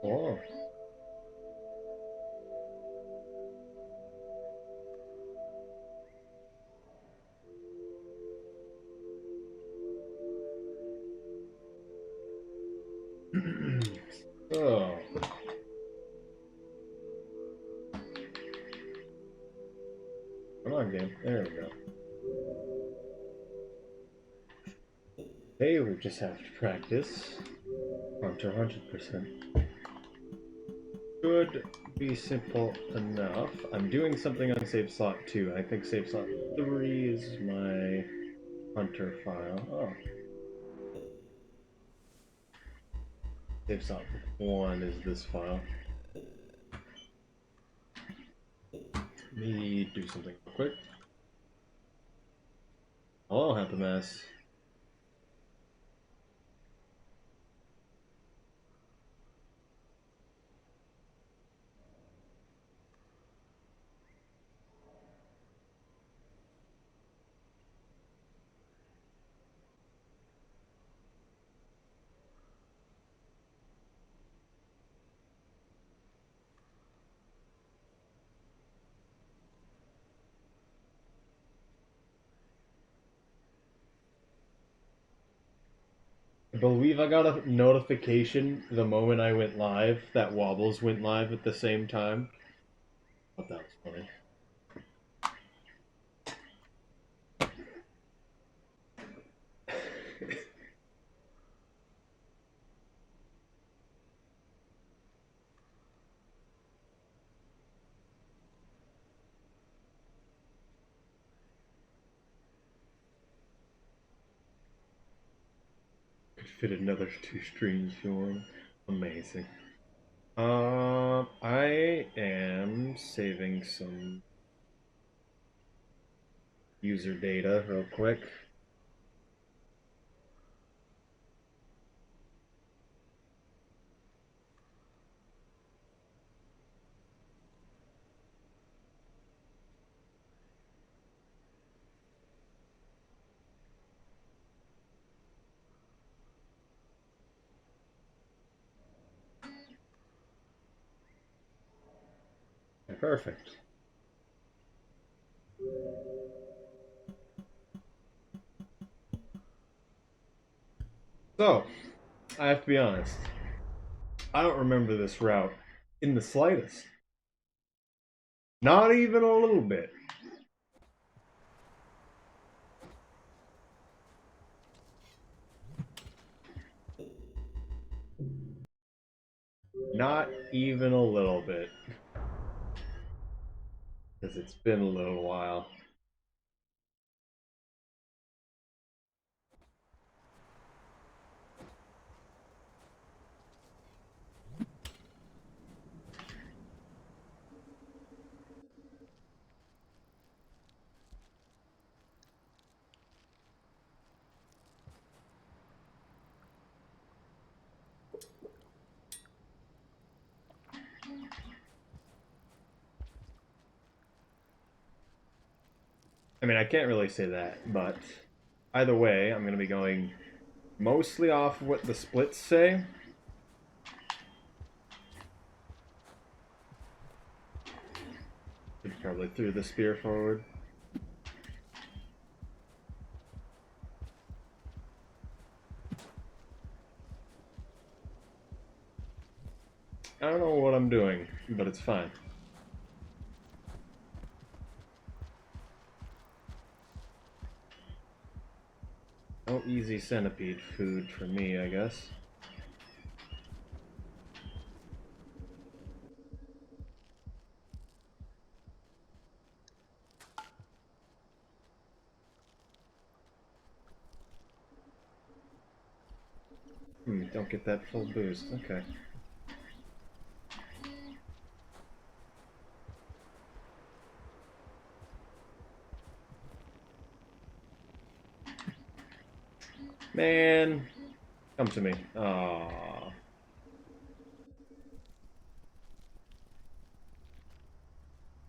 Oh. So, come on, game. There we go. Hey, we just have to practice. Hunter 100%. Should be simple enough. I'm doing something on save slot 2. I think save slot 3 is my Hunter file. Oh. Save slot 1 is this file. Let me do something real quick. Hello, Happy Mess. I believe I got a notification the moment I went live that Wobbles went live at the same time. I thought that was funny. Could fit another 2 streams if you want. Amazing. I am saving some user data real quick. Perfect. So, I have to be honest. I don't remember this route in the slightest. Not even a little bit. Not even a little bit. Because it's been a little while. I mean, I can't really say that, but either way, I'm going to be going mostly off what the splits say. Probably threw the spear forward. I don't know what I'm doing, but it's fine. No easy centipede food for me, I guess. Don't get that full boost. Okay. Man, come to me. Aww.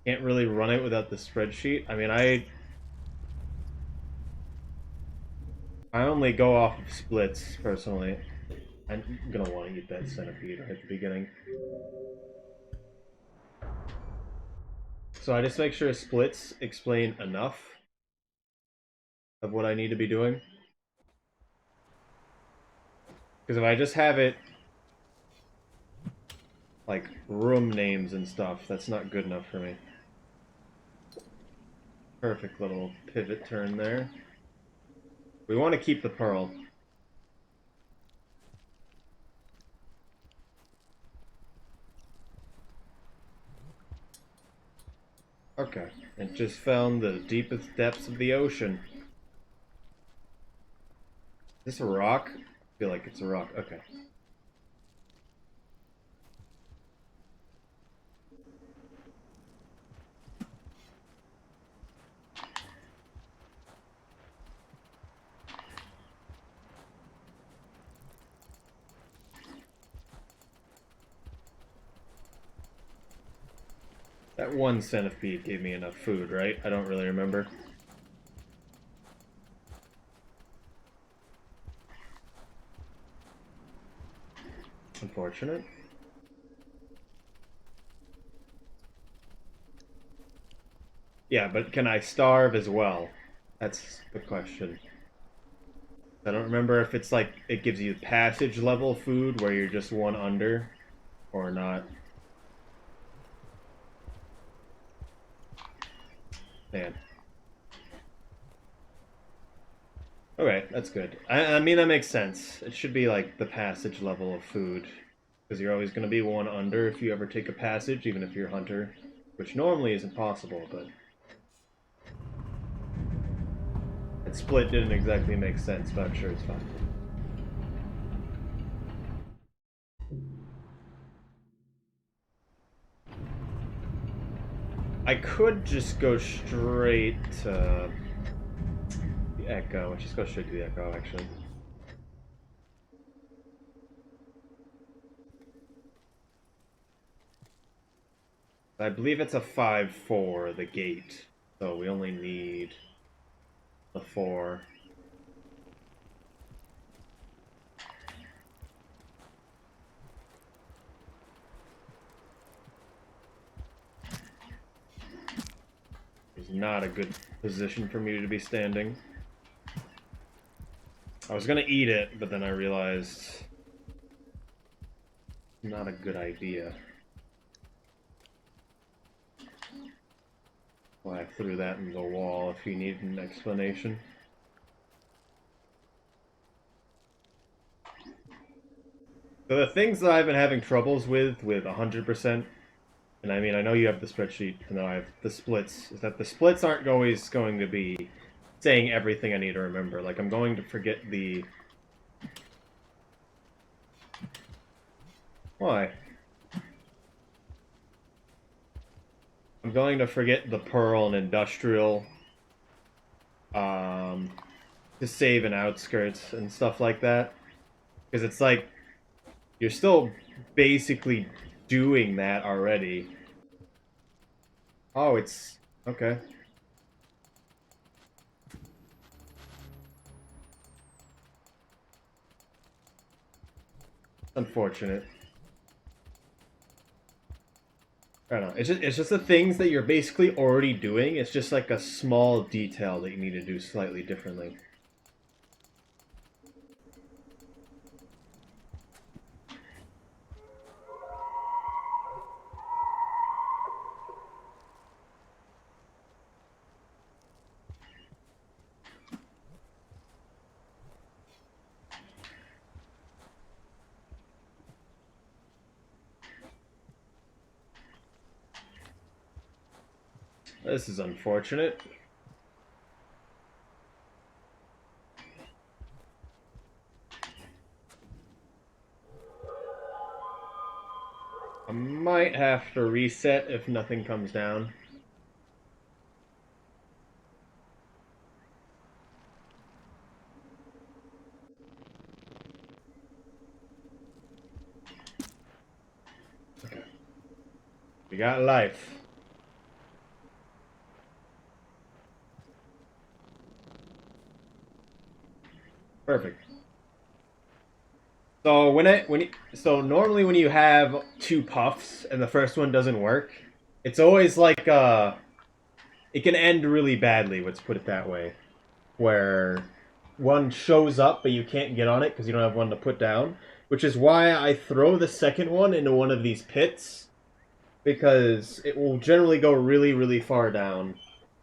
Can't really run it without the spreadsheet. I mean, I only go off of splits personally. I'm gonna want to eat that centipede right at the beginning. So I just make sure splits explain enough of what I need to be doing. Because if I just have it like room names and stuff, that's not good enough for me. Perfect little pivot turn there. We want to keep the pearl. Okay, it just found the deepest depths of the ocean. Is this a rock? I feel like it's a rock. Okay. That one centipede gave me enough food, right? I don't really remember. Unfortunate. Yeah, but can I starve as well? That's the question. I don't remember if it's like it gives you passage level food where you're just one under or not. Man. Okay, that's good. I mean, that makes sense. It should be like the passage level of food. Because you're always going to be one under if you ever take a passage, even if you're hunter. Which normally isn't possible, but... That split didn't exactly make sense, but I'm sure it's fine. I could just go straight to the Echo. Let's just go straight to the Echo, actually. I believe it's a 5-4, the gate. So we only need the 4. It's not a good position for me to be standing. I was gonna eat it, but then I realized... Not a good idea. Well, I threw that into the wall if you need an explanation. So the things that I've been having troubles with 100%, and I mean, I know you have the spreadsheet, and then I have the splits, is that the splits aren't always going to be saying everything I need to remember. Like, I'm going to forget the... Why? I'm going to forget the Pearl and Industrial, to save in Outskirts and stuff like that. Because it's like, you're still basically doing that already. Oh, it's... Okay. Unfortunate. I don't know. It's just the things that you're basically already doing. It's just like a small detail that you need to do slightly differently. This is unfortunate. I might have to reset if nothing comes down. Okay. We got life. Perfect. So so normally when you have two puffs and the first one doesn't work, it's always like it can end really badly. Let's put it that way, where one shows up but you can't get on it because you don't have one to put down. Which is why I throw the second one into one of these pits, because it will generally go really far down.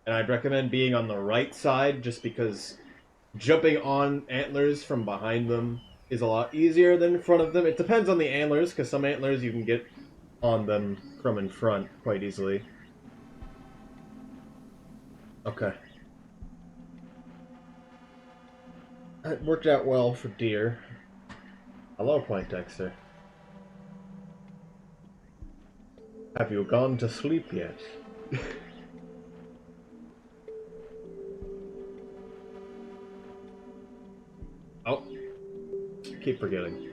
And I'd recommend being on the right side just because jumping on antlers from behind them is a lot easier than in front of them. It depends on the antlers, because some antlers you can get on them from in front quite easily. Okay. That worked out well for deer. Hello, Poindexter. Have you gone to sleep yet? Oh. Keep forgetting.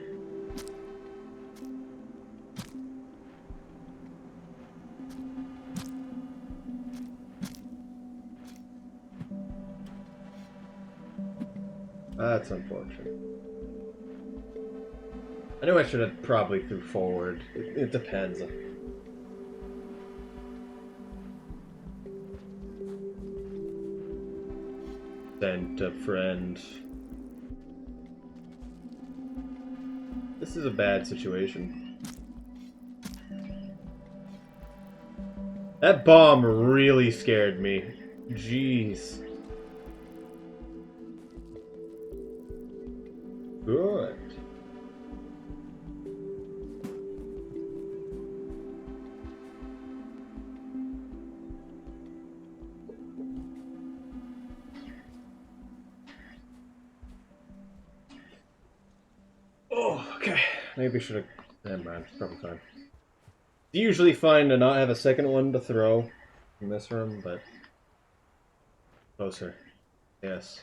That's unfortunate. I knew I should have probably threw forward. It depends. Sent a friend. This is a bad situation. That bomb really scared me. Jeez. Good. Oh, okay. Maybe should have. Never mind. It's probably fine. It's usually fine to not have a second one to throw in this room, but closer. Yes.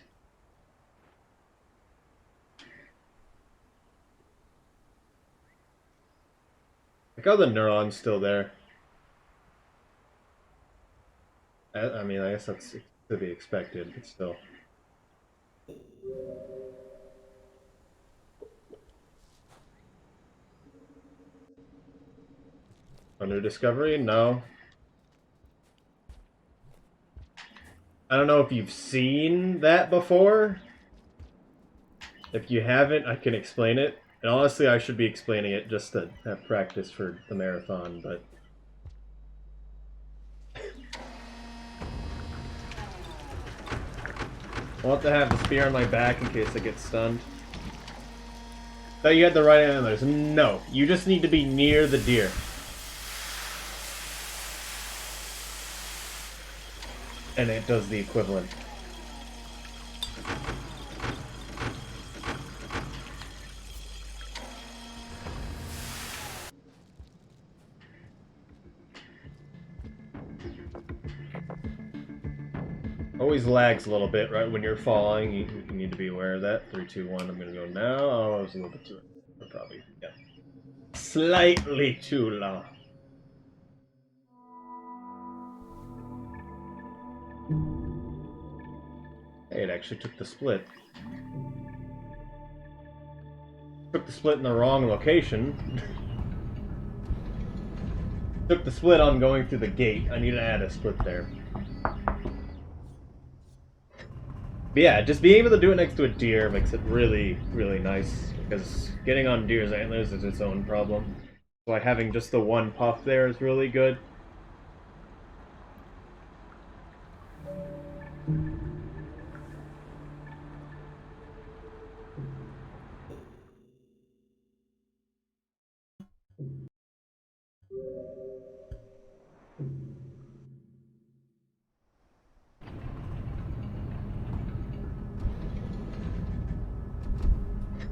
Like how the neuron's still there. I mean, I guess that's to be expected, but still. Under discovery? No. I don't know if you've seen that before. If you haven't, I can explain it. And honestly, I should be explaining it just to have practice for the marathon, but... I want to have the spear on my back in case I get stunned. Thought you had the right antlers. No, you just need to be near the deer. And it does the equivalent. Always lags a little bit right when you're falling. You need to be aware of that. 3, 2, 1. I'm gonna go now. Oh, I was a little bit too early. Probably, yeah. Slightly too long. Hey, it actually took the split. Took the split in the wrong location. Took the split on going through the gate. I need to add a split there. But yeah, just being able to do it next to a deer makes it really nice, because getting on deer's antlers is its own problem. So like having just the one puff there is really good.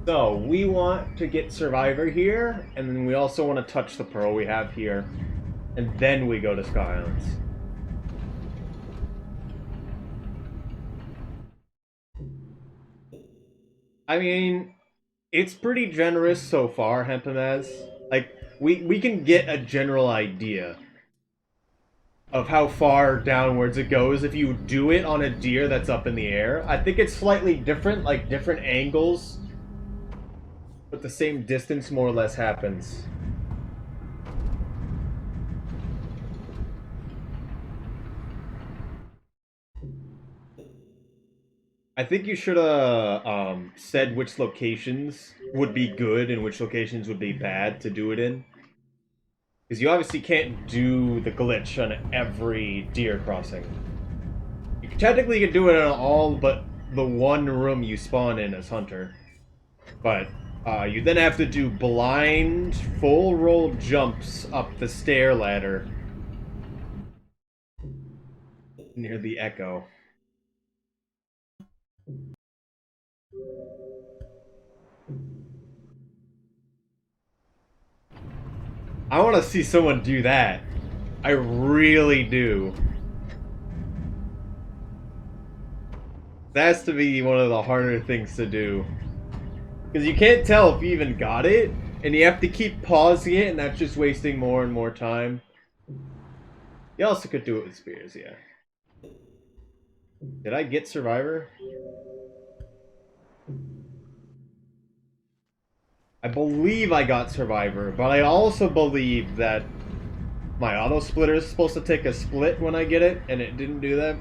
So, we want to get Survivor here, and then we also want to touch the pearl we have here, and then we go to Skull Islands. I mean, it's pretty generous so far, Hempamaz. Like, we can get a general idea of how far downwards it goes if you do it on a deer that's up in the air. I think it's slightly different, like different angles. but the same distance more or less happens. I think you should have said which locations would be good and which locations would be bad to do it in. Because you obviously can't do the glitch on every deer crossing. You technically can do it on all but the one room you spawn in as Hunter. But you then have to do blind, full roll jumps up the stair ladder near the Echo. I want to see someone do that. I really do. That has to be one of the harder things to do. Because you can't tell if you even got it, and you have to keep pausing it, and that's just wasting more and more time. You also could do it with spears, yeah. Did I get Survivor? I believe I got Survivor, but I also believe that my auto splitter is supposed to take a split when I get it, and it didn't do that.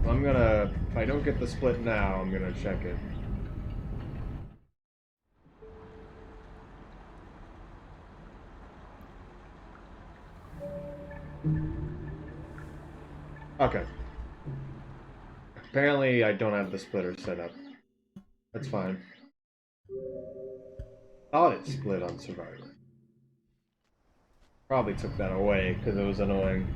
I'm gonna... If I don't get the split now, I'm gonna check it. Okay. Apparently I don't have the splitter set up. That's fine. Thought it split on Survivor. Probably took that away because it was annoying.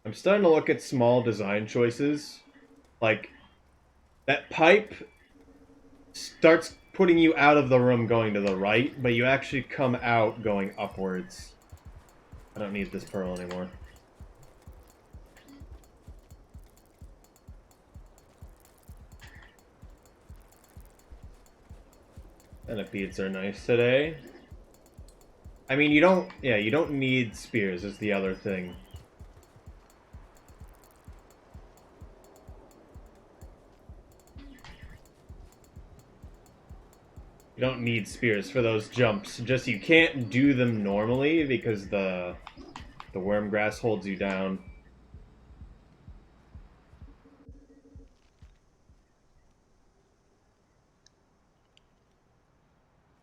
I'm starting to look at small design choices. Like, that pipe starts putting you out of the room going to the right, but you actually come out going upwards. I don't need this pearl anymore. And the beads are nice today. I mean, you don't need spears is the other thing. You don't need spears for those jumps. Just you can't do them normally because the worm grass holds you down.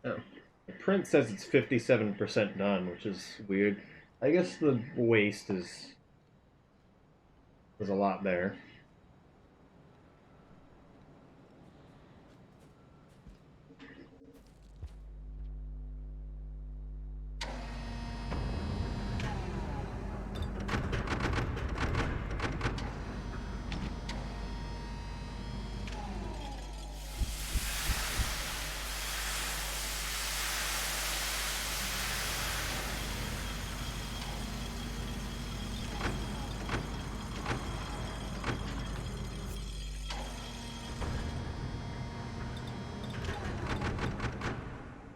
Oh. The print says it's 57% done, which is weird. I guess the waste is... There's a lot there.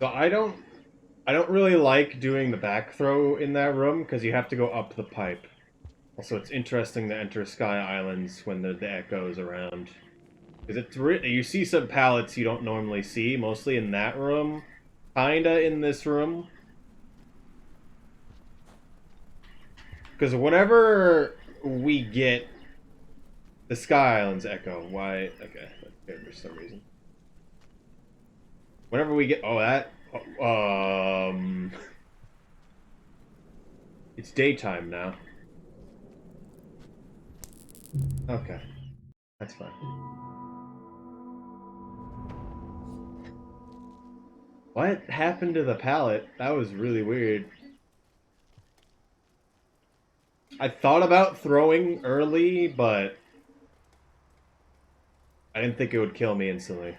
So I don't really like doing the back throw in that room because you have to go up the pipe. Also, it's interesting to enter Sky Islands when the echoes around. Because you see some pallets you don't normally see, mostly in that room, kinda in this room. Because whenever we get the Sky Islands echo, why? Okay, that's good for some reason. Whenever we get, it's daytime now. Okay, that's fine. What happened to the pallet? That was really weird. I thought about throwing early, but I didn't think it would kill me instantly.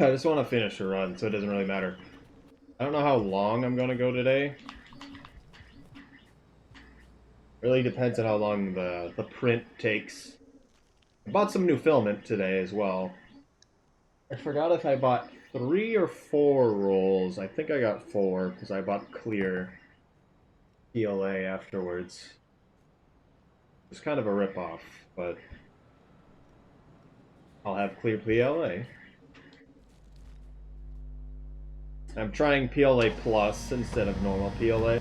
I just want to finish a run, so it doesn't really matter. I don't know how long I'm going to go today. Really depends on how long the print takes. I bought some new filament today as well. I forgot if I bought 3 or 4 rolls. I think I got 4 because I bought clear PLA afterwards. It's kind of a ripoff, but I'll have clear PLA. I'm trying PLA Plus instead of normal PLA.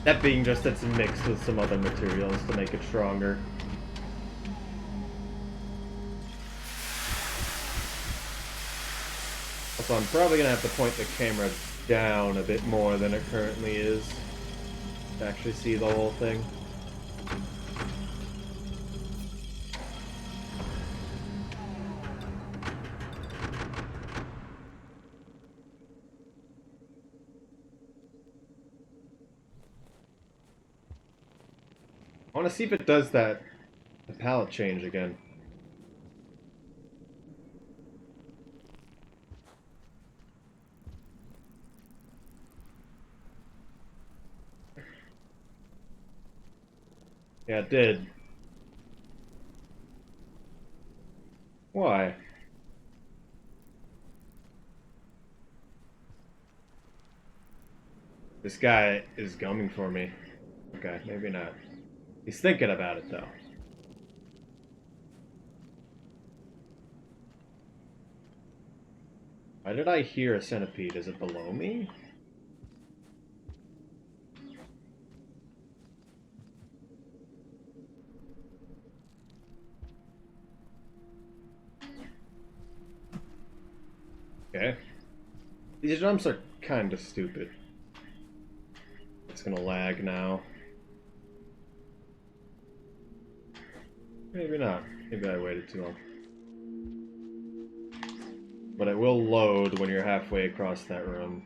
That being just it's mixed with some other materials to make it stronger. Also, I'm probably going to have to point the camera down a bit more than it currently is to actually see the whole thing. I want to see if it does that the palette change again. Yeah, it did. Why? This guy is coming for me. Okay, maybe not. He's thinking about it, though. Why did I hear a centipede? Is it below me? Okay. These jumps are kind of stupid. It's gonna lag now. Maybe not. Maybe I waited too long. But it will load when you're halfway across that room.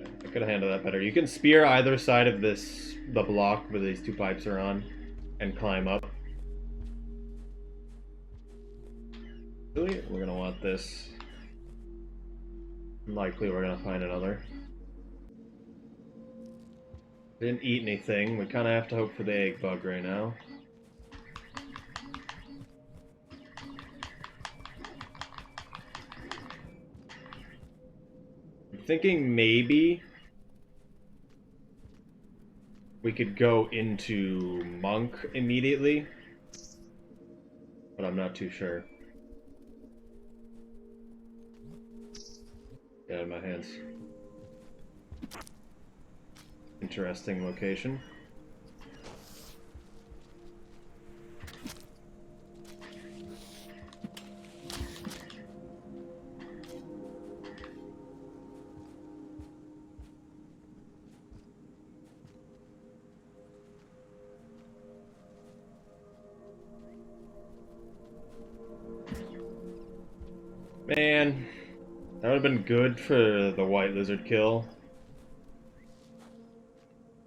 Okay, I could have handled that better. You can spear either side of the block where these 2 pipes are on, and climb up. Really? We're gonna want this. Likely we're gonna find another. Didn't eat anything. We kind of have to hope for the egg bug right now. I'm thinking maybe we could go into Monk immediately, but I'm not too sure. Get out of my hands. Interesting location. Man, that would have been good for the white lizard kill.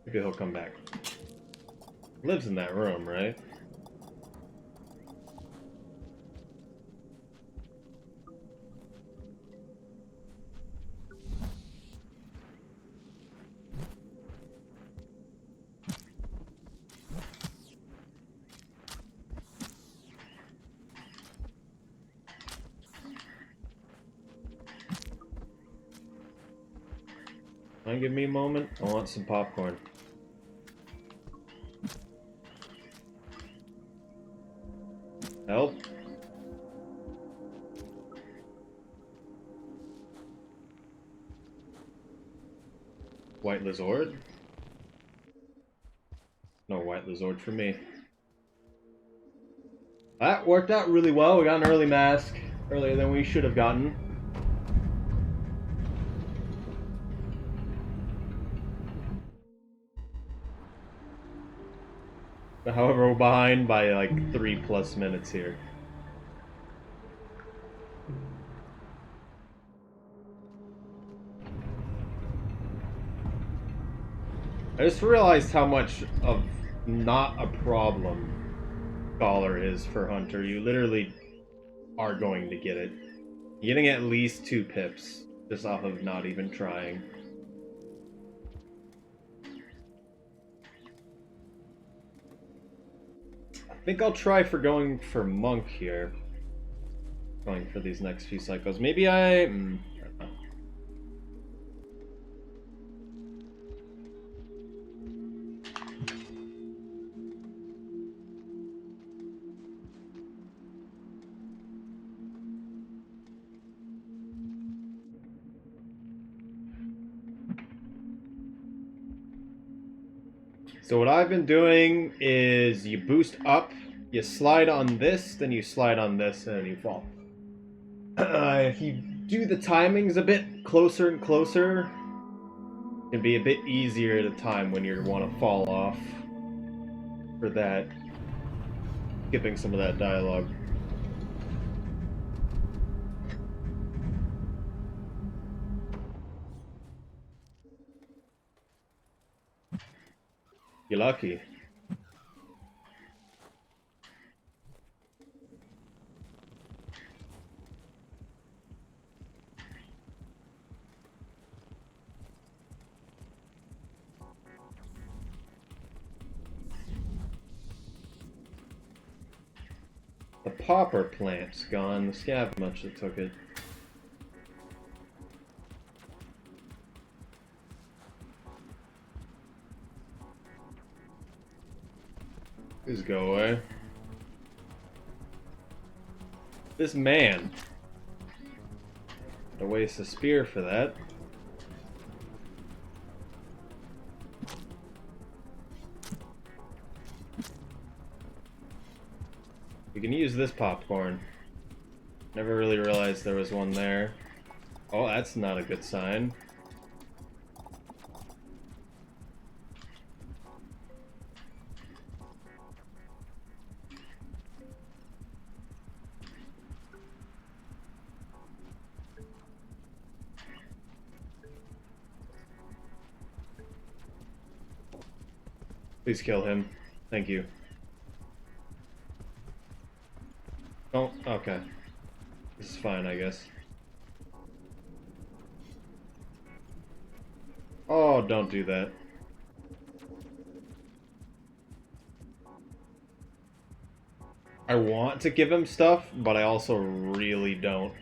Maybe he'll come back. Lives in that room, right? Can you give me a moment? I want some popcorn. Help? White lizard? No white lizard for me. That worked out really well. We got an early mask earlier than we should have gotten. However, we're behind by like 3+ minutes here. I just realized how much of not a problem Scholar is for Hunter. You literally are going to get it. You're getting at least 2 pips just off of not even trying. I think I'll try for going for Monk here. Going for these next few cycles. Maybe I don't know. So what I've been doing is you boost up, you slide on this, then you slide on this, and then you fall. If you do the timings a bit closer and closer, it can be a bit easier to time when you want to fall off for that, skipping some of that dialogue. You're lucky. The popper plant's gone. The scav much that took it. Please go away. This man. To waste a spear for that. We can use this popcorn. Never really realized there was one there. Oh, that's not a good sign. Please kill him. Thank you. Oh, okay. This is fine, I guess. Oh, don't do that. I want to give him stuff, but I also really don't.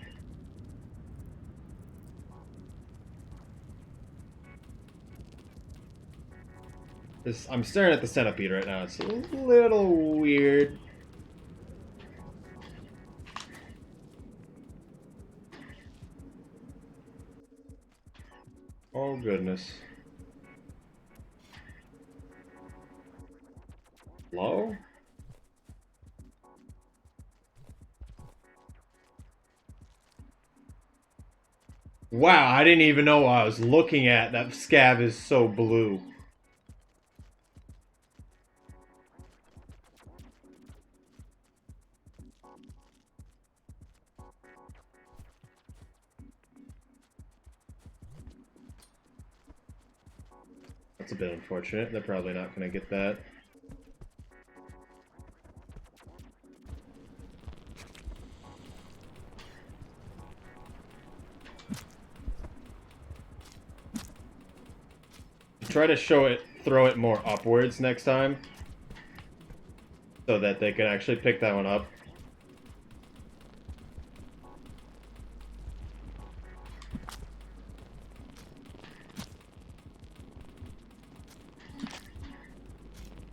I'm staring at the centipede right now. It's a little weird. Oh, goodness. Hello? Wow, I didn't even know what I was looking at. That scav is so blue. That's a bit unfortunate. They're probably not going to get that. Try to throw it more upwards next time, so that they can actually pick that one up.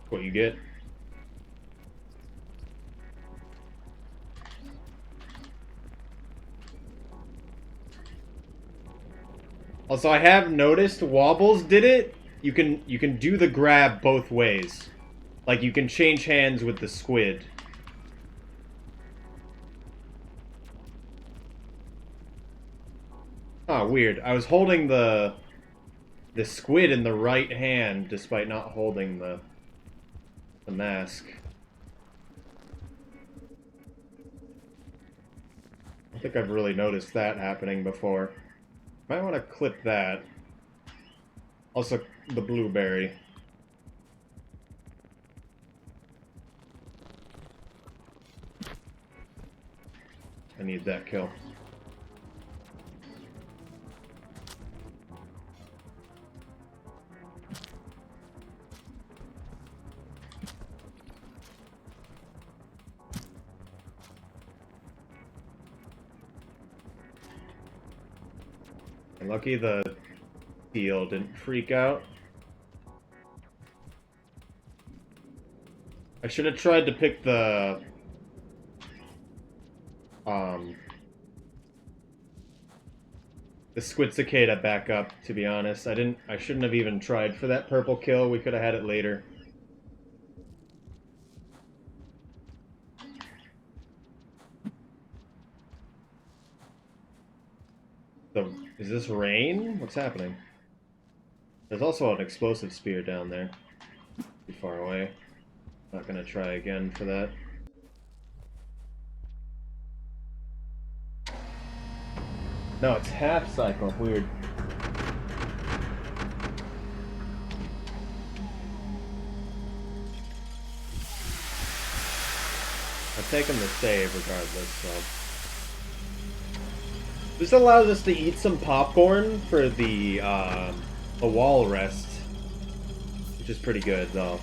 What you get. Also, I have noticed Wobbles did it. You can do the grab both ways. Like, you can change hands with the squid. Oh, weird. I was holding the squid in the right hand despite not holding the mask. I don't think I've really noticed that happening before. Might want to clip that. Also, the blueberry. I need that kill. Lucky the deal didn't freak out. I should have tried to pick the Squid Cicada back up, to be honest. I shouldn't have even tried for that purple kill. We could have had it later. So, is this rain? What's happening? There's also an explosive spear down there. Too far away. Not gonna try again for that. No, it's half cycle. Weird. I've taken the save regardless, so. This allows us to eat some popcorn for the wall rest, which is pretty good, though,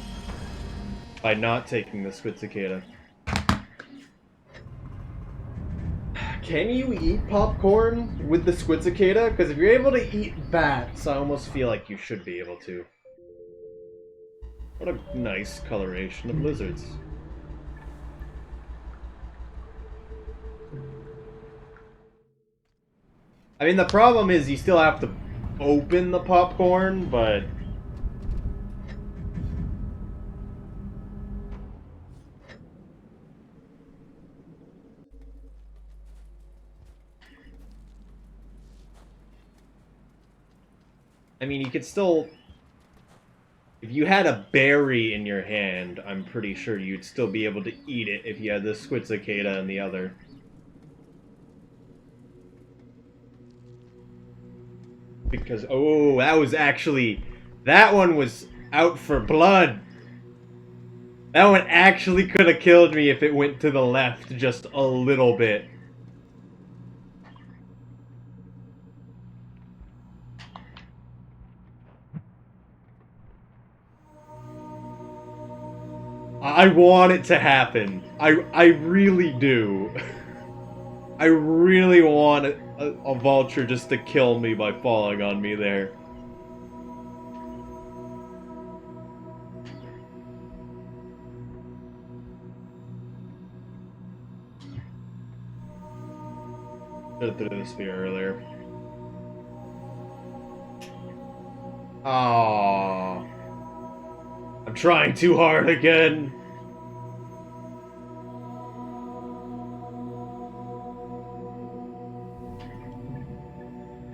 by not taking the Squid Cicada. Can you eat popcorn with the Squid Cicada? Because if you're able to eat bats, I almost feel like you should be able to. What a nice coloration of lizards. I mean, the problem is you still have to open the popcorn, but... I mean, you could still... If you had a berry in your hand, I'm pretty sure you'd still be able to eat it if you had the Squid Cicada and the other. Because, oh, that was actually... That one was out for blood. That one actually could have killed me if it went to the left just a little bit. I want it to happen. I really do. I really want a vulture just to kill me by falling on me there. Should have threw the spear earlier. Aww. I'm trying too hard again.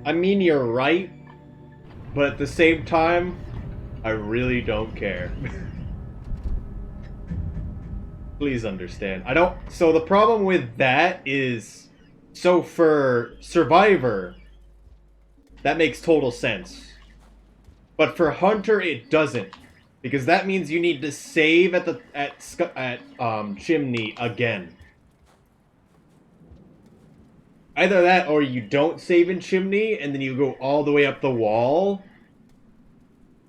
I mean, you're right, but at the same time, I really don't care. Please understand. I don't... So the problem with that is... So for Survivor, that makes total sense. But for Hunter, it doesn't. Because that means you need to save at Chimney again. Either that, or you don't save in Chimney, and then you go all the way up the wall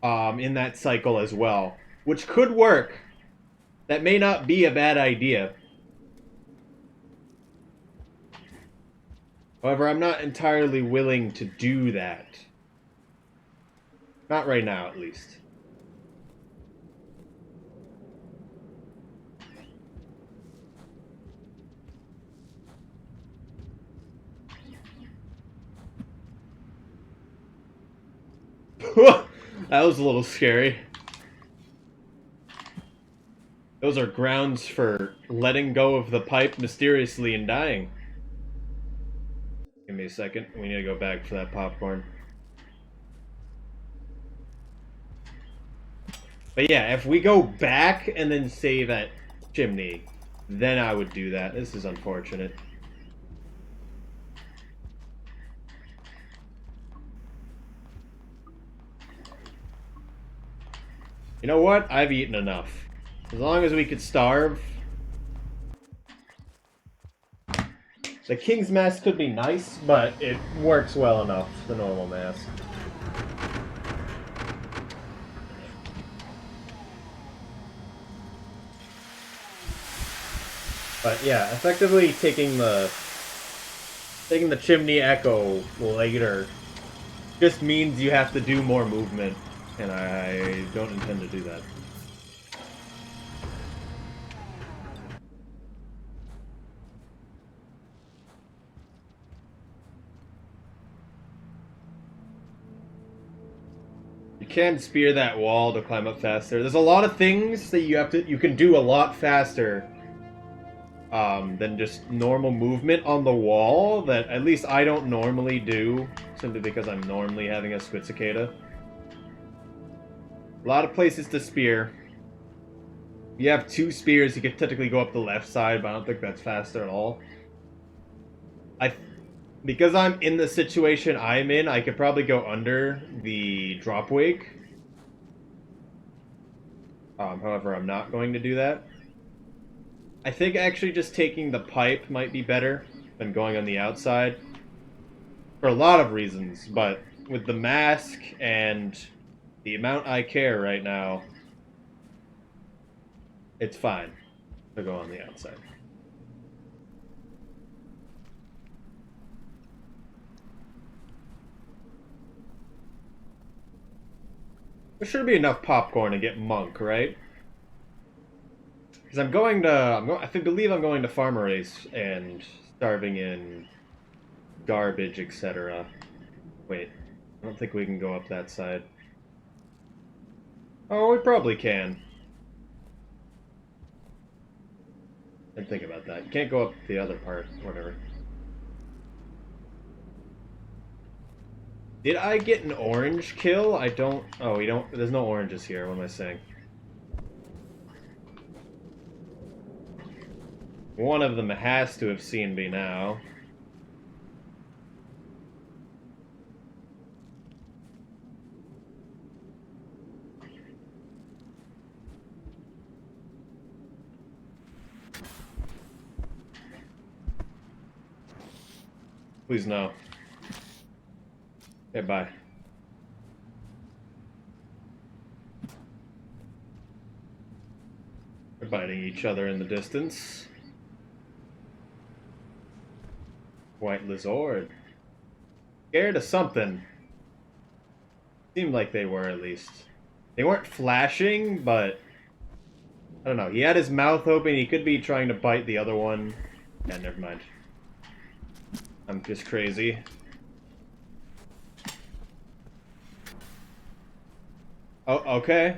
in that cycle as well. Which could work. That may not be a bad idea. However, I'm not entirely willing to do that. Not right now, at least. That was a little scary. Those are grounds for letting go of the pipe mysteriously and dying. Give me a second. We need to go back for that popcorn. But yeah, if we go back and then save at Chimney, then I would do that. This is unfortunate. You know what? I've eaten enough. As long as we could starve. The King's Mask could be nice, but it works well enough, the normal mask. But yeah, effectively taking the Chimney Echo later just means you have to do more movement, and I don't intend to do that. You can spear that wall to climb up faster. There's a lot of things that you can do a lot faster than just normal movement on the wall that at least I don't normally do, simply because I'm normally having a Squid Cicada. A lot of places to spear. You have 2 spears, you could technically go up the left side, but I don't think that's faster at all. Because I'm in the situation I'm in, I could probably go under the drop wig. However, I'm not going to do that. I think actually just taking the pipe might be better than going on the outside. For a lot of reasons, but with the mask and the amount I care right now, it's fine to go on the outside. There should be enough popcorn to get Monk, right? Because I believe I'm going to Farmer Race and starving in garbage, etc. Wait, I don't think we can go up that side. Oh, we probably can. Didn't think about that. You can't go up the other part, whatever. Did I get an orange kill? I don't... Oh, we don't... There's no oranges here. What am I saying? One of them has to have seen me now. Please no. Okay, bye. We're biting each other in the distance. White Lizard. Scared of something. Seemed like they were, at least. They weren't flashing, but... I don't know. He had his mouth open. He could be trying to bite the other one. Yeah, never mind. I'm just crazy. Oh, okay.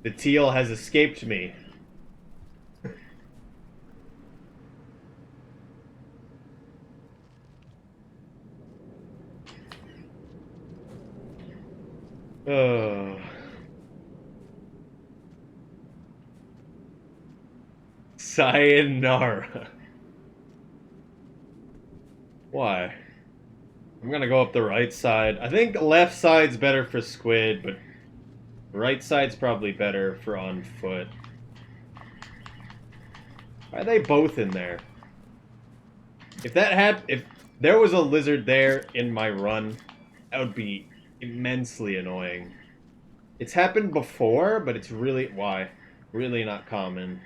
The teal has escaped me. Sayonara. Why? I'm gonna go up the right side. I think the left side's better for squid, but the right side's probably better for on foot. Why are they both in there? If there was a lizard there in my run, that would be immensely annoying. It's happened before, but it's really not common.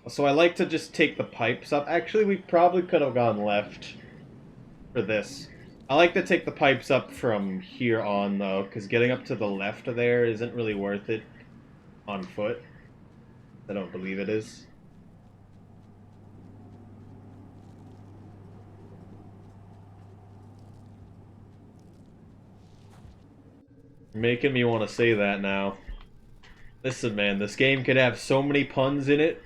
So I like to just take the pipes up. Actually, we probably could have gone left for this. I like to take the pipes up from here on, though, because getting up to the left of there isn't really worth it on foot. I don't believe it is. You're making me want to say that now. Listen, man, this game could have so many puns in it,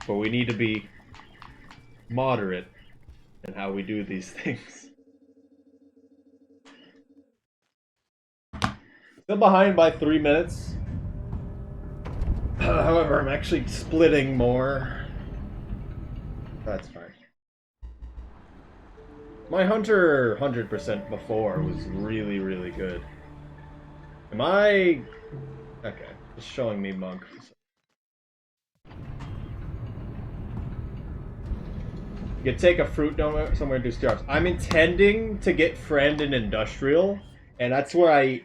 but we need to be moderate in how we do these things. Still behind by 3 minutes. However, I'm actually splitting more. That's fine. My Hunter 100% before was really, really good. Am I... Okay, just showing me Monk. You could take a fruit somewhere and do jobs. I'm intending to get friend in industrial, and that's where I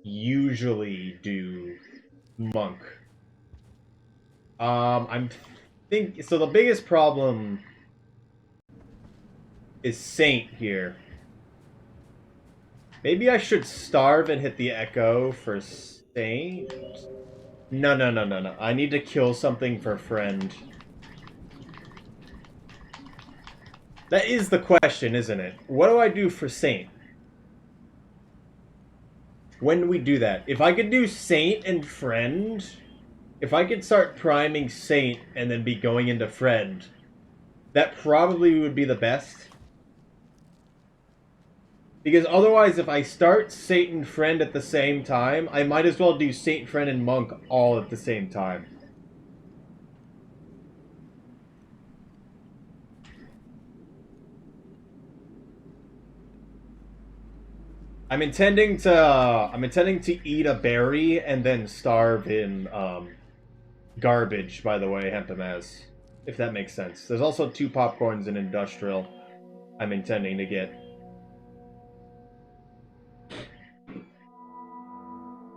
usually do monk. I'm think so. The biggest problem is Saint here. Maybe I should starve and hit the Echo for Saint. No, no, no, no, no. I need to kill something for friend. That is the question, isn't it? What do I do for Saint? When do we do that? If I could do Saint and friend, if I could start priming Saint and then be going into friend, that probably would be the best. Because otherwise, if I start Saint and friend at the same time, I might as well do Saint, friend, and monk all at the same time. I'm intending to eat a berry and then starve in garbage, by the way, Hempamaz. If that makes sense. There's also 2 popcorns in industrial I'm intending to get.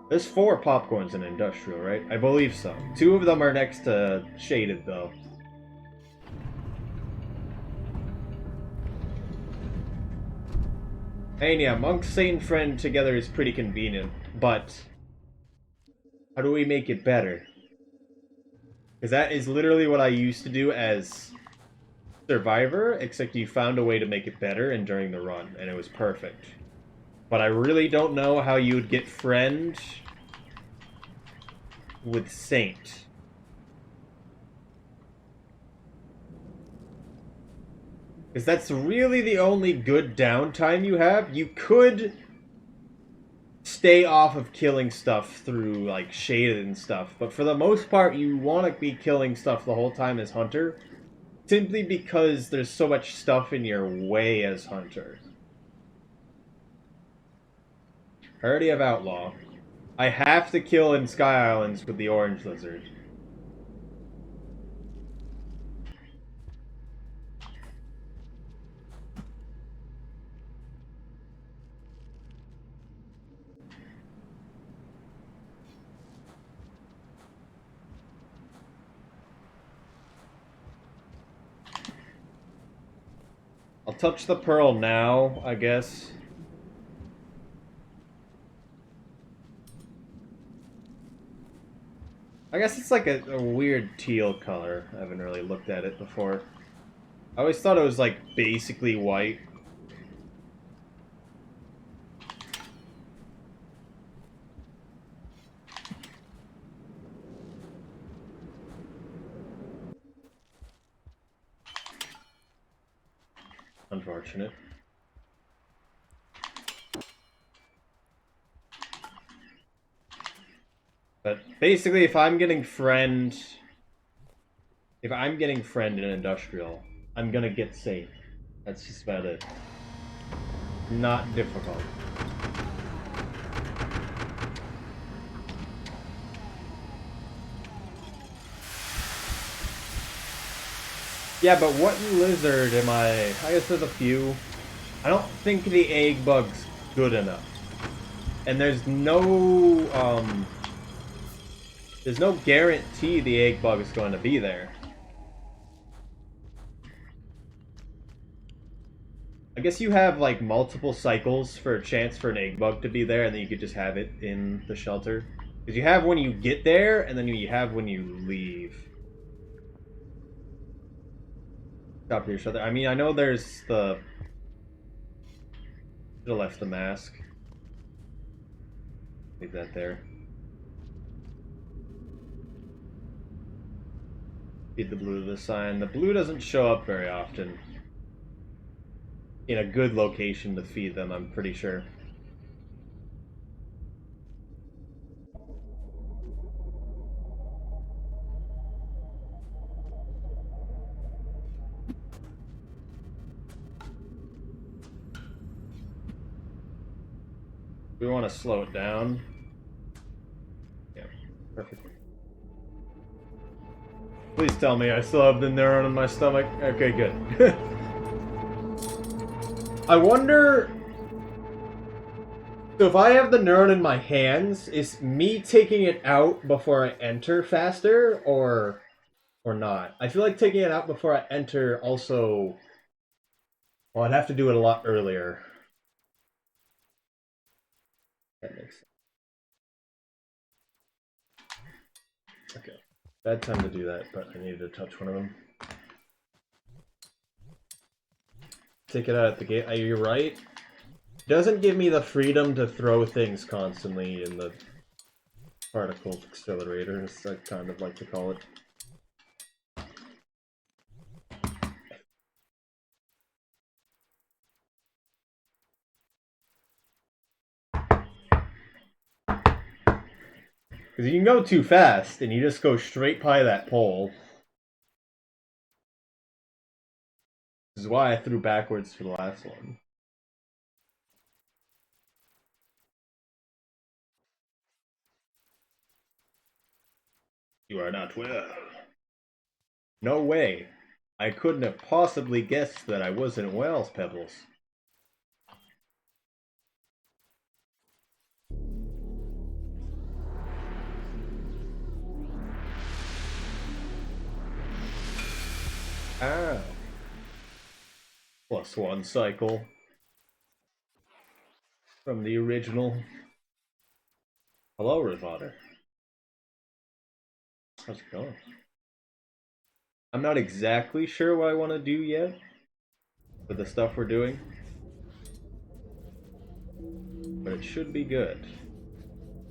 There's 4 popcorns in industrial, right? I believe so. 2 of them are next to shaded, though. And yeah, monk, saint, friend together is pretty convenient, but how do we make it better? Because that is literally what I used to do as Survivor, except you found a way to make it better and during the run, and it was perfect. But I really don't know how you would get friend with Saint. Because that's really the only good downtime you have. You could stay off of killing stuff through, like, shaded and stuff, but for the most part, you want to be killing stuff the whole time as Hunter, simply because there's so much stuff in your way as Hunter. I already have Outlaw. I have to kill in Sky Islands with the Orange Lizard. I'll touch the pearl now, I guess. I guess it's like a weird teal color. I haven't really looked at it before. I always thought it was like basically white. Unfortunate. But basically, if I'm getting friend in industrial, I'm gonna get safe. That's just about it. Not difficult. Yeah, but what lizard am I? I guess there's a few. I don't think the egg bug's good enough. And there's no guarantee the egg bug is going to be there. I guess you have like multiple cycles for a chance for an egg bug to be there, and then you could just have it in the shelter. Because you have when you get there, and then you have when you leave. Top of your shelter. I mean, I know there's the... Should have left the mask. Leave that there. Feed the blue to the sign. The blue doesn't show up very often. In a good location to feed them, I'm pretty sure. We want to slow it down. Yeah, perfect. Please tell me I still have the neuron in my stomach. Okay, good. I wonder... So if I have the neuron in my hands, is me taking it out before I enter faster, or not? I feel like taking it out before I enter also... Well, I'd have to do it a lot earlier. That makes sense. Okay. Bad time to do that, but I needed to touch one of them. Take it out at the gate. You're right. It doesn't give me the freedom to throw things constantly in the particle accelerator, as I kind of like to call it. Because you can go too fast, and you just go straight by that pole. This is why I threw backwards for the last one. You are not well. No way. I couldn't have possibly guessed that I wasn't well, Pebbles. Ow. +1 cycle. From the original. Hello, Rosader. How's it going? I'm not exactly sure what I want to do yet with the stuff we're doing, but it should be good.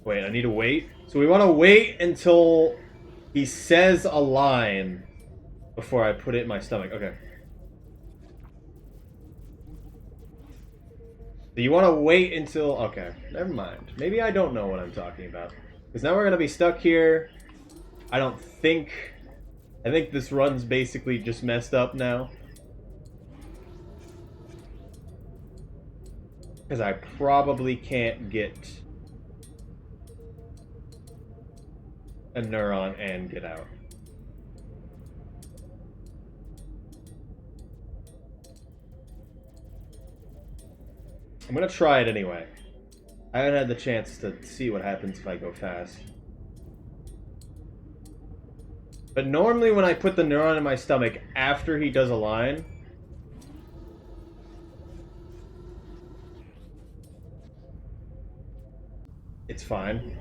Wait, I need to wait? So we want to wait until he says a line before I put it in my stomach. Okay. So you want to wait until... Okay, never mind. Maybe I don't know what I'm talking about. Because now we're going to be stuck here. I don't think... I think this run's basically just messed up now. Because I probably can't get a neuron and get out. I'm gonna try it anyway. I haven't had the chance to see what happens if I go fast. But normally when I put the neuron in my stomach after he does a line, it's fine.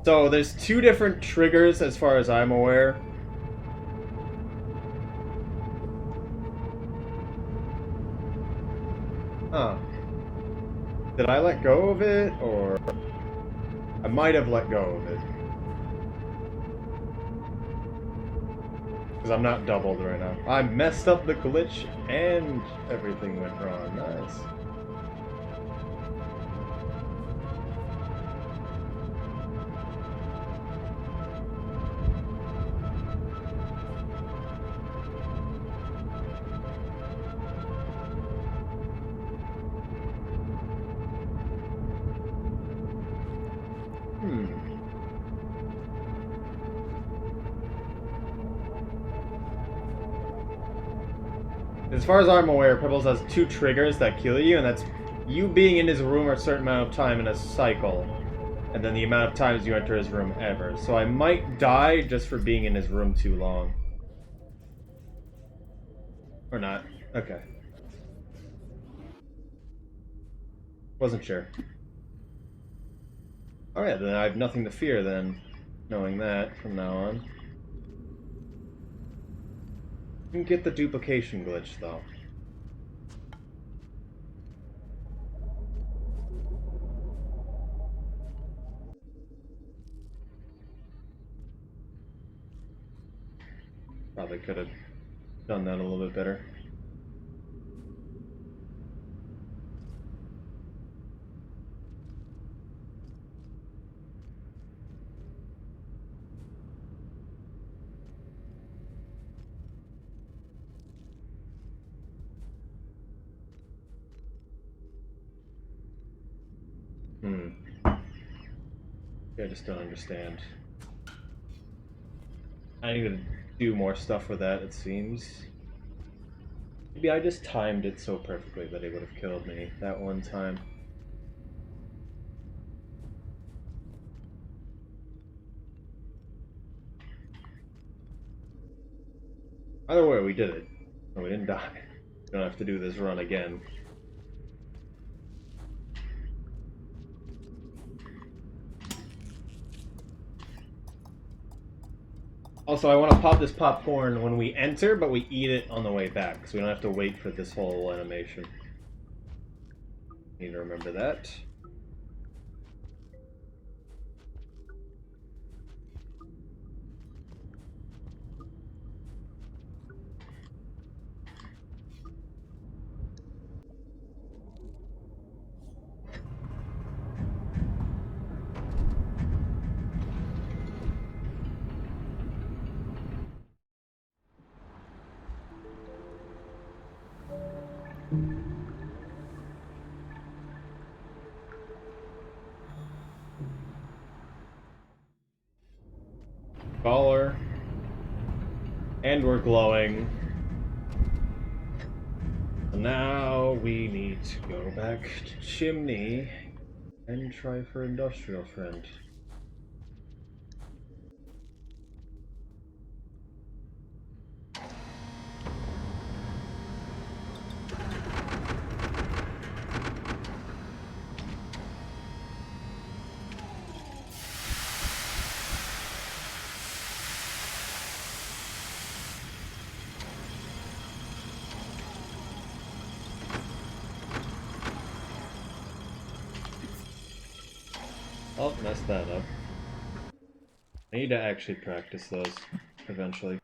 So there's two different triggers as far as I'm aware. Huh. Did I let go of it, or... I might have let go of it. Because I'm not doubled right now. I messed up the glitch and everything went wrong. Nice. As far as I'm aware, Pebbles has two triggers that kill you, and that's you being in his room a certain amount of time in a cycle, and then the amount of times you enter his room ever. So I might die just for being in his room too long. Or not. Okay. Wasn't sure. Alright, then I have nothing to fear then, knowing that from now on. You can get the duplication glitch, though. Probably could have done that a little bit better. I just don't understand. I need to do more stuff with that, it seems. Maybe I just timed it so perfectly that it would have killed me that one time. Either way, we did it. And we didn't die. We don't have to do this run again. Also, I want to pop this popcorn when we enter, but we eat it on the way back, so we don't have to wait for this whole animation. Need to remember that. Collar. And we're glowing. Now we need to go back to Chimney and try for Industrial Friend. Oh, messed that up. I need to actually practice those eventually.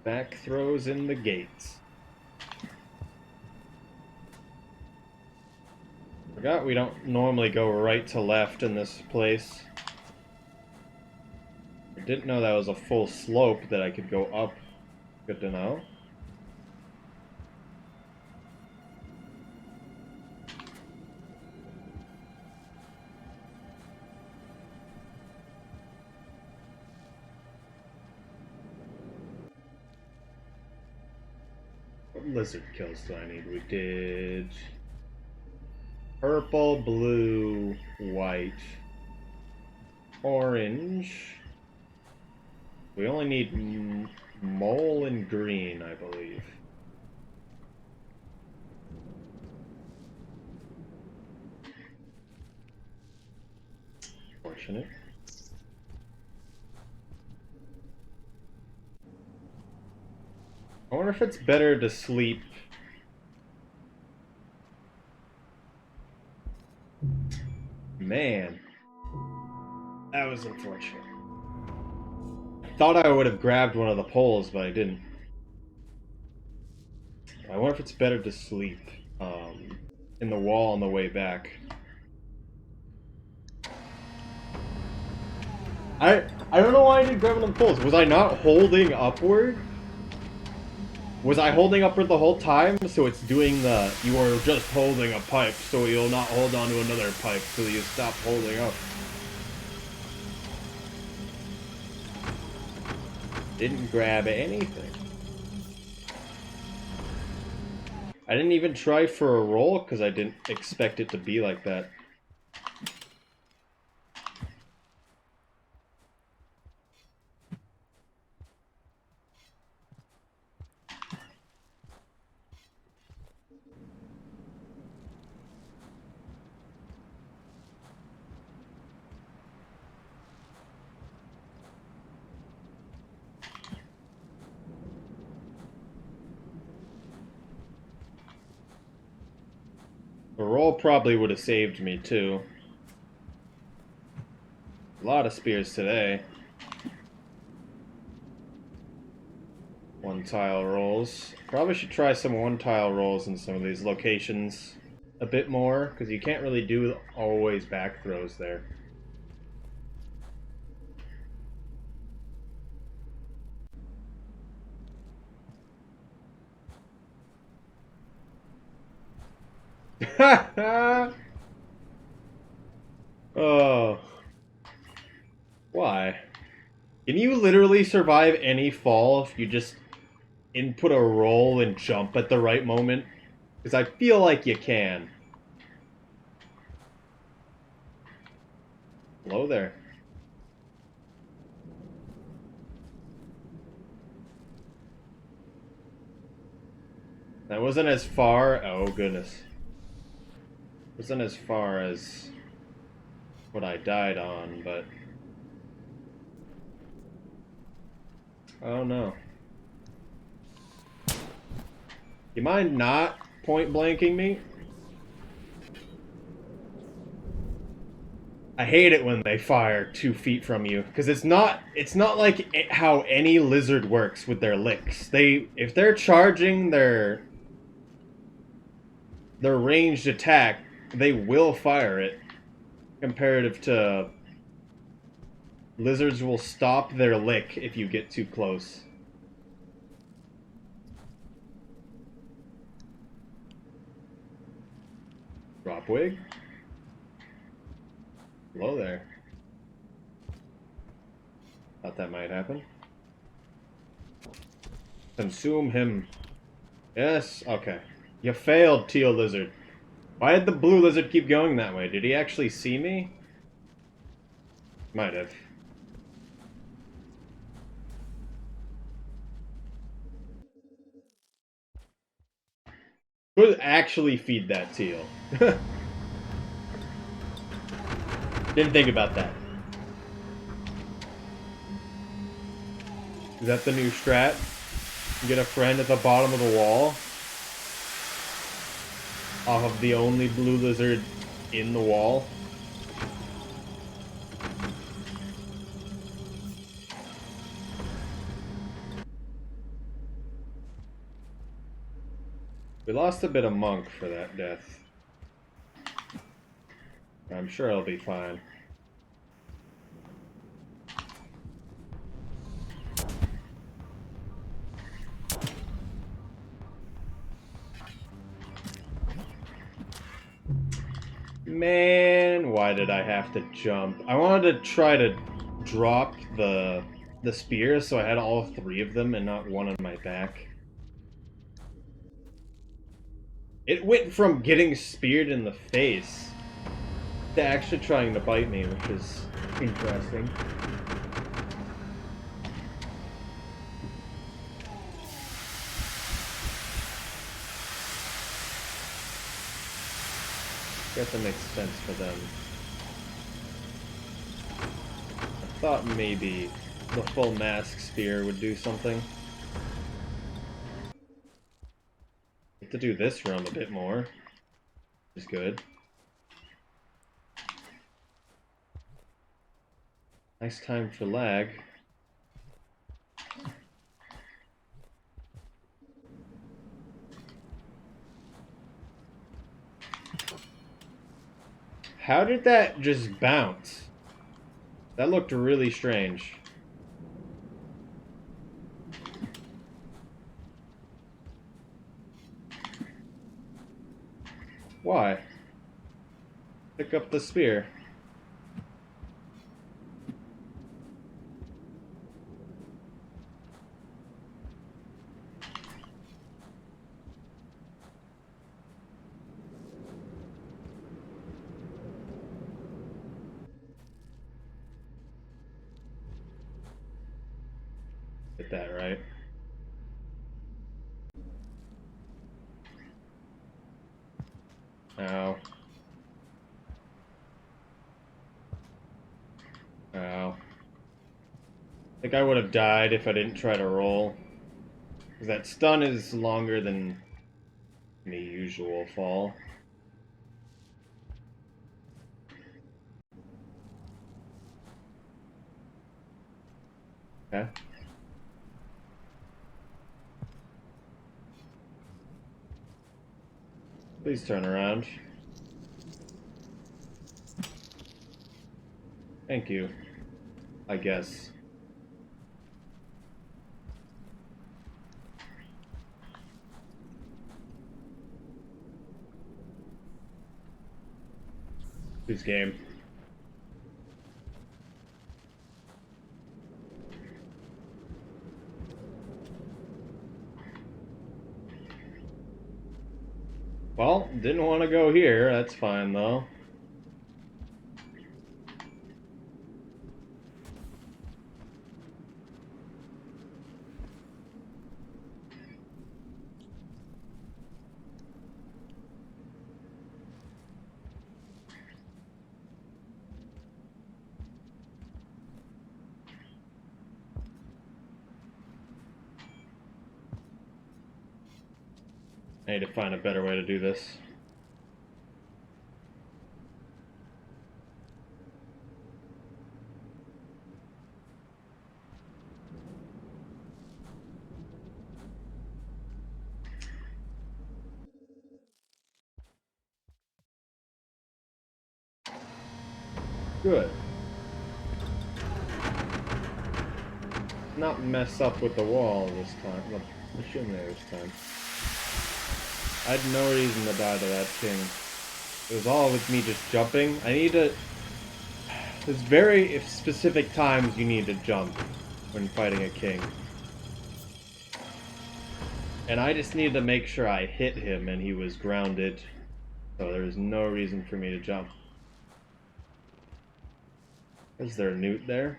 Back throws in the gates. Forgot we don't normally go right to left in this place. I didn't know that was a full slope that I could go up. Good to know. What lizard kills do I need? We did purple, blue, white, orange. We only need mole and green, I believe. Fortunate. I wonder if it's better to sleep. Man, that was unfortunate. I thought I would have grabbed one of the poles, but I didn't. I wonder if it's better to sleep in the wall on the way back. I don't know why I didn't grab one of the poles. Was I not holding upward? Was I holding upward the whole time? So it's doing the, you are just holding a pipe, so you'll not hold on to another pipe till you stop holding up. Didn't grab anything. I didn't even try for a roll because I didn't expect it to be like that. A roll probably would have saved me too. A lot of spears today. One tile rolls. Probably should try some one tile rolls in some of these locations a bit more, because you can't really do always back throws there. Oh, why? Can you literally survive any fall if you just input a roll and jump at the right moment? Because I feel like you can. Hello there. That wasn't as far. Oh, goodness. Wasn't as far as what I died on, but. Oh no. You mind not point blanking me? I hate it when they fire 2 feet from you because it's not like how any lizard works with their licks. If they're charging their ranged attack, they will fire it. Comparative to lizards will stop their lick if you get too close. Dropwig? Hello there. Thought that might happen. Consume him. Yes, okay. You failed, teal lizard. Why did the blue lizard keep going that way? Did he actually see me? Might have. Could actually feed that teal. Didn't think about that. Is that the new strat? Get a friend at the bottom of the wall off of the only blue lizard in the wall. We lost a bit of monk for that death. I'm sure I'll be fine. Man, why did I have to jump? I wanted to try to drop the spear so I had all 3 of them and not one on my back. It went from getting speared in the face to actually trying to bite me, which is interesting. I guess that makes sense for them. I thought maybe the full mask spear would do something. Have to do this room a bit more, which is good. Nice time for lag. How did that just bounce? That looked really strange. Why? Pick up the spear. Get that right. Ow. Ow. I think I would have died if I didn't try to roll. Because that stun is longer than the usual fall. Okay. Please turn around. Thank you. I guess. Who's game? Well, didn't want to go here. That's fine, though. I need to find a better way to do this. Good. Not mess up with the wall this time. Well, I shouldn't have this time. I had no reason to die to that king. It was all with me just jumping. I need to... There's very specific times you need to jump when fighting a king. And I just needed to make sure I hit him and he was grounded. So there was no reason for me to jump. Is there a newt there?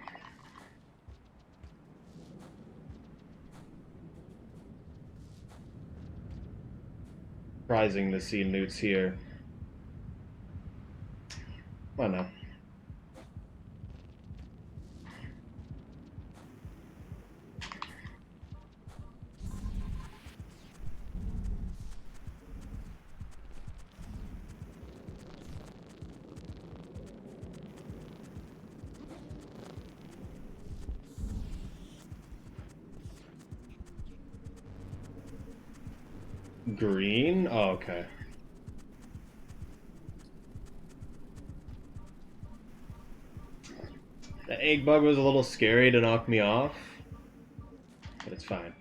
Surprising to see newts here. Oh no. Green? Oh, okay. The egg bug was a little scary to knock me off, but it's fine.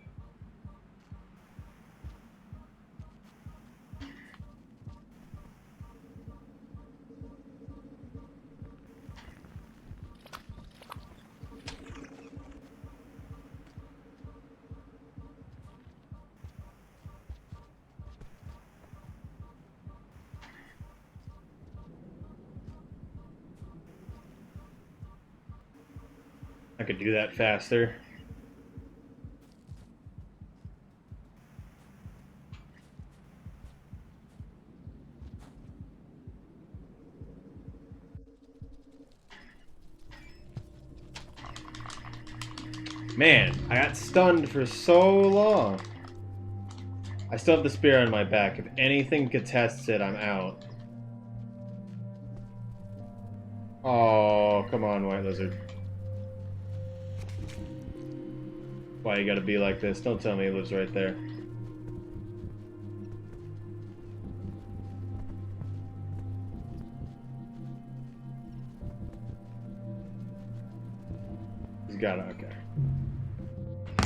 I could do that faster. Man, I got stunned for so long. I still have the spear on my back. If anything contests it, I'm out. Oh, come on, White Lizard. Why you gotta be like this? Don't tell me he lives right there. He's got it, okay.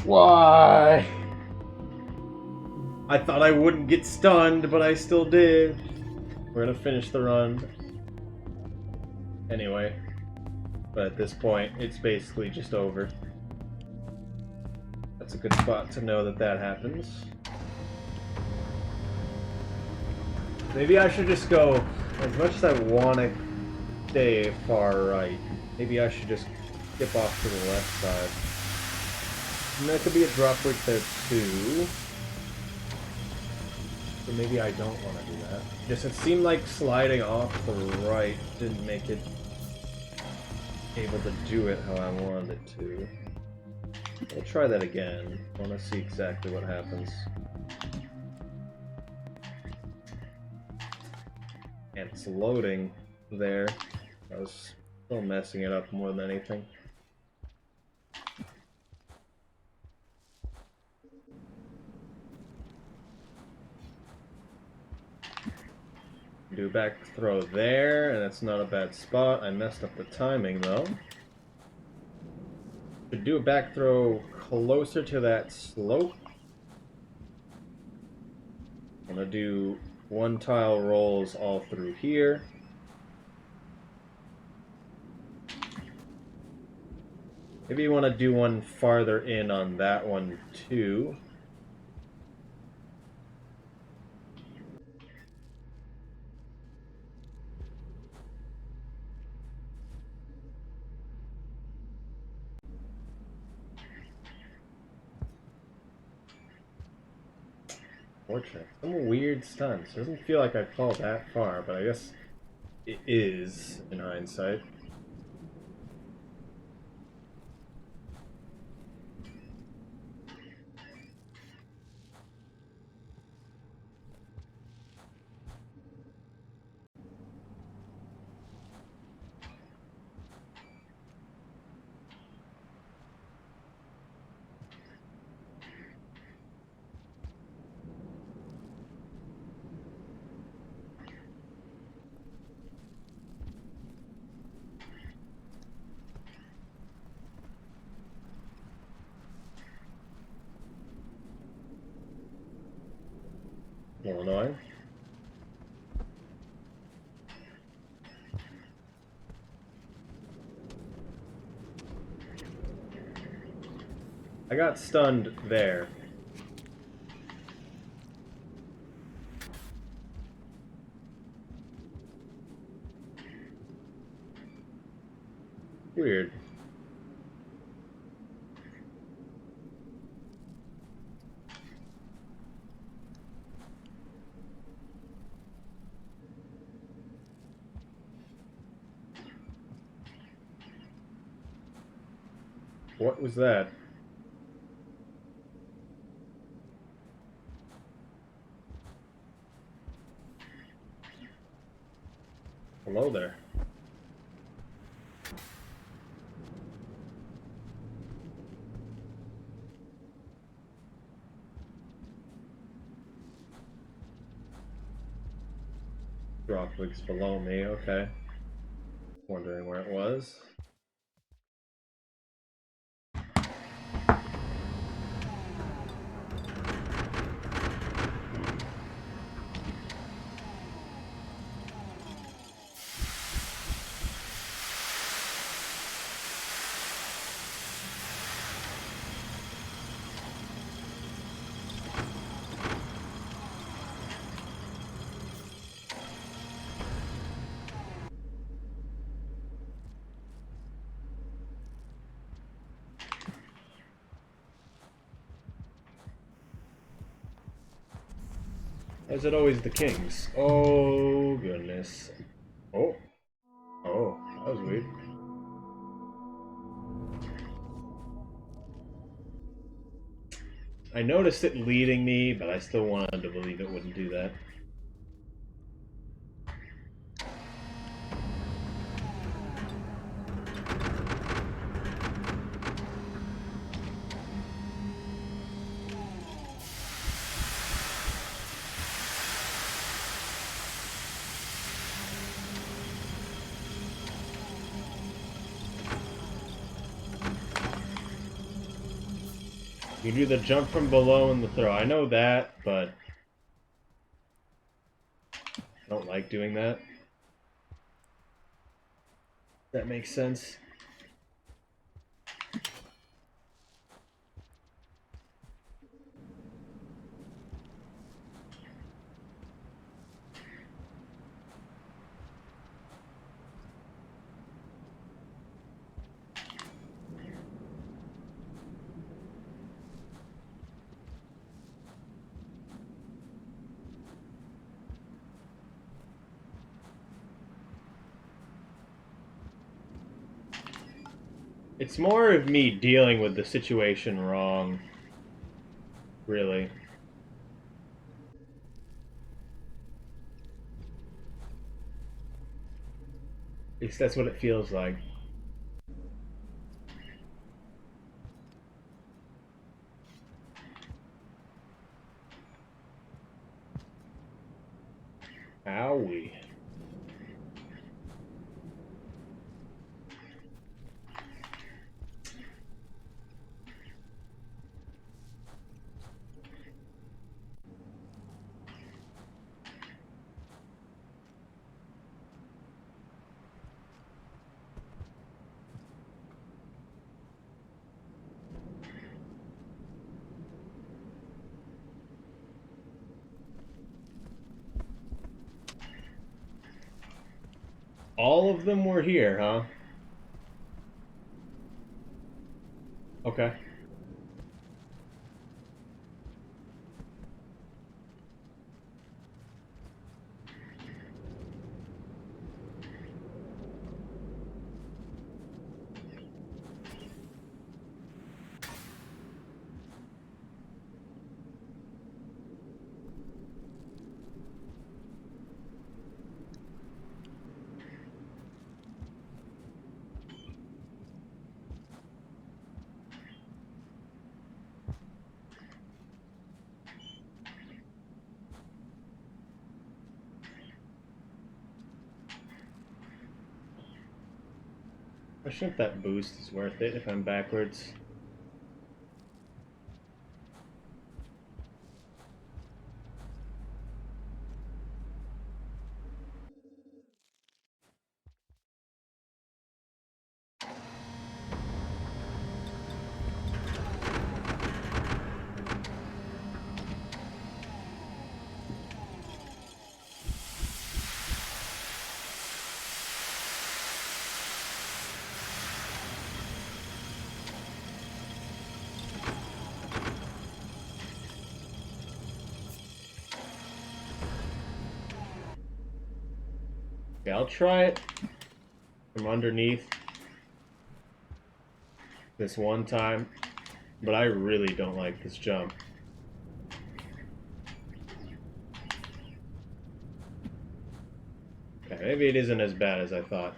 Why? I thought I wouldn't get stunned, but I still did. We're gonna finish the run. Anyway. But at this point, it's basically just over. That's a good spot to know that that happens. Maybe I should just go, as much as I want to stay far right, maybe I should just skip off to the left side. And there could be a drop brick there too. So maybe I don't want to do that. Just it seemed like sliding off to the right didn't make it able to do it how I wanted it to. I'll try that again. I want to see exactly what happens. And it's loading there. I was still messing it up more than anything. Do a back throw there, and that's not a bad spot. I messed up the timing though. Should do a back throw closer to that slope. I'm gonna do one tile rolls all through here. Maybe you want to do one farther in on that one too. Fortunate. Some weird stunts. Doesn't feel like I fall that far, but I guess it is in hindsight. Illinois. I got stunned there. Weird. What was that? Hello there. Dropleaks below me, okay. Wondering where it was. Is it always the kings? Oh, goodness. Oh. Oh, that was weird. I noticed it leading me, but I still wanted to believe it wouldn't do that. You do the jump from below and the throw. I know that, but I don't like doing that. That makes sense. It's more of me dealing with the situation wrong, really. At least that's what it feels like. Owie. All of them were here, huh? Okay. Question if that boost is worth it if I'm backwards. Okay, I'll try it from underneath this one time, but I really don't like this jump. Okay, maybe it isn't as bad as I thought.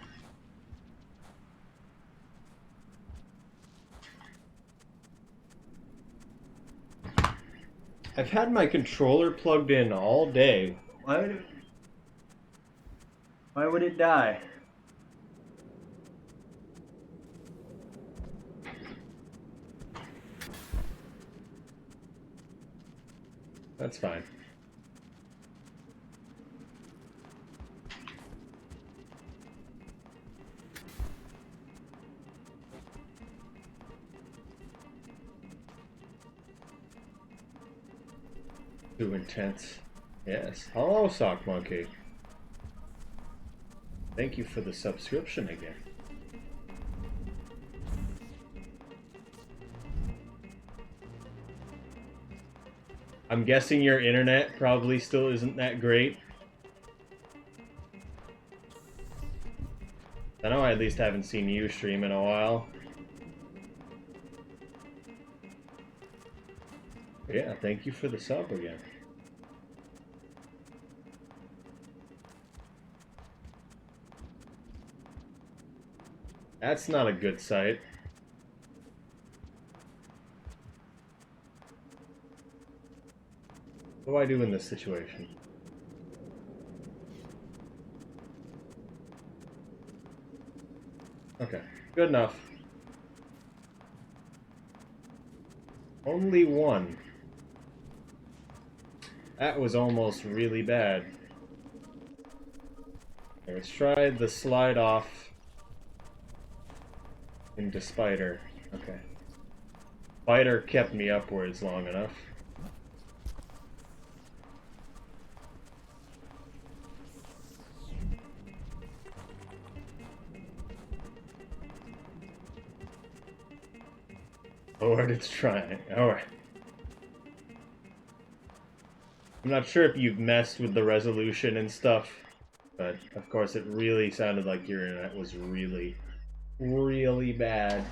I've had my controller plugged in all day. Why would it die? That's fine. Too intense. Yes. Hello, Sock Monkey. Thank you for the subscription again. I'm guessing your internet probably still isn't that great. I know I at least haven't seen you stream in a while. Yeah, thank you for the sub again. That's not a good sight. What do I do in this situation? Okay, good enough. Only one. That was almost really bad. Okay, let's try the slide off into Spider. Okay. Spider kept me upwards long enough. Lord, it's trying. Alright. I'm not sure if you've messed with the resolution and stuff, but of course it really sounded like your internet was really, really bad.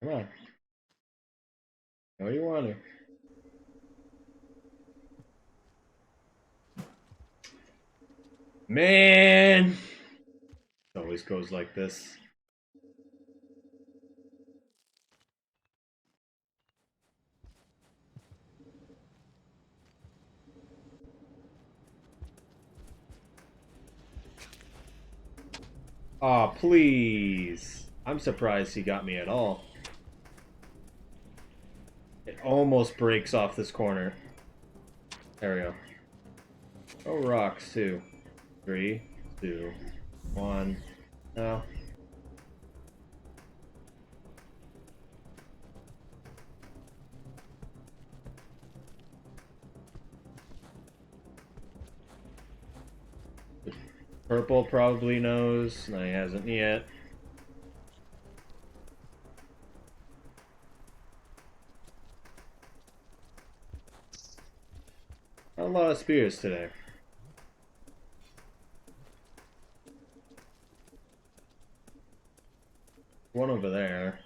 Come on. Know you want to. Man! It always goes like this. Aw, oh, please. I'm surprised he got me at all. It almost breaks off this corner. There we go. Oh, rocks, too. 3, 2, 1. No. Purple probably knows. No, he hasn't yet. Not a lot of spears today. One over there.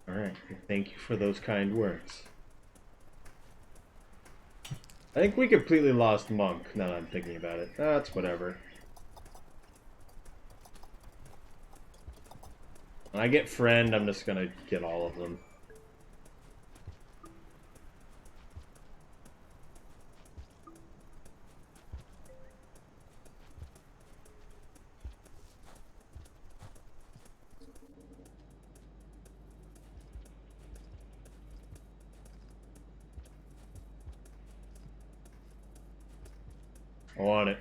Alright, thank you for those kind words. I think we completely lost Monk, now that I'm thinking about it. That's whatever. When I get Friend, I'm just gonna get all of them. I want it.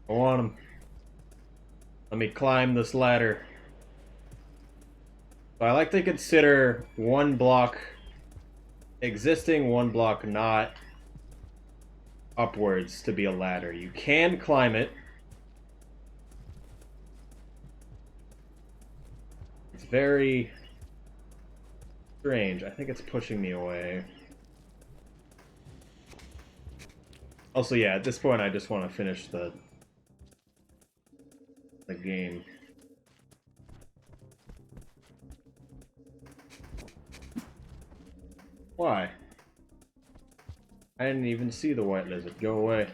I want him. Let me climb this ladder. So I like to consider one block existing, one block not upwards to be a ladder. You can climb it. It's very strange. I think it's pushing me away. Also, yeah, at this point I just want to finish the game. Why? I didn't even see the white lizard. Go away. At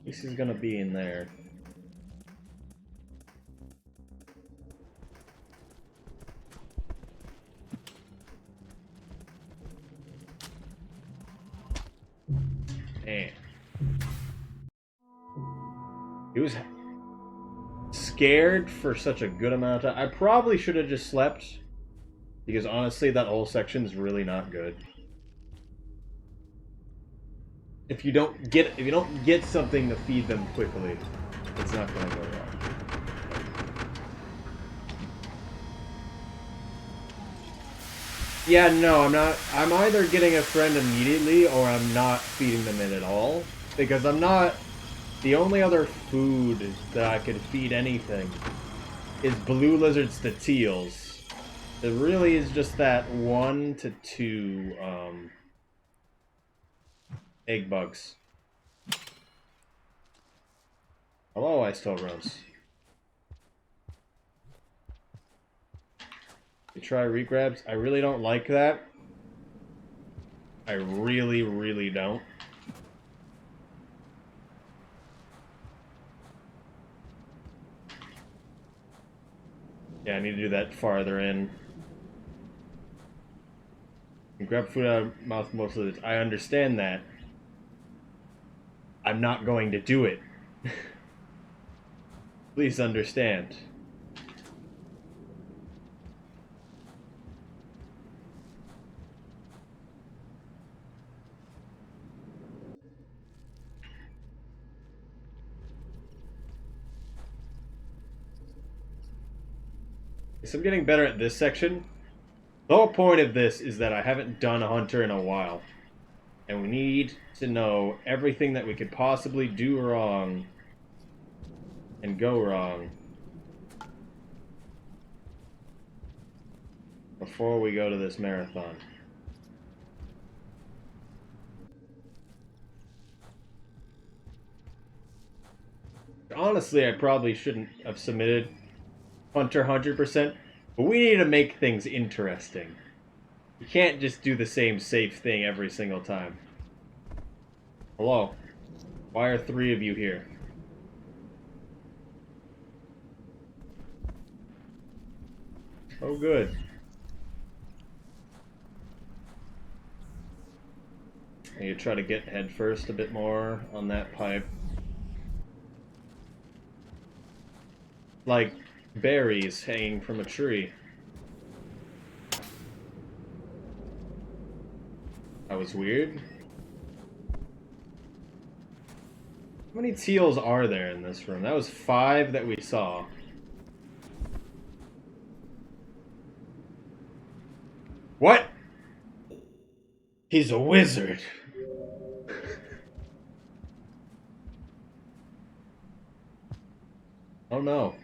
least he's gonna be in there. Man. He was scared for such a good amount of time. I probably should have just slept. Because honestly, that whole section is really not good. If you don't get something to feed them quickly, it's not gonna go well. Yeah, no, I'm not. I'm either getting a friend immediately or I'm not feeding them it at all. Because I'm not. The only other food that I could feed anything is blue lizards to teals. It really is just that 1 to 2 egg bugs. Hello, Ice Tail Rose. You try regrabs? I really don't like that. I really, really don't. Yeah, I need to do that farther in. You grab food out of mouth most of the I understand that. I'm not going to do it. Please understand. So I'm getting better at this section. The whole point of this is that I haven't done a hunter in a while. And we need to know everything that we could possibly do wrong and go wrong before we go to this marathon. honestly, I probably shouldn't have submitted Hunter 100%, but we need to make things interesting. You can't just do the same safe thing every single time. Hello? Why are 3 of you here? Oh, good. And you try to get head first a bit more on that pipe. Like berries hanging from a tree. That was weird. How many teals are there in this room? That was 5 that we saw. What? He's a wizard. Oh no.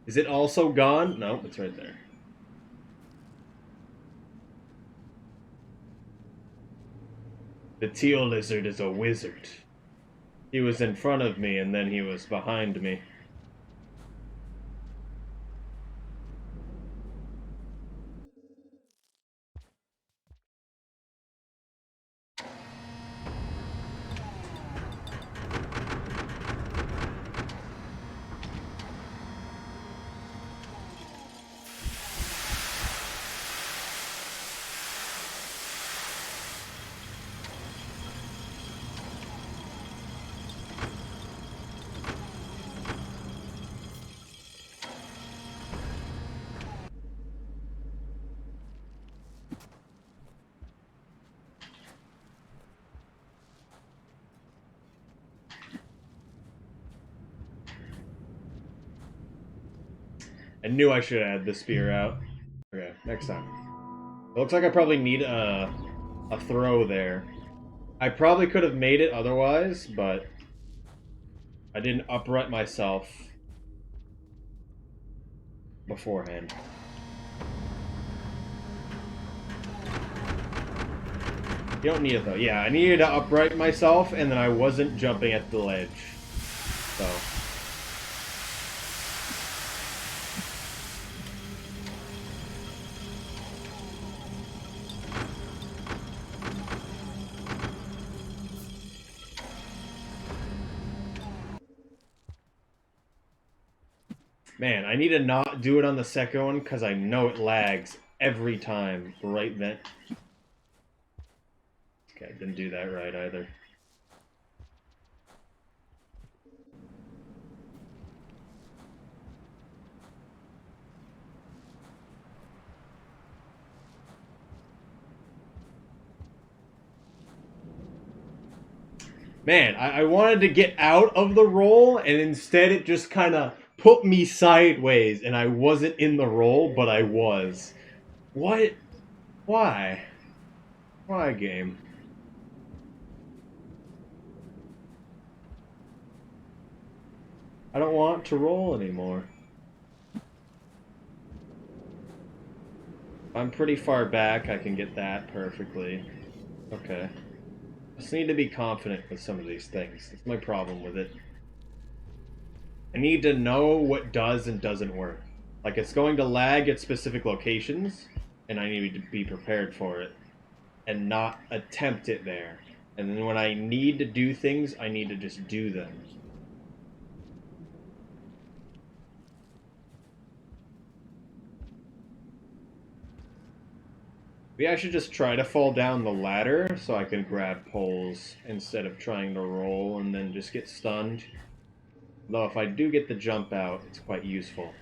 Is it also gone? No, it's right there. The teal lizard is a wizard. He was in front of me and then he was behind me. I knew I should have had the spear out. Okay, next time. It looks like I probably need a throw there. I probably could have made it otherwise, but I didn't upright myself beforehand. You don't need it though. Yeah, I needed to upright myself, and then I wasn't jumping at the ledge. So. Man, I need to not do it on the second one because I know it lags every time right then. Okay, didn't do that right either. Man, I wanted to get out of the roll, and instead it just kind of put me sideways, and I wasn't in the roll, but I was. What? Why? Why, game? I don't want to roll anymore. I'm pretty far back, I can get that perfectly. Okay. I just need to be confident with some of these things. That's my problem with it. I need to know what does and doesn't work. Like, it's going to lag at specific locations, and I need to be prepared for it. And not attempt it there. And then when I need to do things, I need to just do them. Maybe I should just try to fall down the ladder so I can grab poles instead of trying to roll and then just get stunned. Though if I do get the jump out, it's quite useful.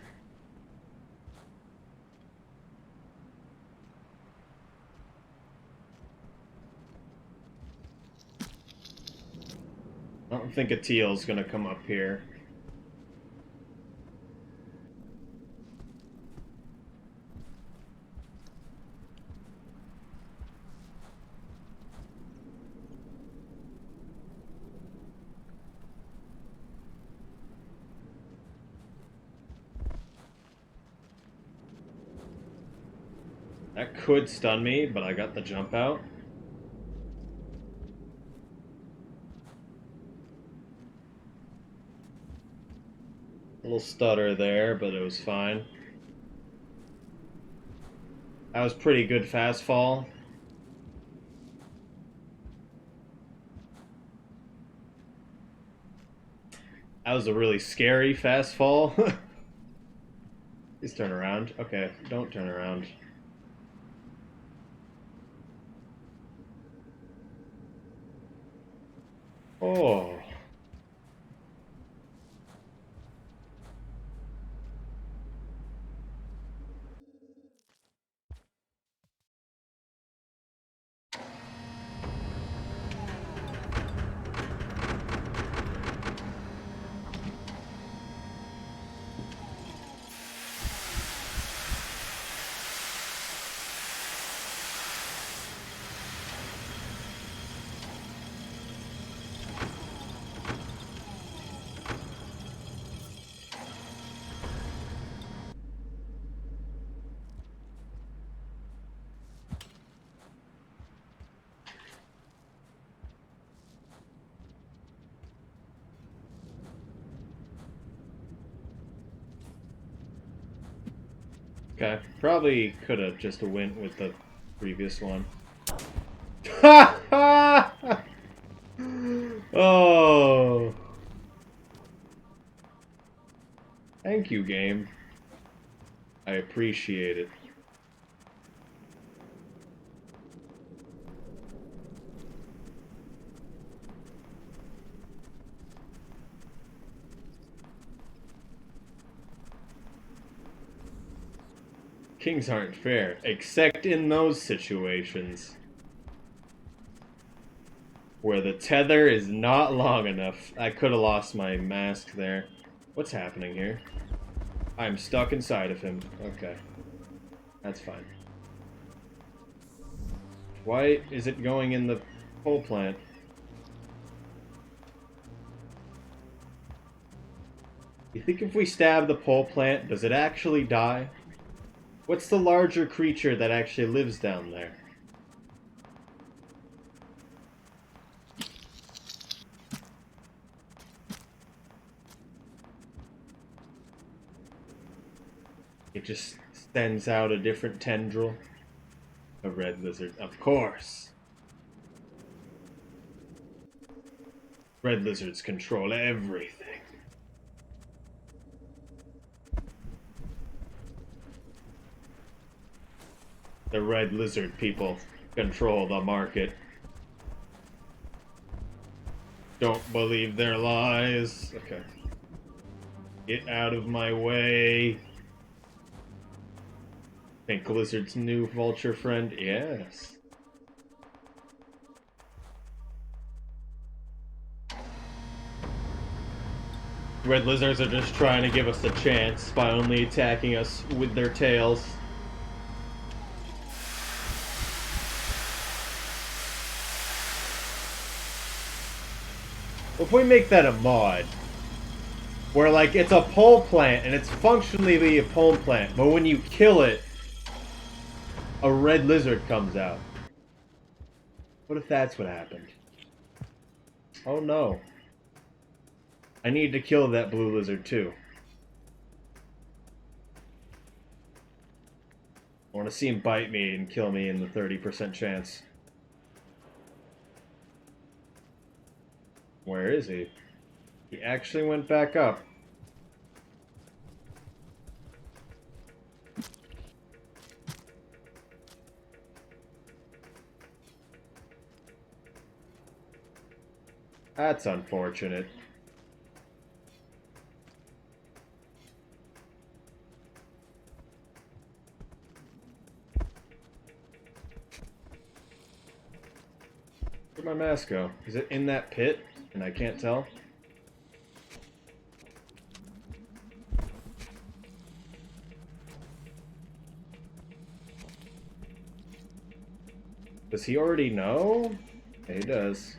I don't think a teal's gonna come up here. That could stun me, but I got the jump out. A little stutter there, but it was fine. That was pretty good fast fall. That was a really scary fast fall. Please turn around. Okay, don't turn around. Oh. Okay, probably could have just went with the previous one. Oh. Thank you, game. I appreciate it. Kings aren't fair, except in those situations where the tether is not long enough. I could have lost my mask there. What's happening here? I'm stuck inside of him. Okay. That's fine. Why is it going in the pole plant? You think if we stab the pole plant, does it actually die? What's the larger creature that actually lives down there? It just sends out a different tendril. A red lizard, of course. Red lizards control everything. The red lizard people control the market. Don't believe their lies. Okay. Get out of my way. Pink lizard's new vulture friend? Yes. Red lizards are just trying to give us a chance by only attacking us with their tails. If we make that a mod, where like it's a pole plant and it's functionally a pole plant, but when you kill it, a red lizard comes out. What if that's what happened? Oh no. I need to kill that blue lizard too. I want to see him bite me and kill me in the 30% chance. Where is he? He actually went back up. That's unfortunate. Where'd my mask go? Is it in that pit? And I can't tell? Does he already know? Yeah, he does.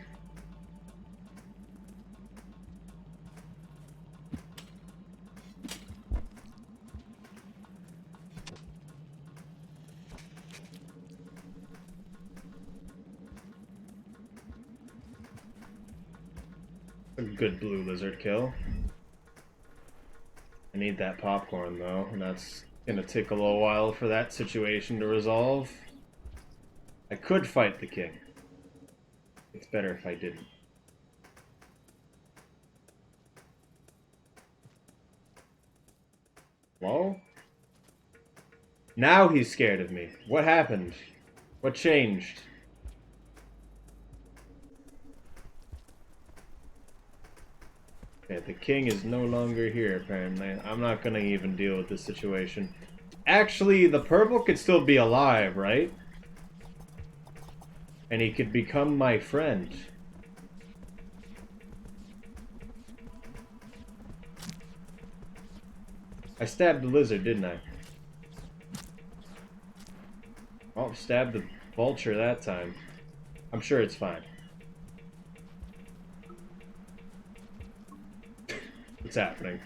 A good blue lizard kill. I need that popcorn, though, and that's gonna take a little while for that situation to resolve. I could fight the king. It's better if I didn't. Hello? Now he's scared of me. What happened? What changed? Okay, the king is no longer here, apparently. I'm not gonna even deal with this situation. Actually, the purple could still be alive, right? And he could become my friend. I stabbed the lizard, didn't I? Oh, stabbed the vulture that time. I'm sure it's fine. What's happening?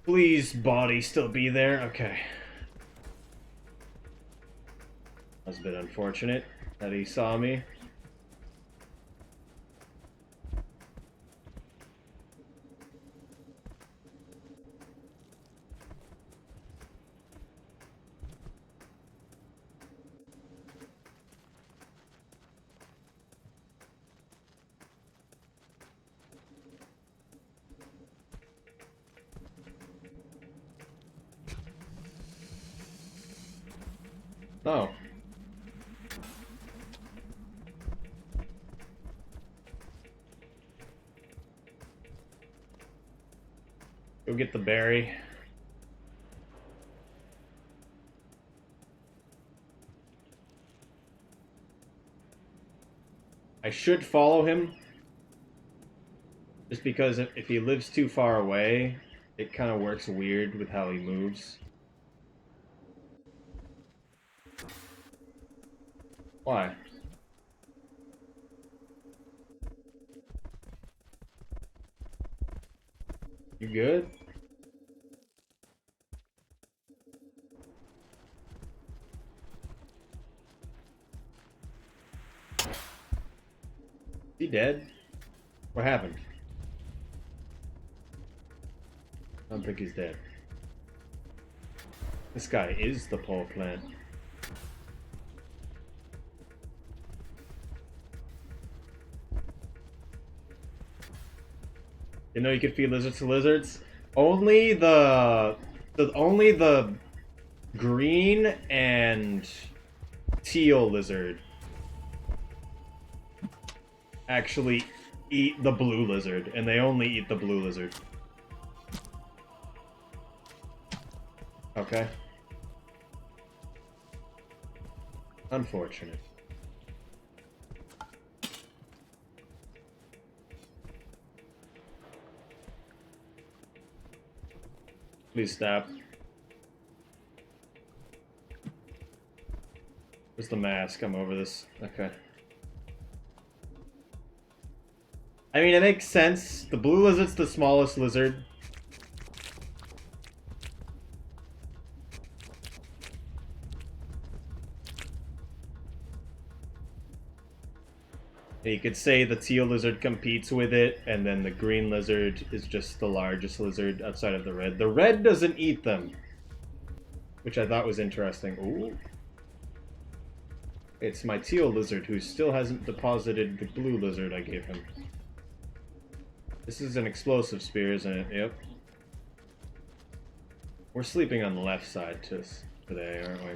Please, body still be there? Okay. That was a bit unfortunate that he saw me. Oh. Go get the berry. I should follow him. Just because if he lives too far away, it kind of works weird with how he moves. Why? You good? He dead? What happened? I don't think he's dead. This guy is the pole plant. You know you can feed lizards to lizards? Only the green and teal lizard actually eat the blue lizard, and they only eat the blue lizard. Okay. Unfortunate. Please stop. Where's the mask? I'm over this. Okay. I mean, it makes sense. The blue lizard's the smallest lizard. You could say the teal lizard competes with it, and then the green lizard is just the largest lizard outside of the red. The red doesn't eat them, which I thought was interesting. Ooh. It's my teal lizard who still hasn't deposited the blue lizard I gave him. This is an explosive spear, isn't it? Yep. We're sleeping on the left side today, aren't we?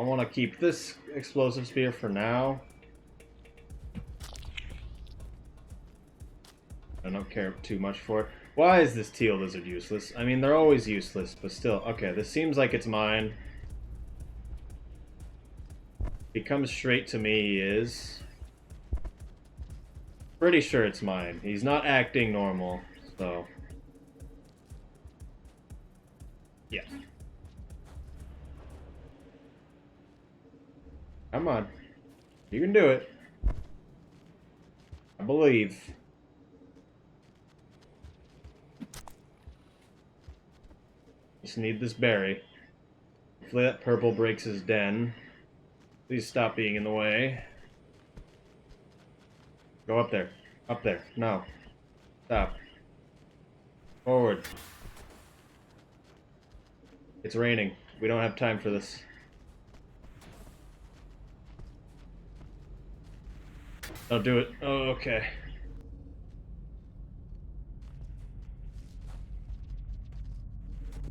want to keep this explosive spear for now. I don't care too much for it. Why is this teal lizard useless? I mean, they're always useless, but still. Okay, this seems like it's mine. He comes straight to me, he is. Pretty sure it's mine. He's not acting normal, so... yeah. Come on. You can do it. I believe. Just need this berry. Hopefully that purple breaks his den. Please stop being in the way. Go up there. Up there. No. Stop. Forward. It's raining. We don't have time for this. Don't do it. Oh, okay.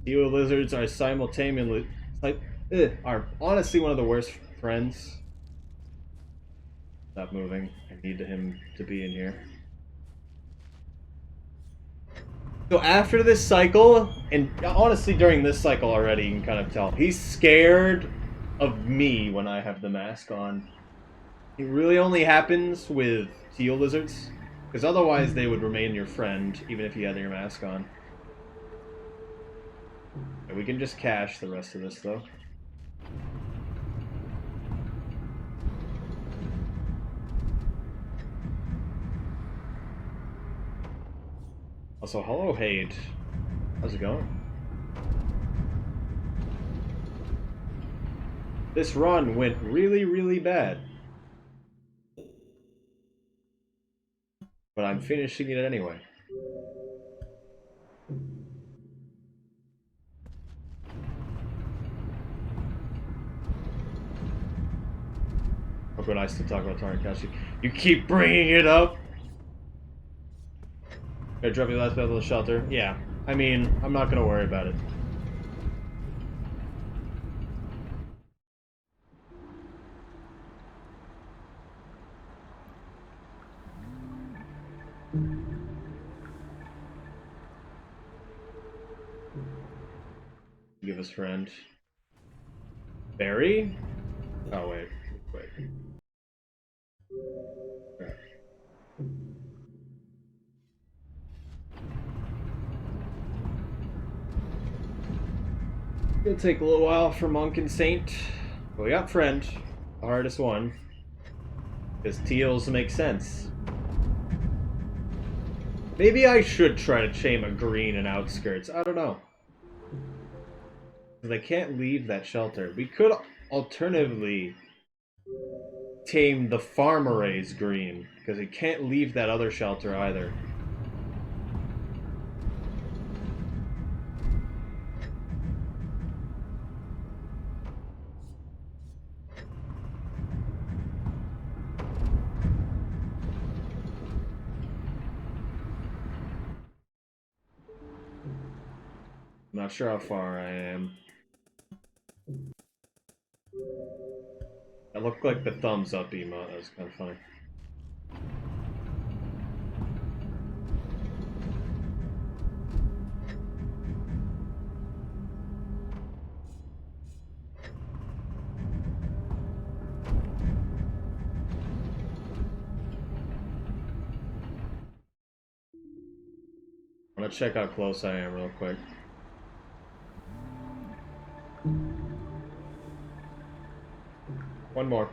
Teal lizards are simultaneously... are honestly one of the worst friends. Stop moving. I need him to be in here. So after this cycle, and honestly during this cycle already, you can kind of tell, he's scared of me when I have the mask on. It really only happens with teal lizards, because otherwise they would remain your friend, even if you had your mask on. And we can just cache the rest of this, though. Also, hello, Hade. How's it going? This run went really, really bad. But I'm finishing it anyway. Hope nice to talk about Tarankashi. You keep bringing it up! I drop your last battle of the shelter. Yeah. I mean, I'm not gonna worry about it. Give us friend. Barry? Oh, wait. Wait. Okay. It'll take a little while for Monk and Saint. But we got friend. The hardest one. Because teals make sense. Maybe I should try to chain a green and outskirts. I don't know. They can't leave that shelter. We could alternatively tame the Farm-Arrays green, because he can't leave that other shelter either. I'm not sure how far I am. That looked like the thumbs up emote. That was kind of funny. I'm gonna check how close I am real quick. One more.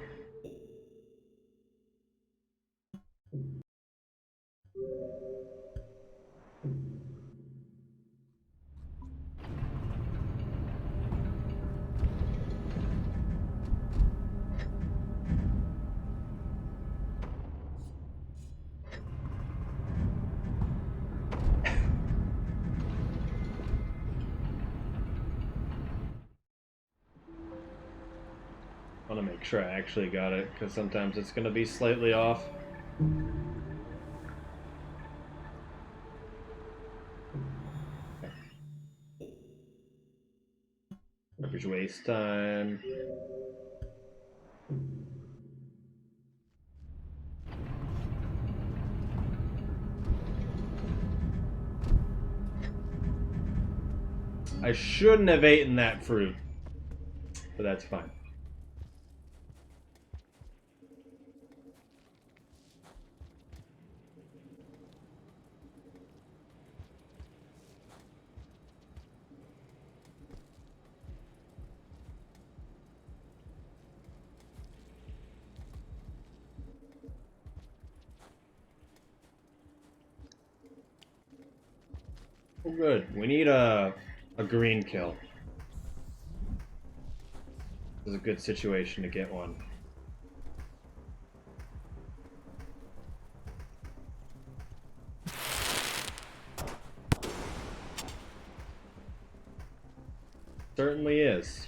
I want to make sure I actually got it, because sometimes it's going to be slightly off. Garbage waste time. I shouldn't have eaten that fruit. But that's fine. Oh, good. We need a green kill. This is a good situation to get one. Certainly is.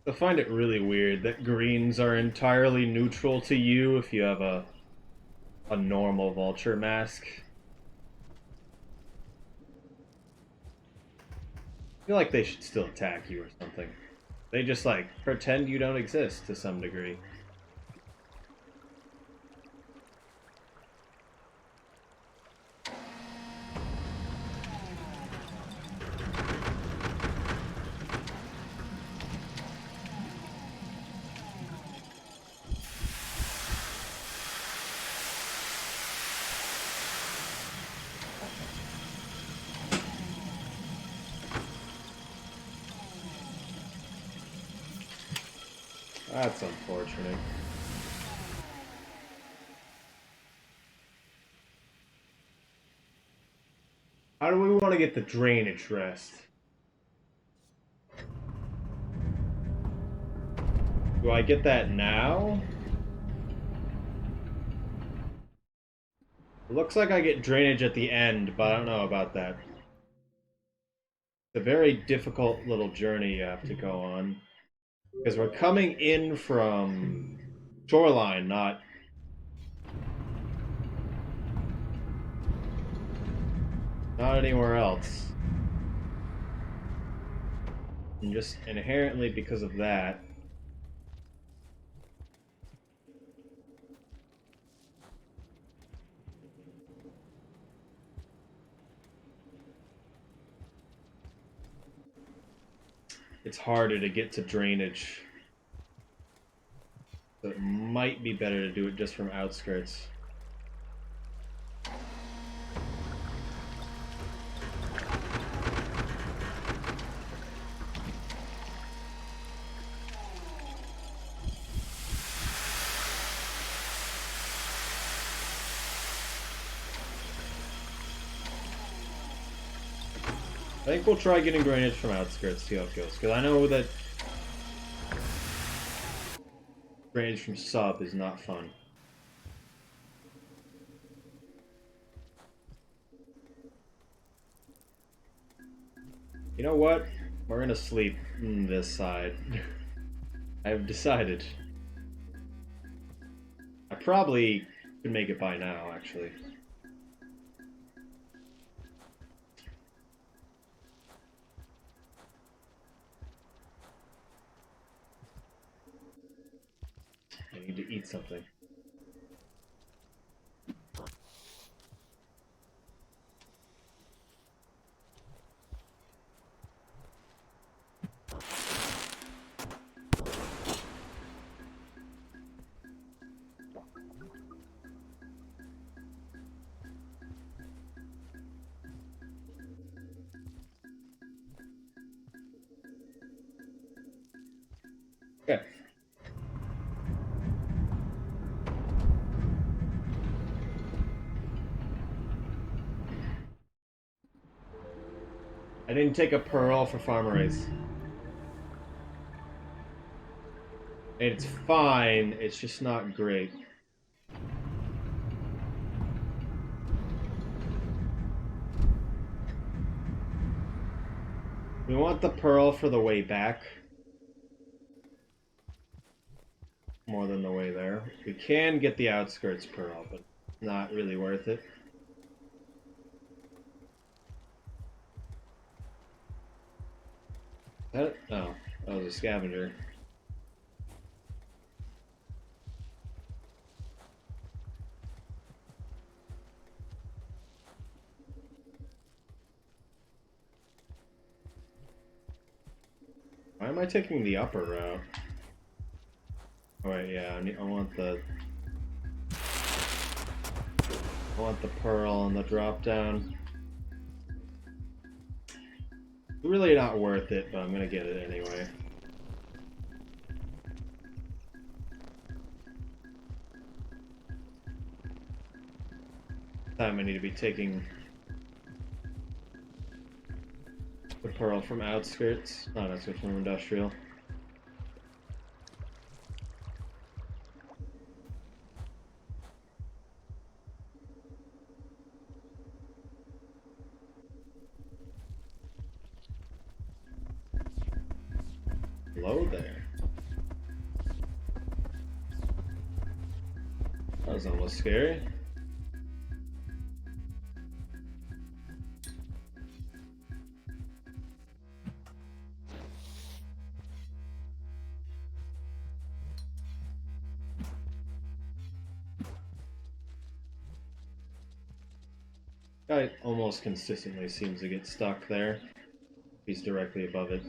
I find it really weird that greens are entirely neutral to you if you have a normal vulture mask. I feel like they should still attack you or something. They just like pretend you don't exist to some degree. That's unfortunate. How do we want to get the drainage rest? Do I get that now? It looks like I get drainage at the end, but I don't know about that. It's a very difficult little journey you have to go on. Because we're coming in from Shoreline, not anywhere else. And just inherently because of that, it's harder to get to drainage. So it might be better to do it just from outskirts. I think we'll try getting drainage from outskirts, see how it goes. Because I know that drainage from sub is not fun. You know what? We're gonna sleep this side. I've decided. I probably could make it by now, actually. I need to eat something. Okay. I didn't take a pearl for farmer race. It's fine, it's just not great. We want the pearl for the way back. More than the way there. We can get the outskirts pearl, but not really worth it. That, oh, that was a scavenger. am I taking the upper route? Oh wait, yeah, I want the pearl on the drop down. Really not worth it, but I'm gonna get it anyway. Time I need to be taking the pearl from outskirts. Not outskirts, from industrial. Hello there. That was almost scary. Guy almost consistently seems to get stuck there. He's directly above it.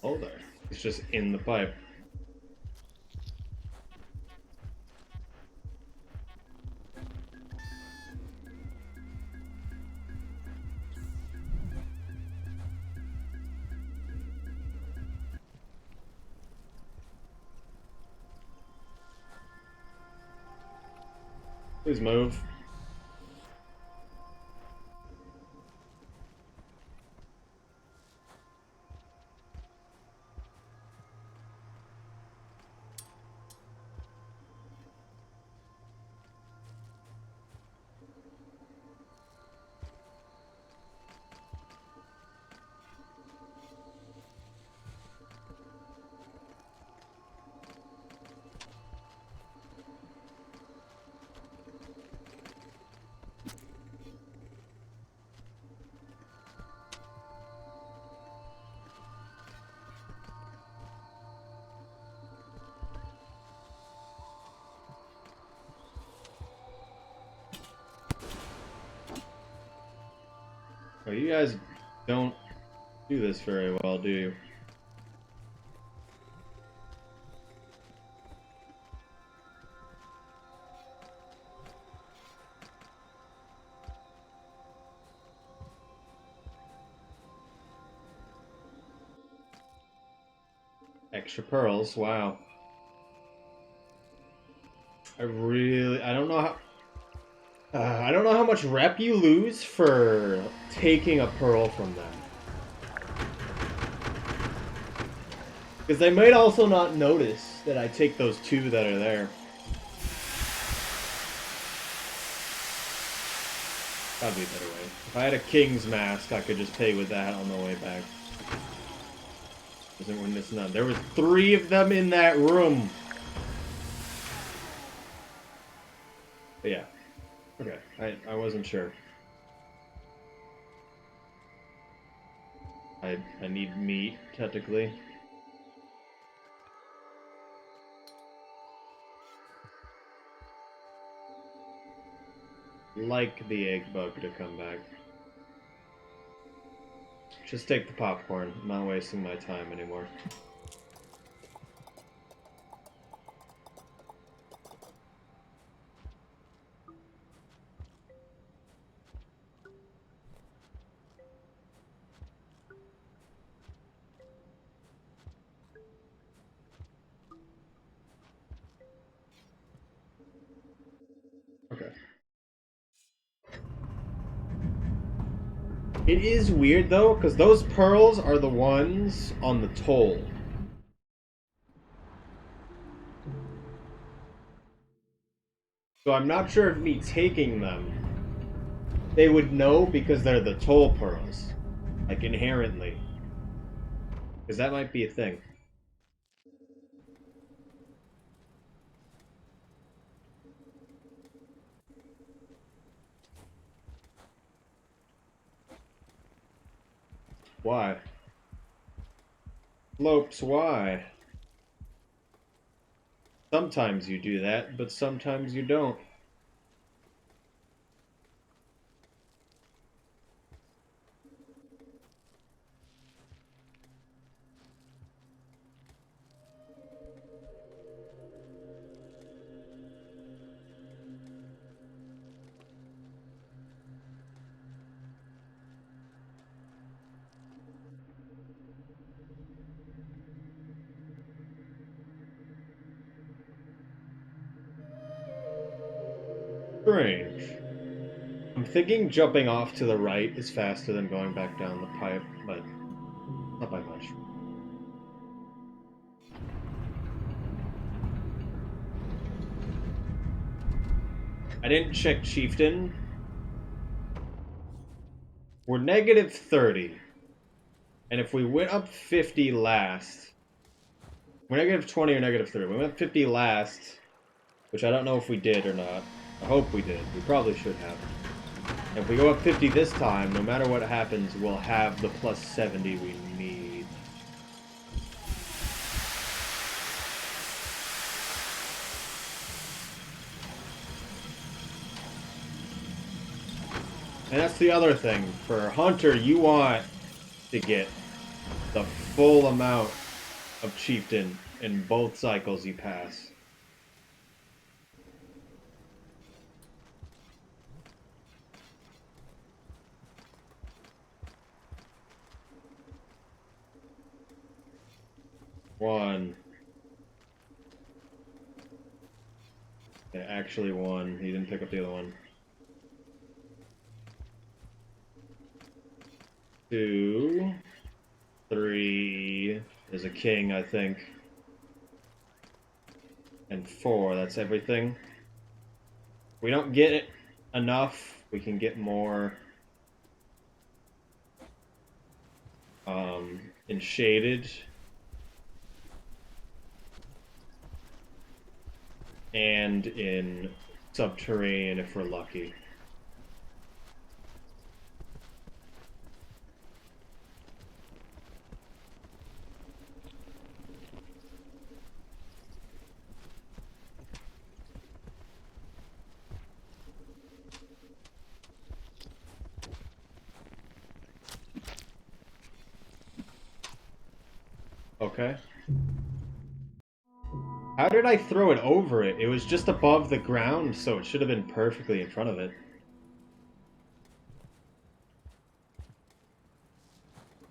Oh, there. It's just in the pipe. Please move. Oh, you guys don't do this very well, do you? Extra pearls, wow. I don't know how... I don't know how much rep you lose for taking a pearl from them. Because they might also not notice that I take those two that are there. Gotta be a better way. If I had a king's mask, I could just pay with that on the way back. We're missing none. There was 3 of them in that room. But yeah. Okay, I wasn't sure. I need meat, technically. Like the egg bug to come back. Just take the popcorn. I'm not wasting my time anymore. Okay. It is weird though, because those pearls are the ones on the toll. So I'm not sure if me taking them, they would know because they're the toll pearls. Like, inherently. Because that might be a thing. Why? Lopes, why? Sometimes you do that, but sometimes you don't. Strange. I'm thinking jumping off to the right is faster than going back down the pipe, but not by much. I didn't check Chieftain. We're negative 30. And if we went up 50 last, we're negative 20 or negative 30. We went up 50 last, which I don't know if we did or not. I hope we did. We probably should have. And if we go up 50 this time, no matter what happens, we'll have the plus 70 we need. And that's the other thing. For Hunter, you want to get the full amount of Chieftain in both cycles you pass. One. Yeah, actually one. He didn't pick up the other one. Two. Three. There's a king, I think. And four. That's everything. We don't get it enough. We can get more. In shaded. And in subterranean if we're lucky. Okay. How did I throw it over it? It was just above the ground, so it should have been perfectly in front of it.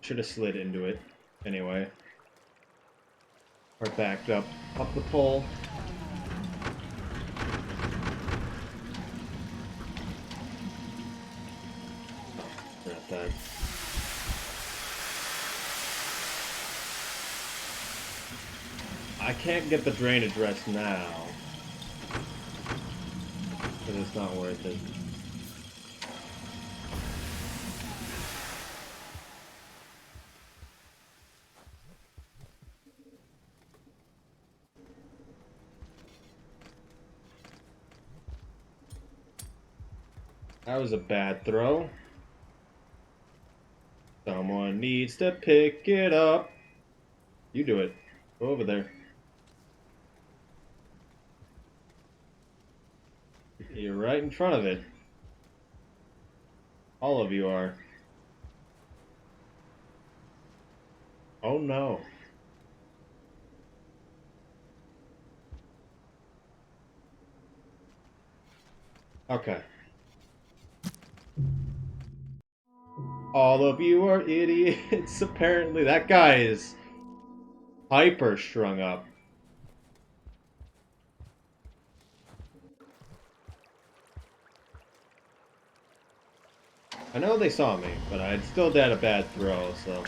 Should have slid into it. Anyway. Or backed up the pole. Not that. I can't get the drain addressed now. Because it's not worth it. That was a bad throw. Someone needs to pick it up. You do it. Go over there. You're right in front of it. All of you are. Oh no. Okay. All of you are idiots, apparently. That guy is hyper strung up. I know they saw me, but I still did a bad throw, so...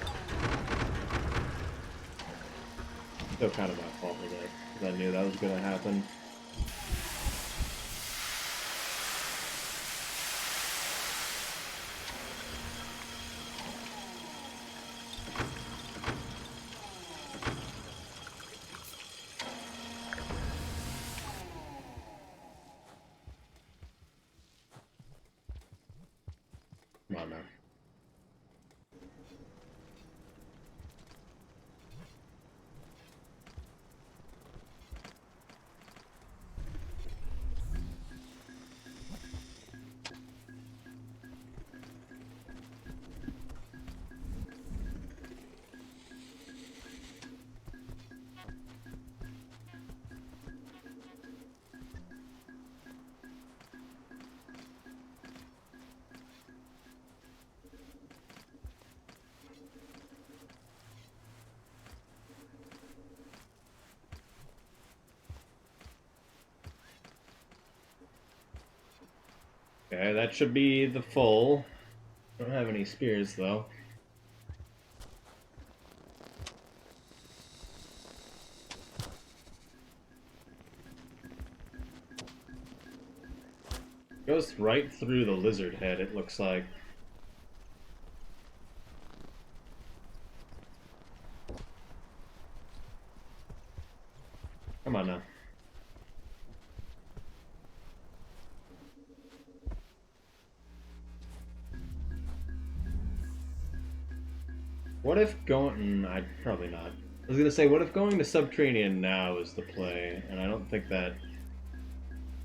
Still kind of my fault for that, because I knew that was going to happen. Okay, that should be the full. I don't have any spears, though. Goes right through the lizard head, it looks like. Come on now. What if going... I'd probably not. I was gonna say, what if going to Subterranean now is the play? And I don't think that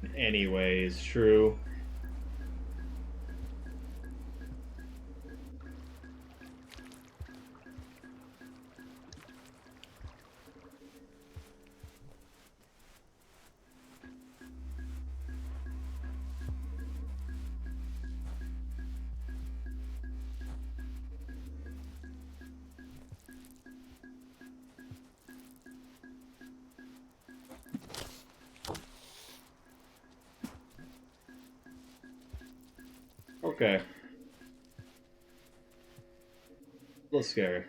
in any way is true. Okay. A little scary.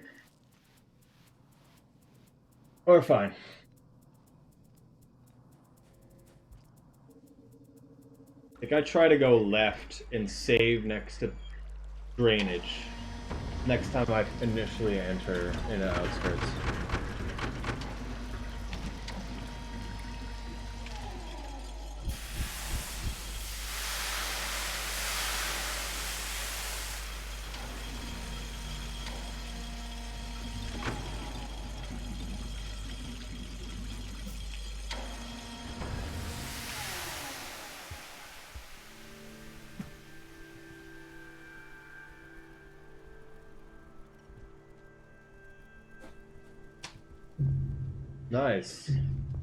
Or fine. Like, I try to go left and save next to drainage next time I initially enter into outskirts. Nice.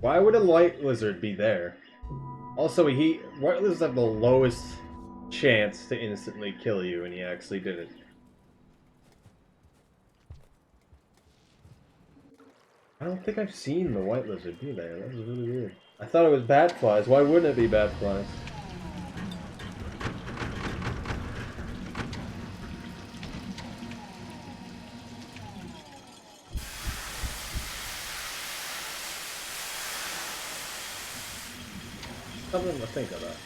Why would a white lizard be there? Also, white lizards have the lowest chance to instantly kill you, and he actually did it. I don't think I've seen the white lizard be there. That was really weird. I thought it was bat flies. Why wouldn't it be bat flies? Something to think about.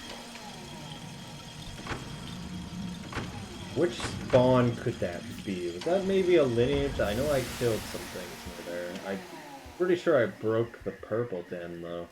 Which spawn could that be? Was that maybe a lineage? I know I killed some things near there. I'm pretty sure I broke the purple den, though.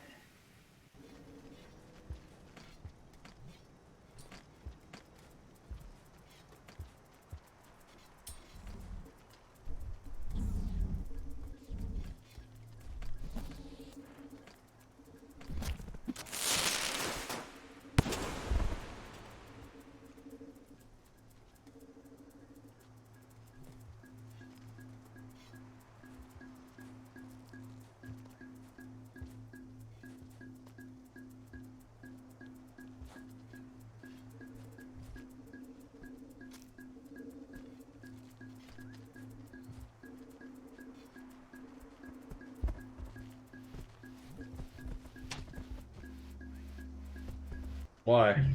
Why?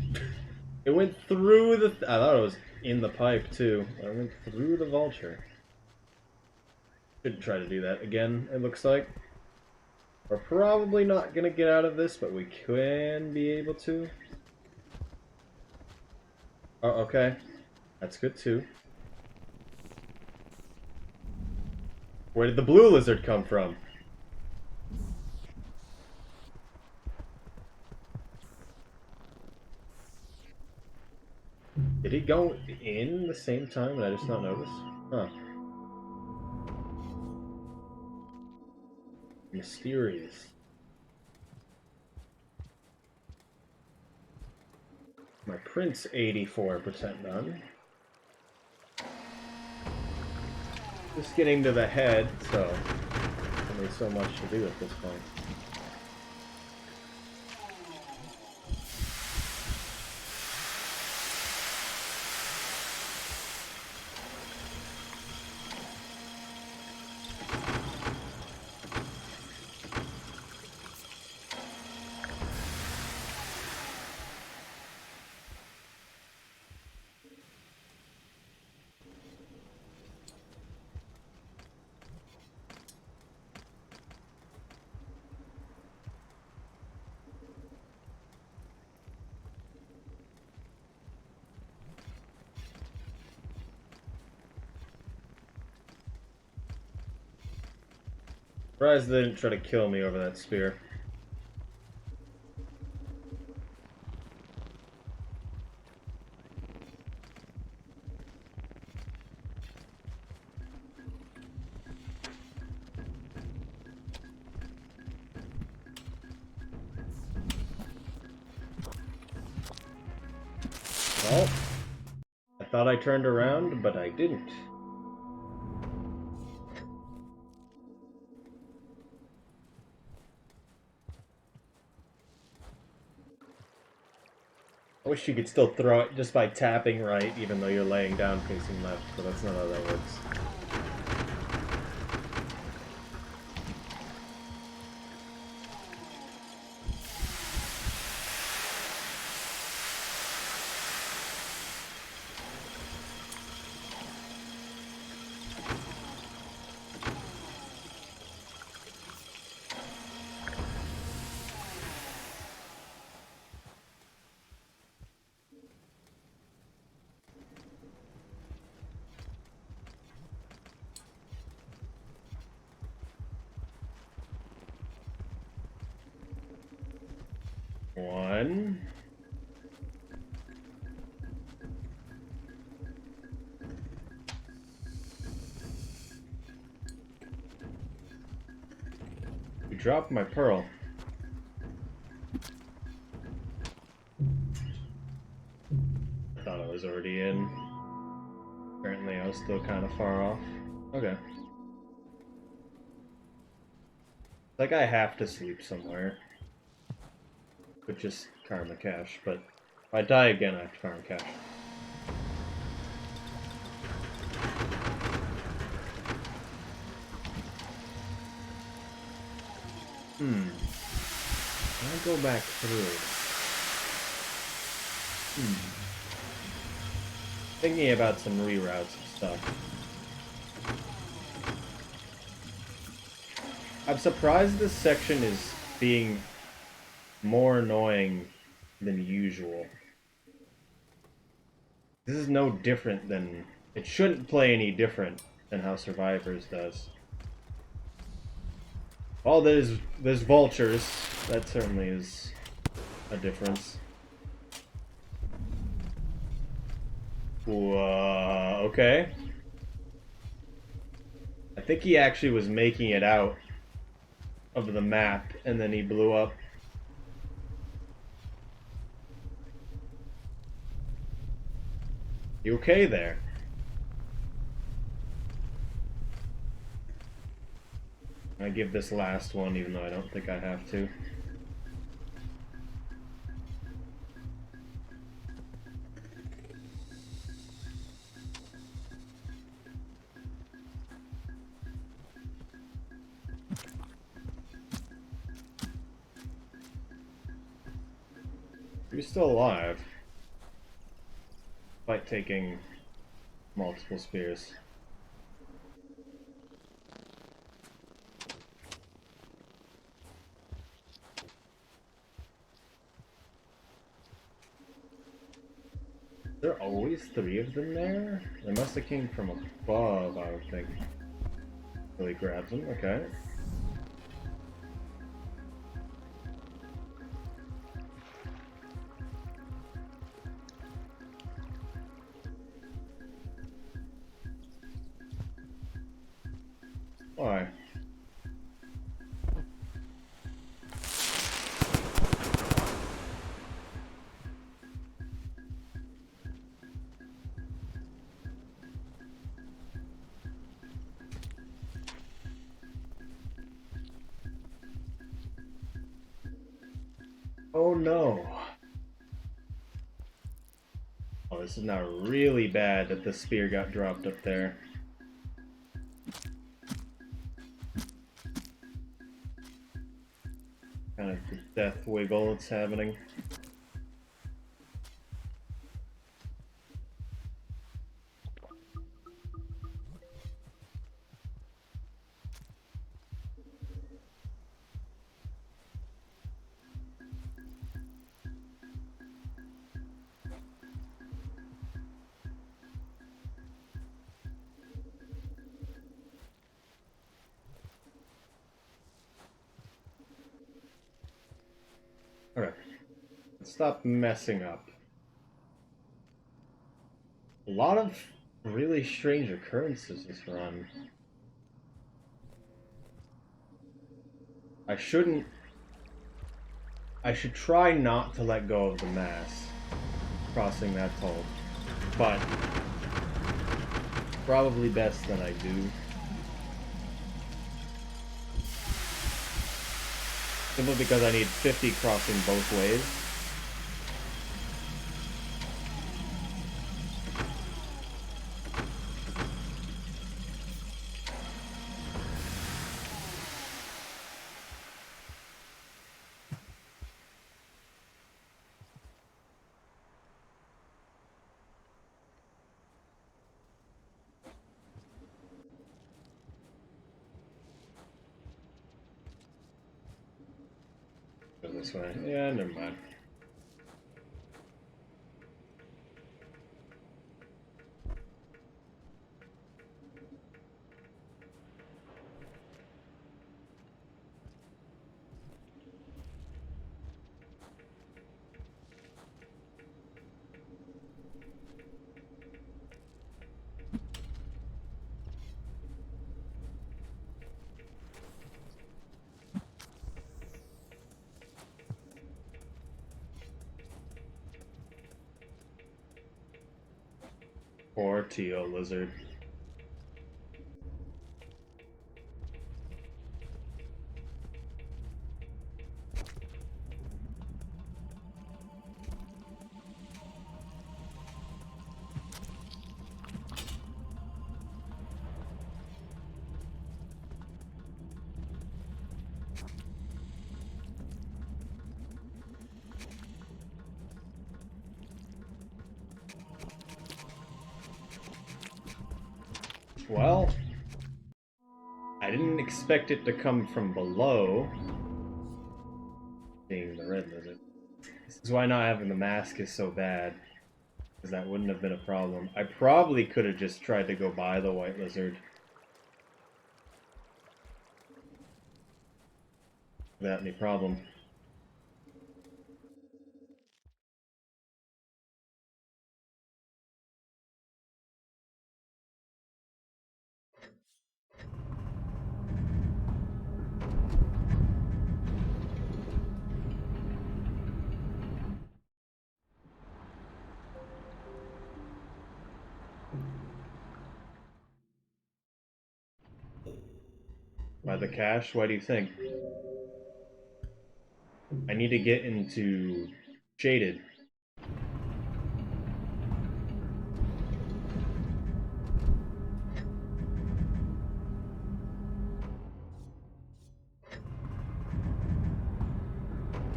It went through the... I thought it was in the pipe, too. It went through the vulture. Shouldn't try to do that again, it looks like. We're probably not gonna get out of this, but we can be able to. Oh, okay. That's good, too. Where did the blue lizard come from? Did he go in the same time and I just not noticed? Huh. Mysterious. My print's 84% done. Just getting to the head, so only so much to do at this point. Surprised they didn't try to kill me over that spear. Well, I thought I turned around, but I didn't. I wish you could still throw it just by tapping right, even though you're laying down facing left, but that's not how that works. One. You dropped my pearl. I thought I was already in. Apparently I was still kind of far off. Okay. Like I have to sleep somewhere. But just karma cash, but if I die again I have to karma cash. Can I go back through? Thinking about some reroutes and stuff. I'm surprised this section is being more annoying than usual. This is no different than... It shouldn't play any different than how Survivors does. Well, there's vultures. That certainly is a difference. Okay. I think he actually was making it out of the map, and then he blew up. You okay there? I give this last one, even though I don't think I have to. You're still alive. Despite taking multiple spears. There are always 3 of them there? They must have came from above, I would think. Really grabs them, okay. Why? Oh no. Oh, this is now really bad that the spear got dropped up there. Kind of the death wiggle that's happening. stop messing up. A lot of really strange occurrences this run. I should try not to let go of the mass crossing that toll, but probably best that I do. Simply because I need 50 crossing both ways. Go this way. Yeah, never mind. Or Teal Lizard. Well, I didn't expect it to come from below, being the red lizard. This is why not having the mask is so bad, because that wouldn't have been a problem. I probably could have just tried to go by the white lizard without any problem. By the cache? Why do you think? I need to get into Shaded.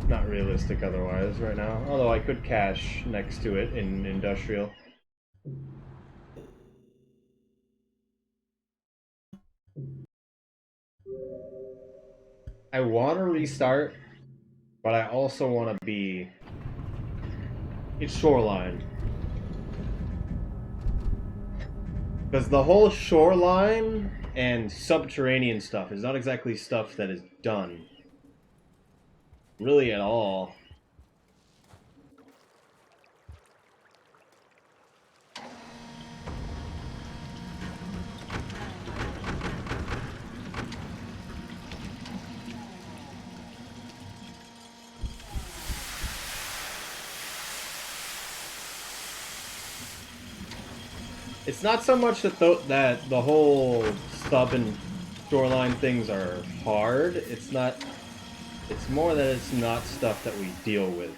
Not realistic otherwise right now. Although I could cache next to it in Industrial. I want to restart, but I also want to be... It's Shoreline. Because the whole shoreline and subterranean stuff is not exactly stuff that is done. Really at all. It's not so much that that the whole sub and shoreline things are hard. It's not. It's more that it's not stuff that we deal with.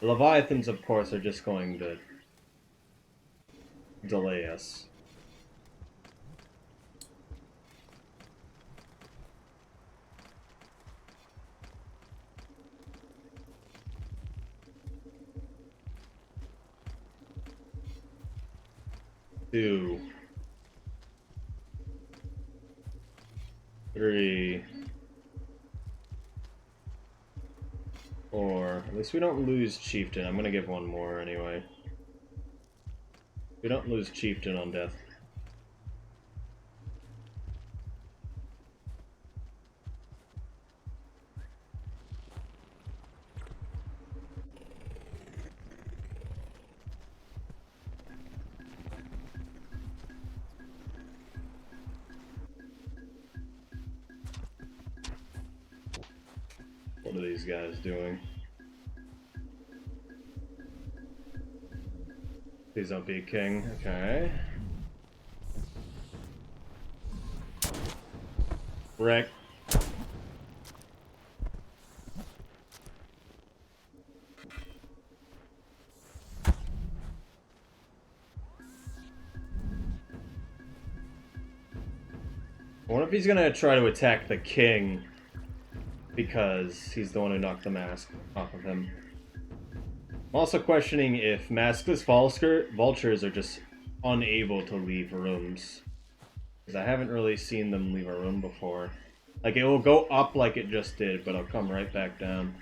The Leviathans, of course, are just going to delay us. Two, three, four. At least we don't lose Chieftain. I'm gonna give one more anyway. We don't lose Chieftain on death. What are these guys doing? Please don't be a king. Okay. Wreck. I wonder if he's gonna try to attack the king because he's the one who knocked the mask off of him. I'm also questioning if maskless vultures are just unable to leave rooms. Because I haven't really seen them leave a room before. Like, it will go up like it just did, but it'll come right back down.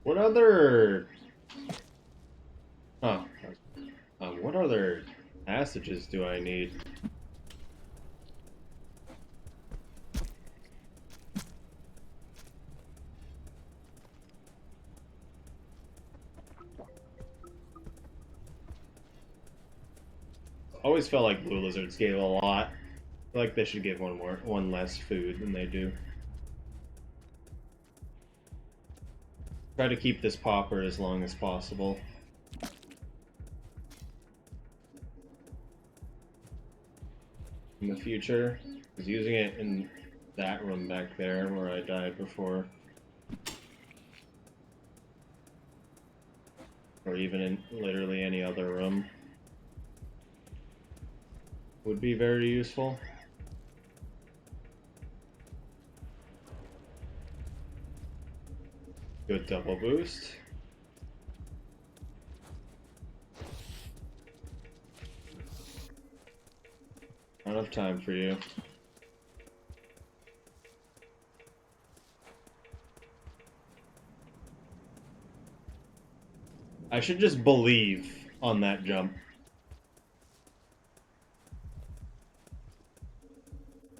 What other... Huh. What other passages do I need? Always felt like Blue Lizards gave a lot. I feel like they should give one less food than they do. Try to keep this popper as long as possible. In the future, I was using it in that room back there where I died before. Or even in literally any other room. Would be very useful. Good double boost. Not enough time for you. I should just believe on that jump.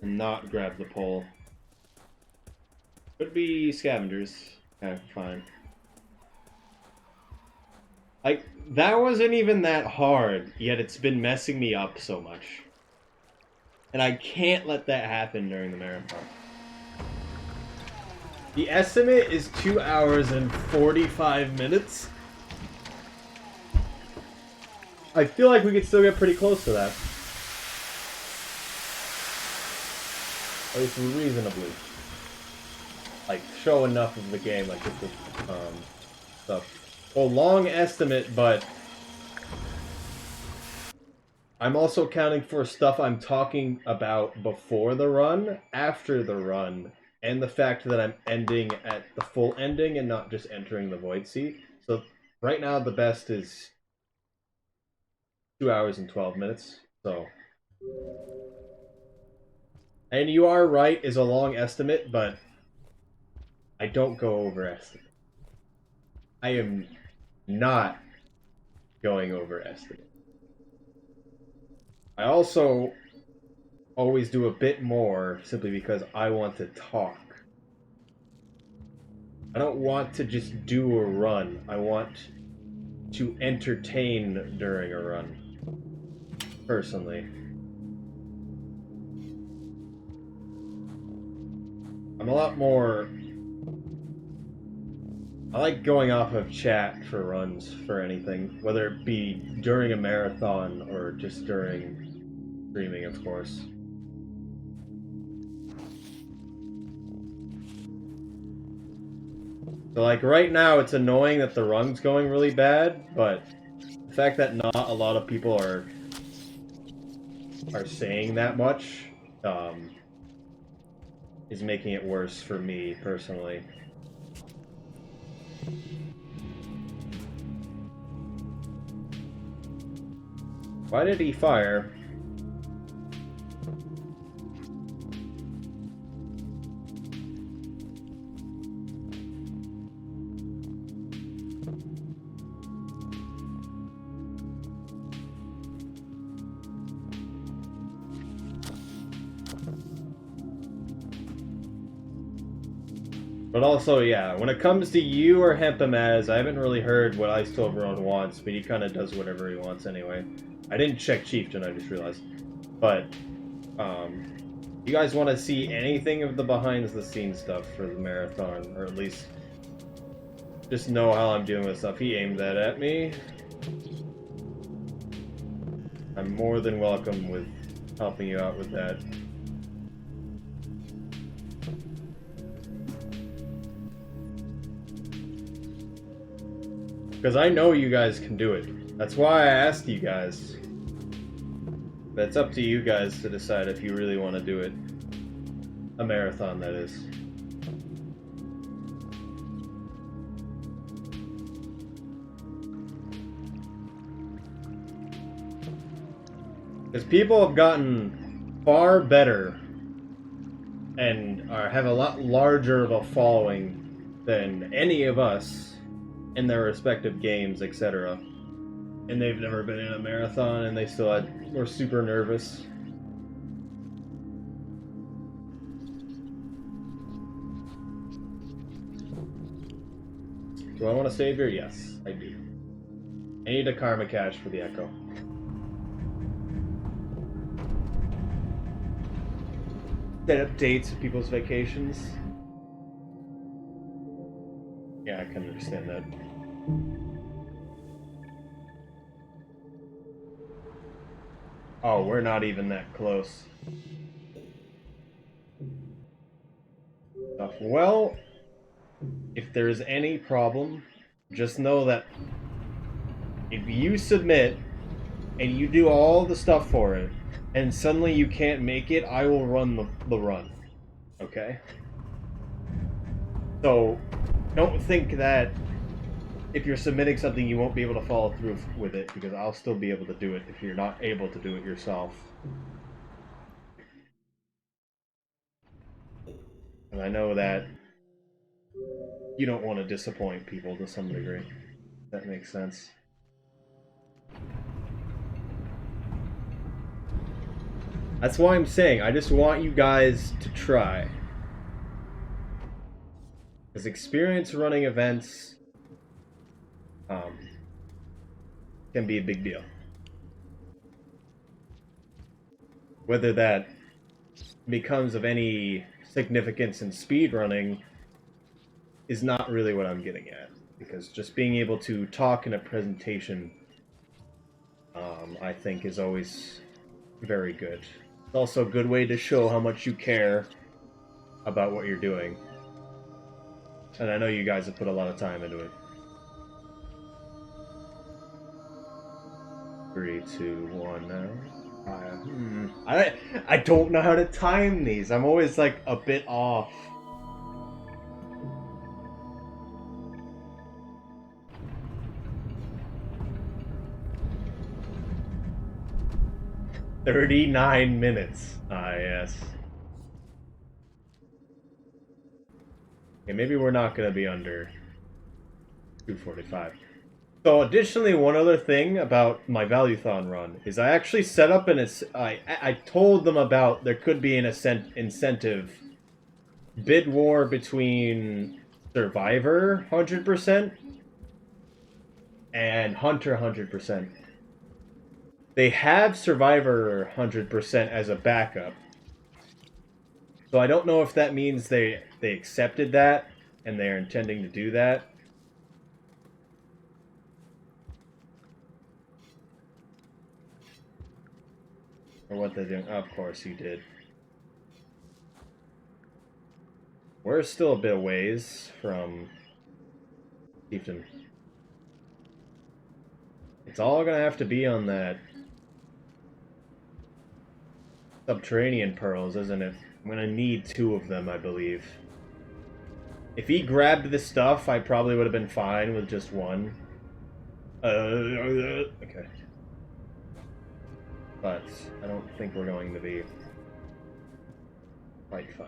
And not grab the pole. Could be scavengers. Okay, fine. Like, that wasn't even that hard, yet it's been messing me up so much. And I can't let that happen during the marathon. The estimate is 2 hours and 45 minutes. I feel like we could still get pretty close to that. At least reasonably. Like, show enough of the game, like, with the, stuff. Well, long estimate, but... I'm also counting for stuff I'm talking about before the run, after the run, and the fact that I'm ending at the full ending and not just entering the Void Sea. So, right now, the best is 2 hours and 12 minutes, so... And you are right, is a long estimate, but I don't go over estimate. I am not going over estimate. I also always do a bit more simply because I want to talk. I don't want to just do a run. I want to entertain during a run. Personally. I'm a lot more... I like going off of chat for runs for anything, whether it be during a marathon or just during streaming, of course. So like right now it's annoying that the run's going really bad, but the fact that not a lot of people are saying that much is making it worse for me personally. Why did he fire? But also, yeah, when it comes to you or Hempamaz, I haven't really heard what Ice Toblerone wants, but he kind of does whatever he wants anyway. I didn't check Chieftain, I just realized. But, you guys want to see anything of the behind-the-scenes stuff for the marathon, or at least just know how I'm doing with stuff. He aimed that at me. I'm more than welcome with helping you out with that. Because I know you guys can do it. That's why I asked you guys. But it's up to you guys to decide if you really want to do it. A marathon, that is. Because people have gotten far better and have a lot larger of a following than any of us in their respective games, etc. And they've never been in a marathon, and they still were super nervous. Do I want to save here? Yes, I do. I need a karma cache for the Echo. Set up dates of people's vacations. Yeah, I can understand that. Oh, we're not even that close. Well, if there's any problem, just know that if you submit and you do all the stuff for it, and suddenly you can't make it, I will run the run. Okay? So, don't think that if you're submitting something you won't be able to follow through with it, because I'll still be able to do it if you're not able to do it yourself. And I know that you don't want to disappoint people to some degree. If that makes sense. That's why I'm saying, I just want you guys to try. Because experience running events can be a big deal. Whether that becomes of any significance in speedrunning is not really what I'm getting at. Because just being able to talk in a presentation, I think is always very good. It's also a good way to show how much you care about what you're doing. And I know you guys have put a lot of time into it. 3, 2, 1 now. I don't know how to time these. I'm always like a bit off. "39 minutes. Ah, yes. Okay, maybe we're not gonna be under 2:45. So additionally, one other thing about my Valuethon run is I actually set up I told them about there could be an incentive bid war between Survivor 100% and Hunter 100%. They have Survivor 100% as a backup. So I don't know if that means they accepted that and they're intending to do that. Or what they're doing. Of course you did. We're still a bit ways from Chieftain. It's all gonna have to be on that subterranean pearls, isn't it? I'm gonna need 2 of them, I believe. If he grabbed the stuff, I probably would have been fine with just 1. Okay. But I don't think we're going to be quite fine.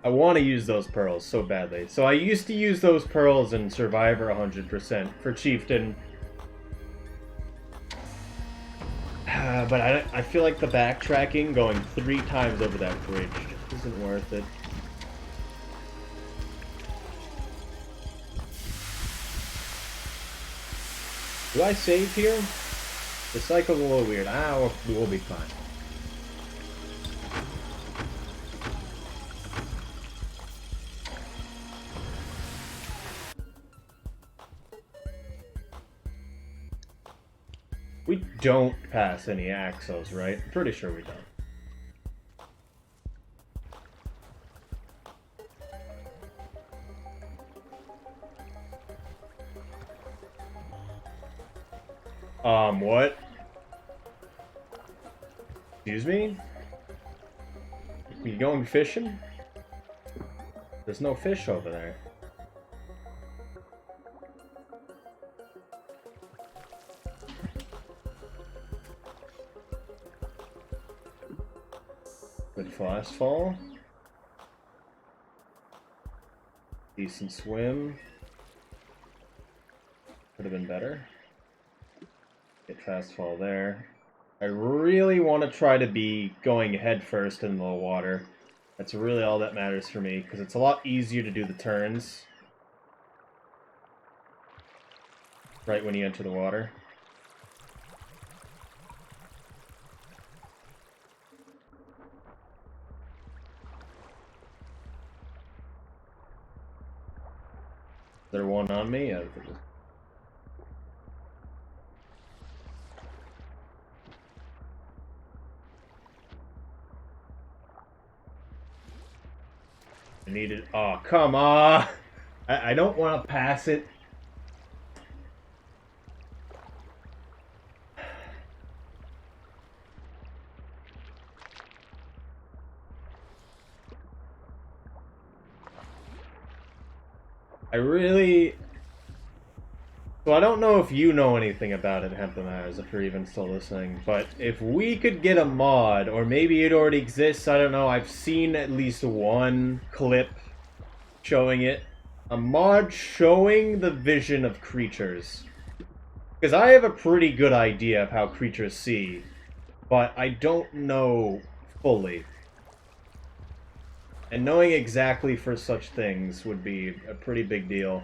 I want to use those pearls so badly. So I used to use those pearls in Survivor 100% for Chieftain. But I feel like the backtracking, going 3 times over that bridge, just isn't worth it. Do I save here? The cycle's a little weird. We'll be fine. We don't pass any Axos, right? I'm pretty sure we don't. What? Excuse me? You going fishing? There's no fish over there. Good fast fall. Decent swim. Could have been better. Get fast fall there. I really want to try to be going head first in the water. That's really all that matters for me, because it's a lot easier to do the turns right when you enter the water. Is there one on me? I need it. Oh, come on! I don't want to pass it. So I don't know if you know anything about it, Hempamaz, if you're even still listening, but if we could get a mod, or maybe it already exists, I don't know, I've seen at least one clip showing it. A mod showing the vision of creatures. Because I have a pretty good idea of how creatures see, but I don't know fully. And knowing exactly for such things would be a pretty big deal.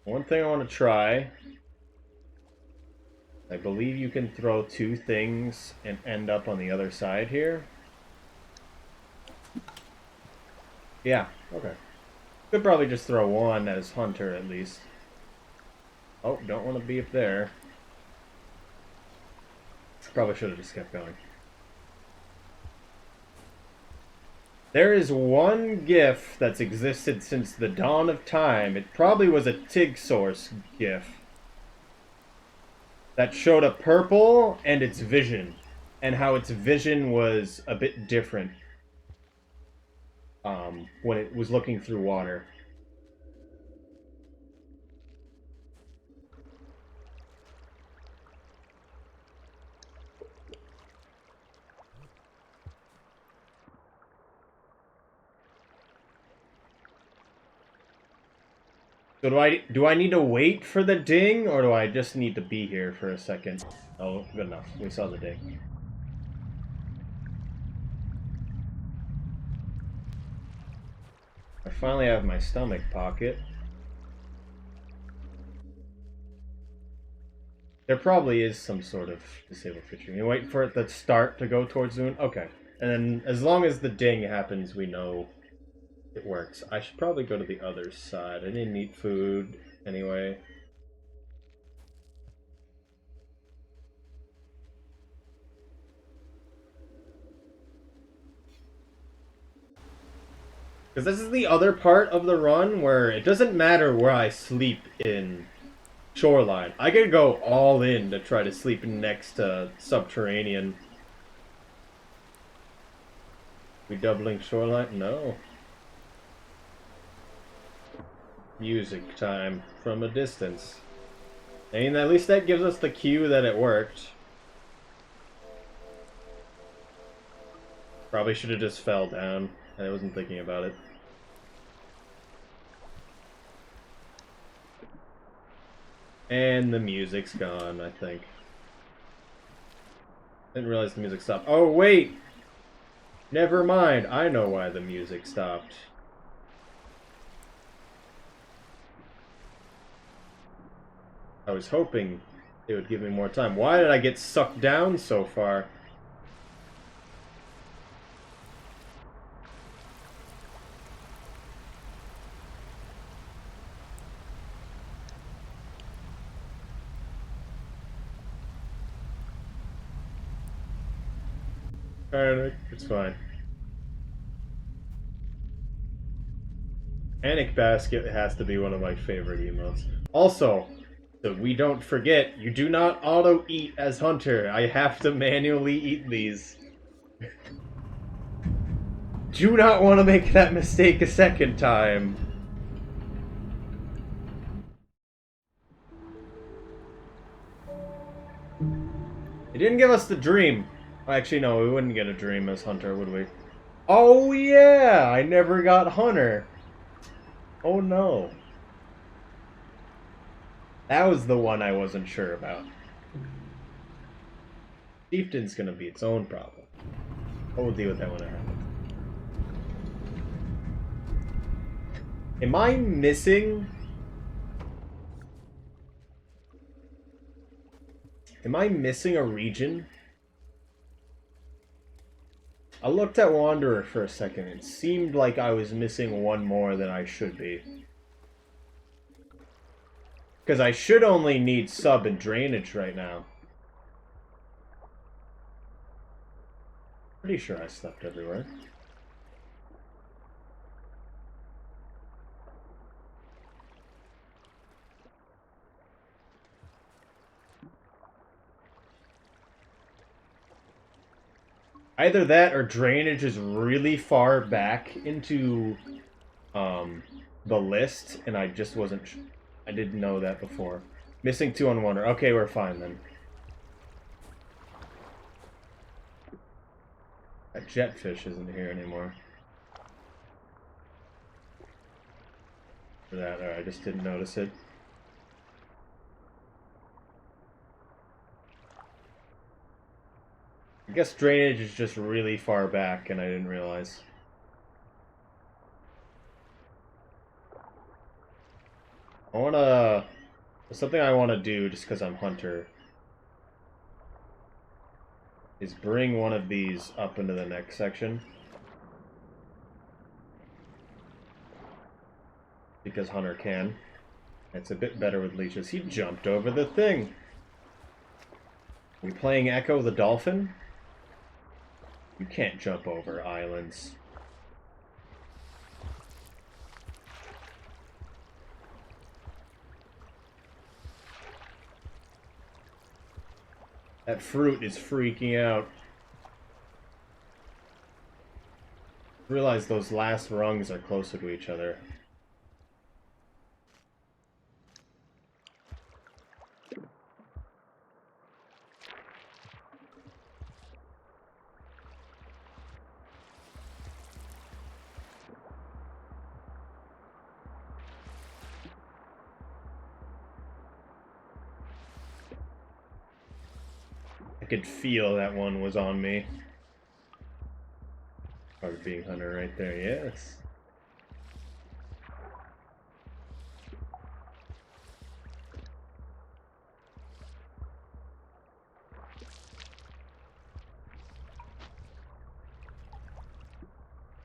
One thing I want to try, I believe you can throw 2 things and end up on the other side here. Yeah, okay. Could probably just throw 1 as Hunter at least. Oh, don't want to be up there. Probably should have just kept going. There is one GIF that's existed since the dawn of time. It probably was a TIG source GIF that showed a purple and its vision, and how its vision was a bit different when it was looking through water. So do I need to wait for the ding, or do I just need to be here for a second? Oh, good enough. We saw the ding. I finally have my stomach pocket. There probably is some sort of disabled feature. You wait for it to start to go towards Zoom? Okay. And then as long as the ding happens, we know it works. I should probably go to the other side. I didn't eat food anyway. Because this is the other part of the run where it doesn't matter where I sleep in Shoreline. I could go all in to try to sleep next to Subterranean. We doubling Shoreline? No. Music time from a distance. I mean, at least that gives us the cue that it worked. Probably should have just fell down. I wasn't thinking about it. And the music's gone, I think. Didn't realize the music stopped. Oh, wait! Never mind. I know why the music stopped. I was hoping it would give me more time. Why did I get sucked down so far? Alright, it's fine. Panic Basket has to be one of my favorite emotes. Also, so we don't forget, you do not auto-eat as Hunter. I have to manually eat these. Do not want to make that mistake a second time. It didn't give us the dream. Actually, no, we wouldn't get a dream as Hunter, would we? Oh yeah, I never got Hunter. Oh no. That was the one I wasn't sure about. Chieftain's gonna be its own problem. But we'll deal with that when it happens. Am I missing... Am I missing a region? I looked at Wanderer for a second. It seemed like I was missing one more than I should be. Because I should only need sub and drainage right now. Pretty sure I slept everywhere. Either that or drainage is really far back into the list, and I just wasn't... I didn't know that before. Missing 2 on Wonder. Okay, we're fine then. That jetfish isn't here anymore. For that, or I just didn't notice it. I guess drainage is just really far back, and I didn't realize. Something I want to do, just because I'm Hunter, is bring one of these up into the next section. Because Hunter can. It's a bit better with leeches. He jumped over the thing. We playing Echo the Dolphin? You can't jump over islands. That fruit is freaking out. Realize those last rungs are closer to each other. I could feel that one was on me. Hard being hunter right there, yes.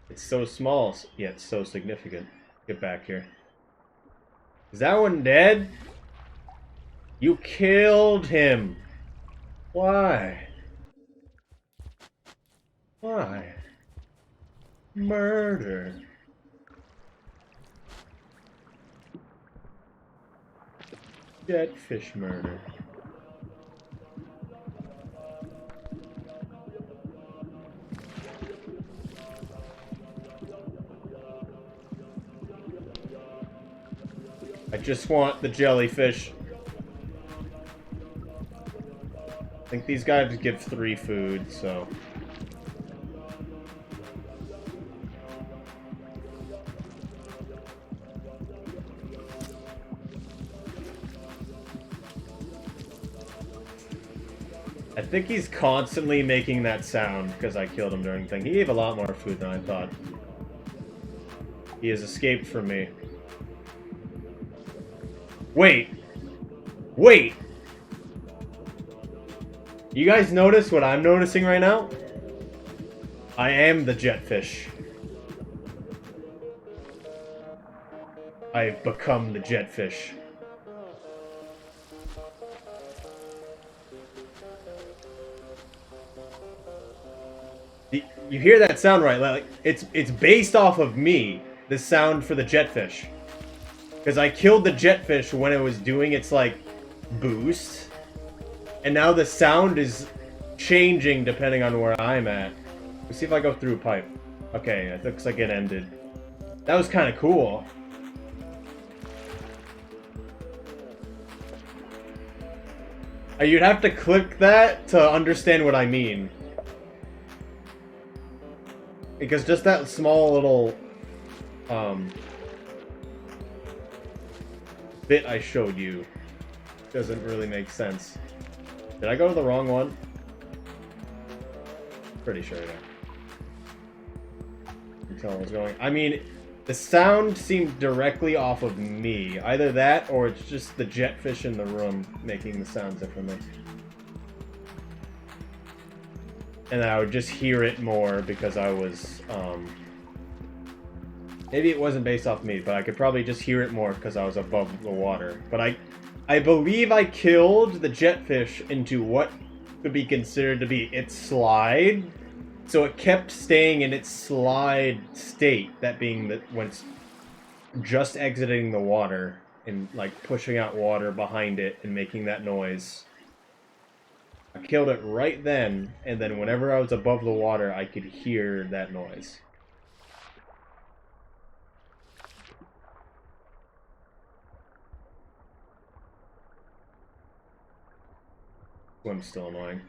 It's so small, yet so significant. Get back here. Is that one dead? You killed him! Why? Why? Murder. Jetfish murder. I just want the jellyfish. I think these guys give 3 food, so... I think he's constantly making that sound because I killed him during the thing. He gave a lot more food than I thought. He has escaped from me. Wait! Wait! You guys notice what I'm noticing right now? I am the jetfish. I've become the jetfish. You hear that sound, right? Like it's based off of me, the sound for the jetfish. Because I killed the jetfish when it was doing its, like, boost. And now the sound is changing depending on where I'm at. Let's see if I go through a pipe. Okay, it looks like it ended. That was kind of cool. You'd have to click that to understand what I mean. Because just that small little bit I showed you doesn't really make sense. Did I go to the wrong one? Pretty sure, yeah. You can tell I was going. I mean, the sound seemed directly off of me. Either that, or it's just the jetfish in the room making the sounds differently. And I would just hear it more because I was, maybe it wasn't based off me, but I could probably just hear it more because I was above the water. But I believe I killed the jetfish into what could be considered to be its slide. So it kept staying in its slide state, that being that when it's just exiting the water and like pushing out water behind it and making that noise. I killed it right then, and then whenever I was above the water, I could hear that noise. Swim's still annoying.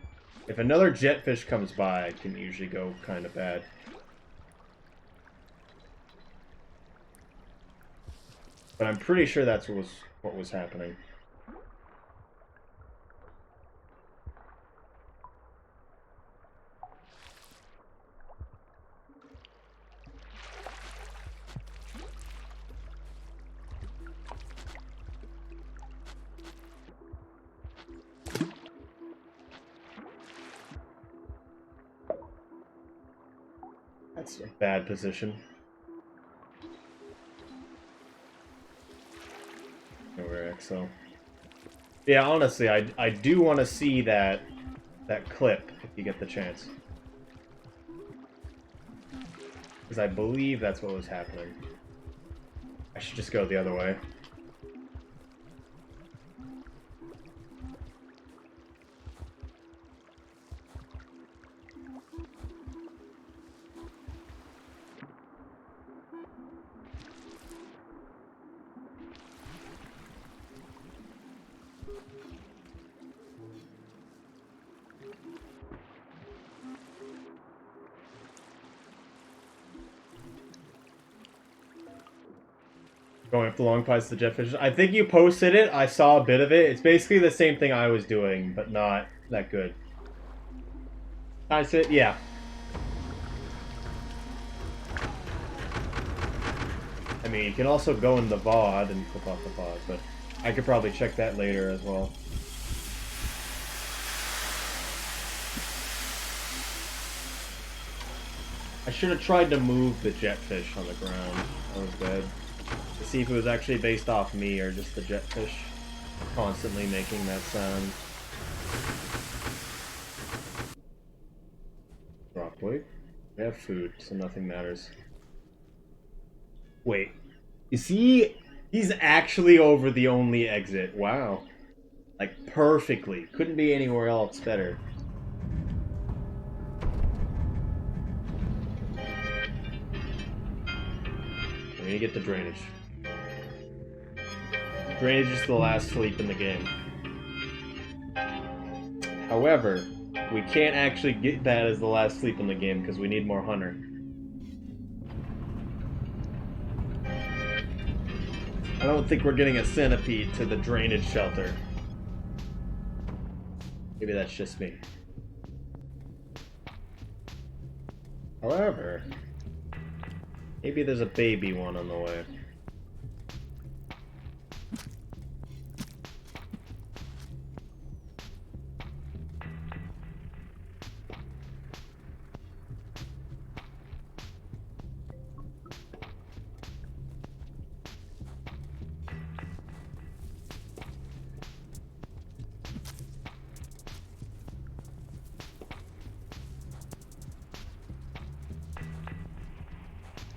If another jetfish comes by, it can usually go kind of bad. But I'm pretty sure that's what was happening. That's a bad position. We're back, so... Yeah, honestly, I do want to see that clip, if you get the chance. Because I believe that's what was happening. I should just go the other way. Going up the long pipes to Jetfish. I think you posted it. I saw a bit of it. It's basically the same thing I was doing, but not that good. I said, yeah. I mean, you can also go in the VOD and flip off the VOD, but I could probably check that later as well. I should have tried to move the Jetfish on the ground. That was bad. To see if it was actually based off me or just the Jetfish constantly making that sound. Drop weight. We have food, so nothing matters. Wait. You see? He's actually over the only exit. Wow. Like, perfectly. Couldn't be anywhere else better. We need to get to drainage. Drainage is the last sleep in the game. However, we can't actually get that as the last sleep in the game because we need more Hunter. I don't think we're getting a centipede to the drainage shelter. Maybe that's just me. However, maybe there's a baby one on the way.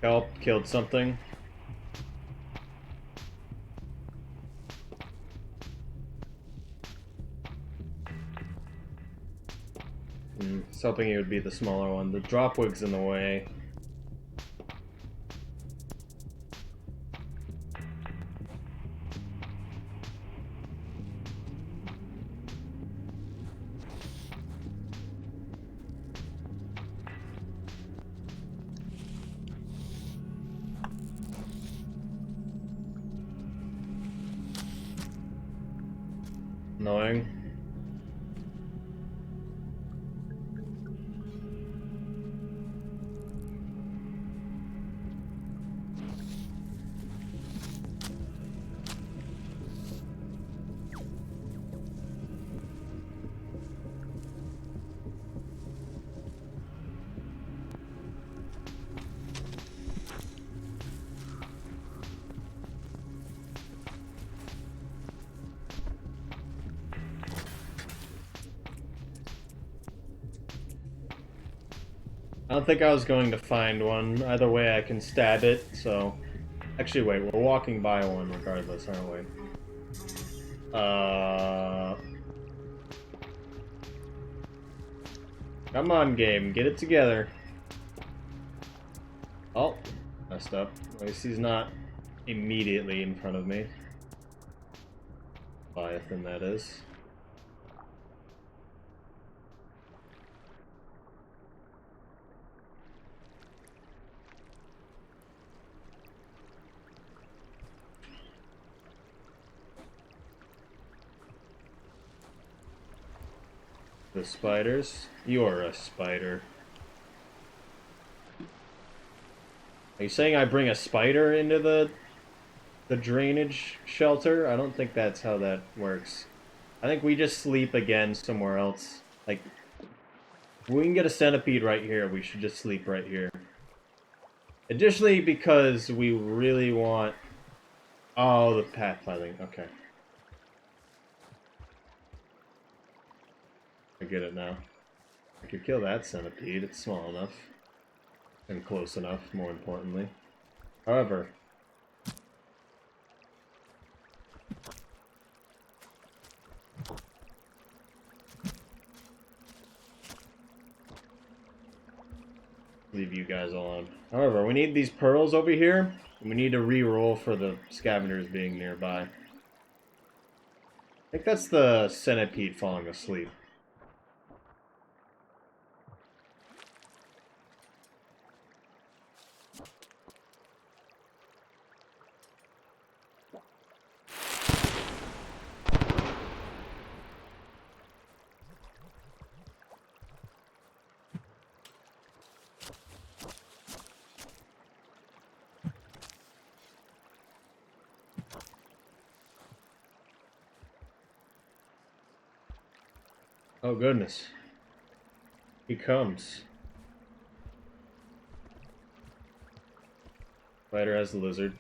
Help, killed something. It's hoping it would be the smaller one. The Dropwig's in the way. Annoying. I don't think I was going to find one. Either way, I can stab it, so... Actually, wait, we're walking by one regardless, aren't we? Come on, game, get it together. Oh, messed up. At least he's not immediately in front of me. Leviathan, that is. The spiders? You're a spider. Are you saying I bring a spider into the drainage shelter? I don't think that's how that works. I think we just sleep again somewhere else. Like, if we can get a centipede right here, we should just sleep right here. Additionally, because we really want... Oh, the pathfinding. Okay. get it now. I could kill that centipede. It's small enough. And close enough, more importantly. However... leave you guys alone. However, we need these pearls over here, and we need to re-roll for the scavengers being nearby. I think that's the centipede falling asleep. Oh goodness. He comes. Spider has the lizard.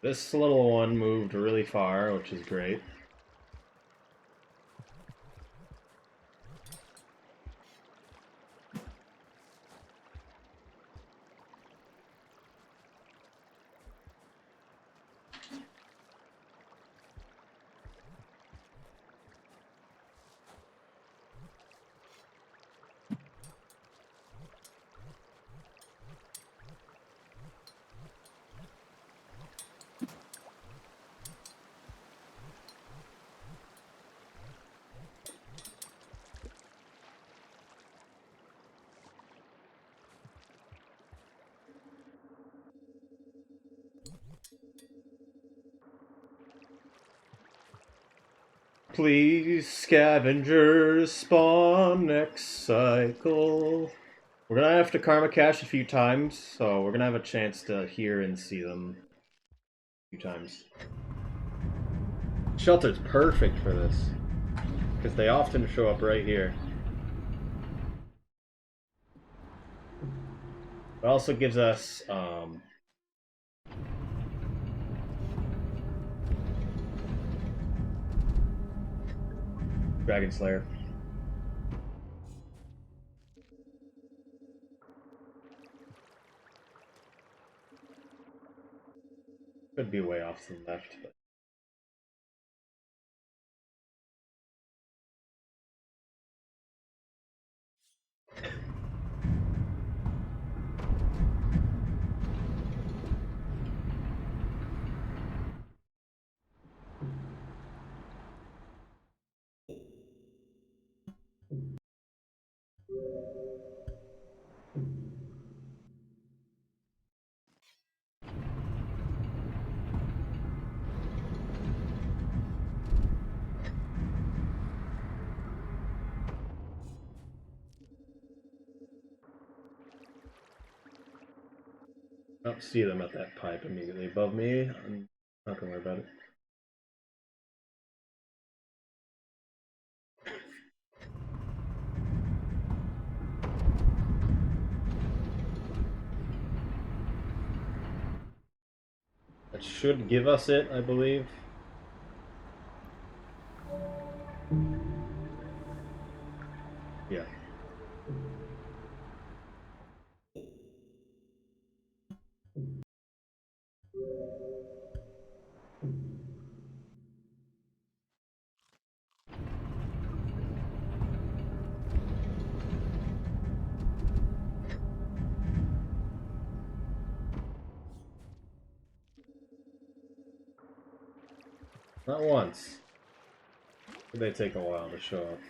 This little one moved really far, which is great. Please, scavengers, spawn next cycle. We're gonna have to karma cache a few times, so we're gonna have a chance to hear and see them a few times. Shelter's perfect for this, because they often show up right here. It also gives us, Dragon Slayer. Could be way off to the left, but... I don't see them at that pipe immediately above me. I'm not gonna worry about it. That should give us it, I believe. Yeah. Not once. They take a while to show up.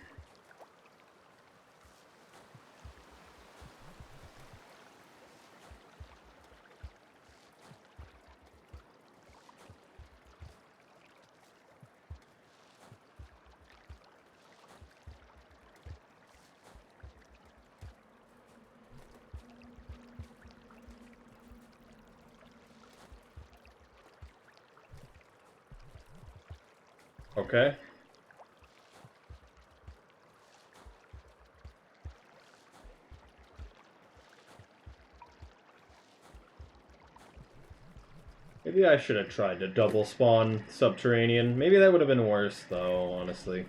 Okay. Maybe I should have tried to double spawn subterranean. Maybe that would have been worse, though, honestly.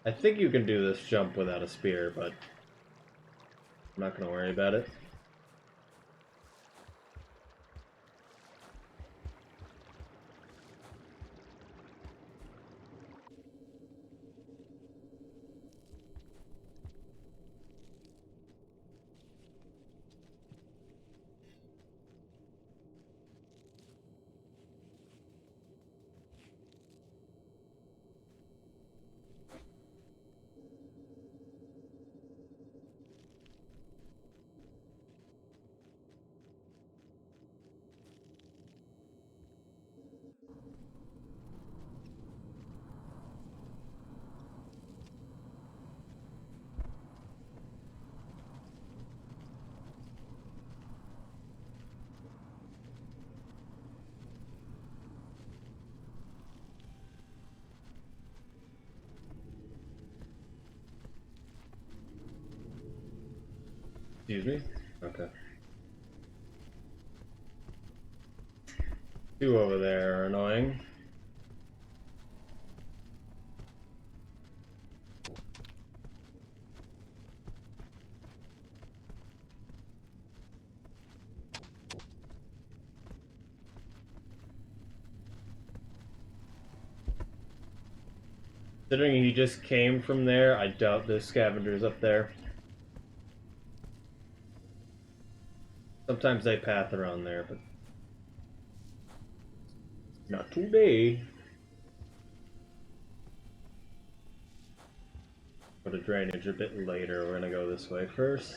I think you can do this jump without a spear, but I'm not gonna worry about it. Excuse me? Okay. Two over there are annoying. Considering he just came from there, I doubt there's scavengers up there. Sometimes they path around there, but not today. Go to drainage a bit later. We're gonna go this way first.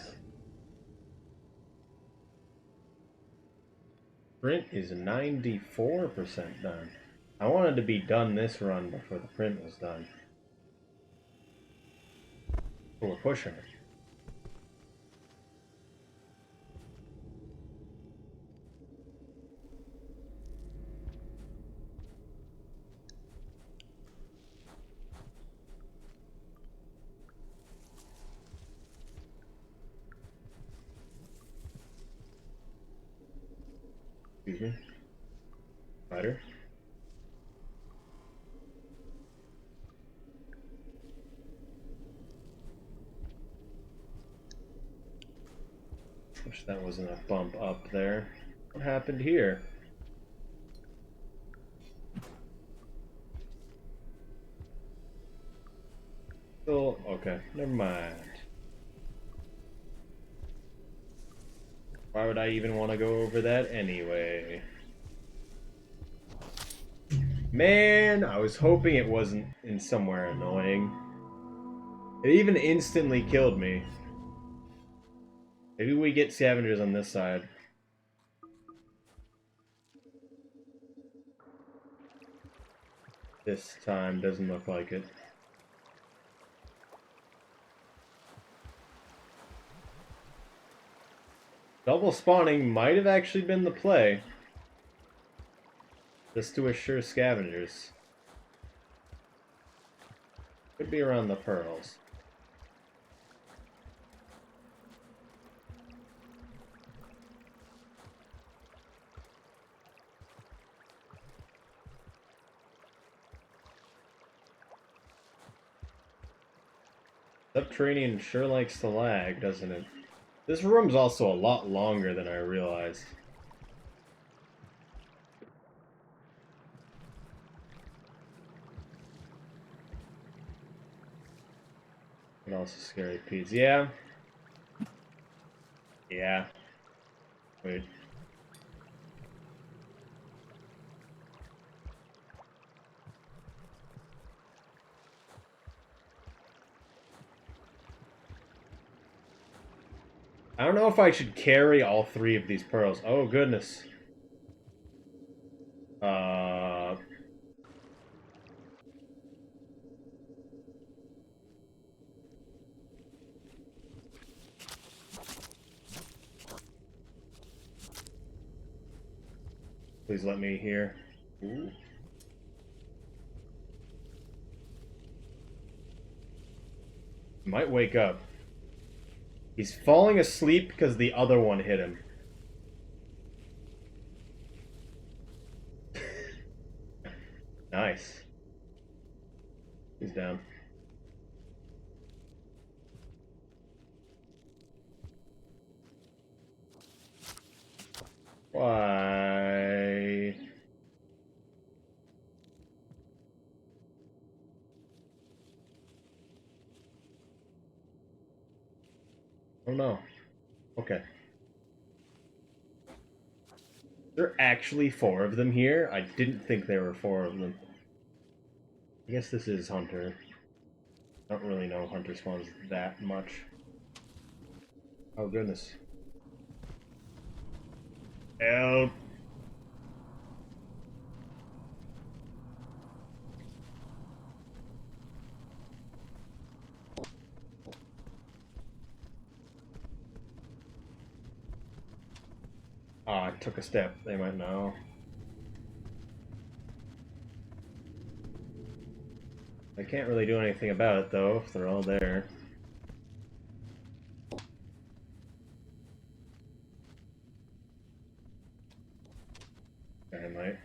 Print is 94% done. I wanted to be done this run before the print was done. But we're pushing it. Excuse me. Spider. Wish that wasn't a bump up there. What happened here? Oh, okay. Never mind. Why would I even want to go over that anyway? Man, I was hoping it wasn't in somewhere annoying. It even instantly killed me. Maybe we get scavengers on this side. This time doesn't look like it. Double spawning might have actually been the play. Just to assure scavengers. Could be around the pearls. Subterranean sure likes to lag, doesn't it? This room's also a lot longer than I realized. And also scary Pete's. Yeah. Yeah. Wait. I don't know if I should carry all three of these pearls. Oh, goodness. Please let me hear. Ooh. Might wake up. He's falling asleep because the other one hit him. Nice. He's down. Why? Oh no. Okay. There are actually 4 of them here? I didn't think there were 4 of them. I guess this is Hunter. I don't really know Hunter spawns that much. Oh goodness. Help! Ah, I took a step. They might know. I can't really do anything about it though, if they're all there. I might.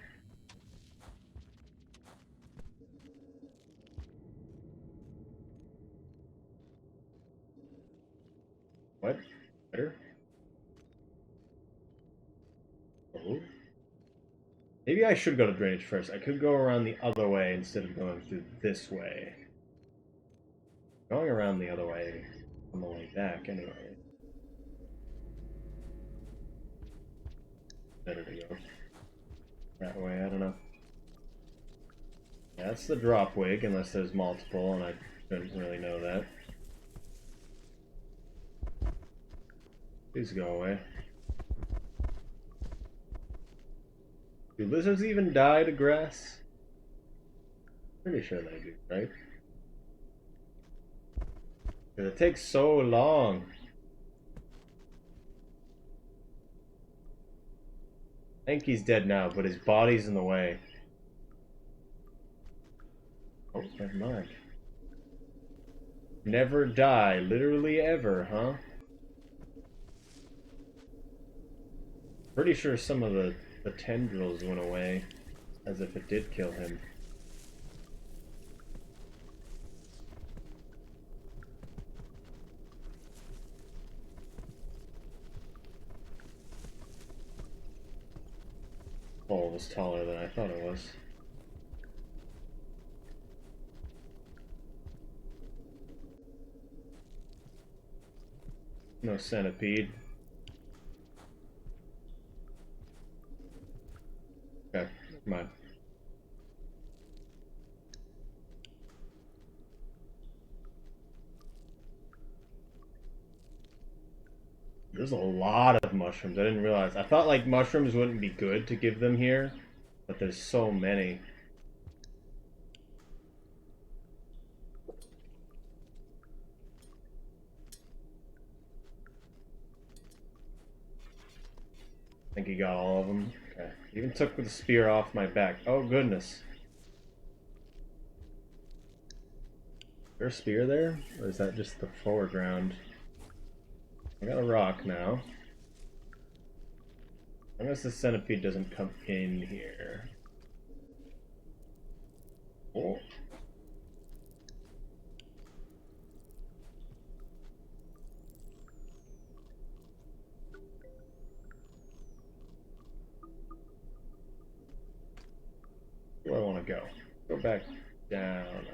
What? Better? Oh. Maybe I should go to drainage first. I could go around the other way instead of going through this way. Going around the other way on the way back anyway. Better to go that way, I don't know. Yeah, that's the drop wig, unless there's multiple, and I didn't really know that. Please go away. Do lizards even die to grass? Pretty sure they do, right? Because it takes so long. I think he's dead now, but his body's in the way. Oh, never mind. Never die, literally ever, huh? Pretty sure some of the tendrils went away, as if it did kill him. Oh, it was taller than I thought it was. No centipede. Okay, never mind. There's a lot of mushrooms. I didn't realize. I thought like mushrooms wouldn't be good to give them here, but there's so many. I think he got all of them. Okay. Even took the spear off my back. Oh goodness. Is there a spear there? Or is that just the foreground? I got a rock now. Unless the centipede doesn't come in here. Oh. Where do I want to go? Go back down.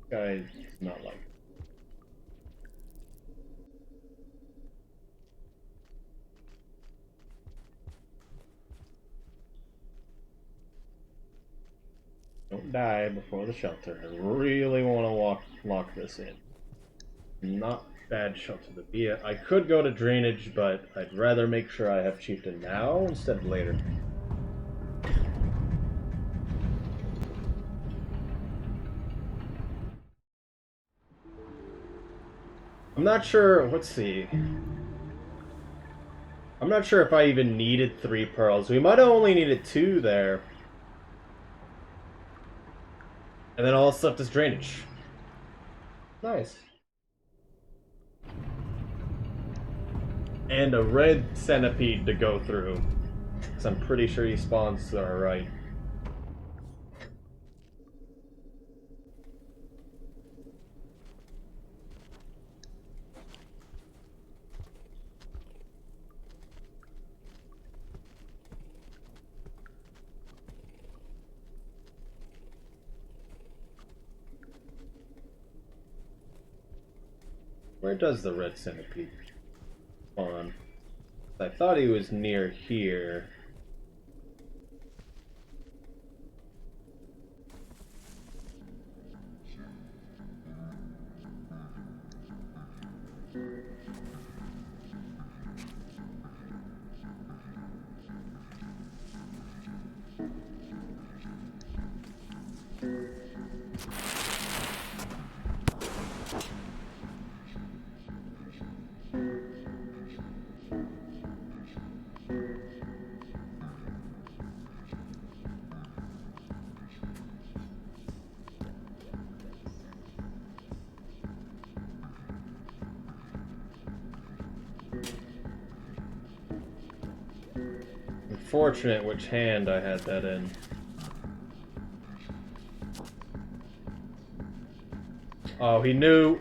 Guy's not like. Don't die before the shelter. I really want to lock this in. Not bad shelter to be at. I could go to drainage, but I'd rather make sure I have chieftain now instead of later. I'm not sure. Let's see. I'm not sure if I even needed 3 pearls. We might have only needed 2 there. And then all that's left is drainage. Nice. And a red centipede to go through. Because I'm pretty sure he spawns to our right. Where does the red centipede spawn? I thought he was near here. Unfortunate which hand I had that in. Oh, he knew.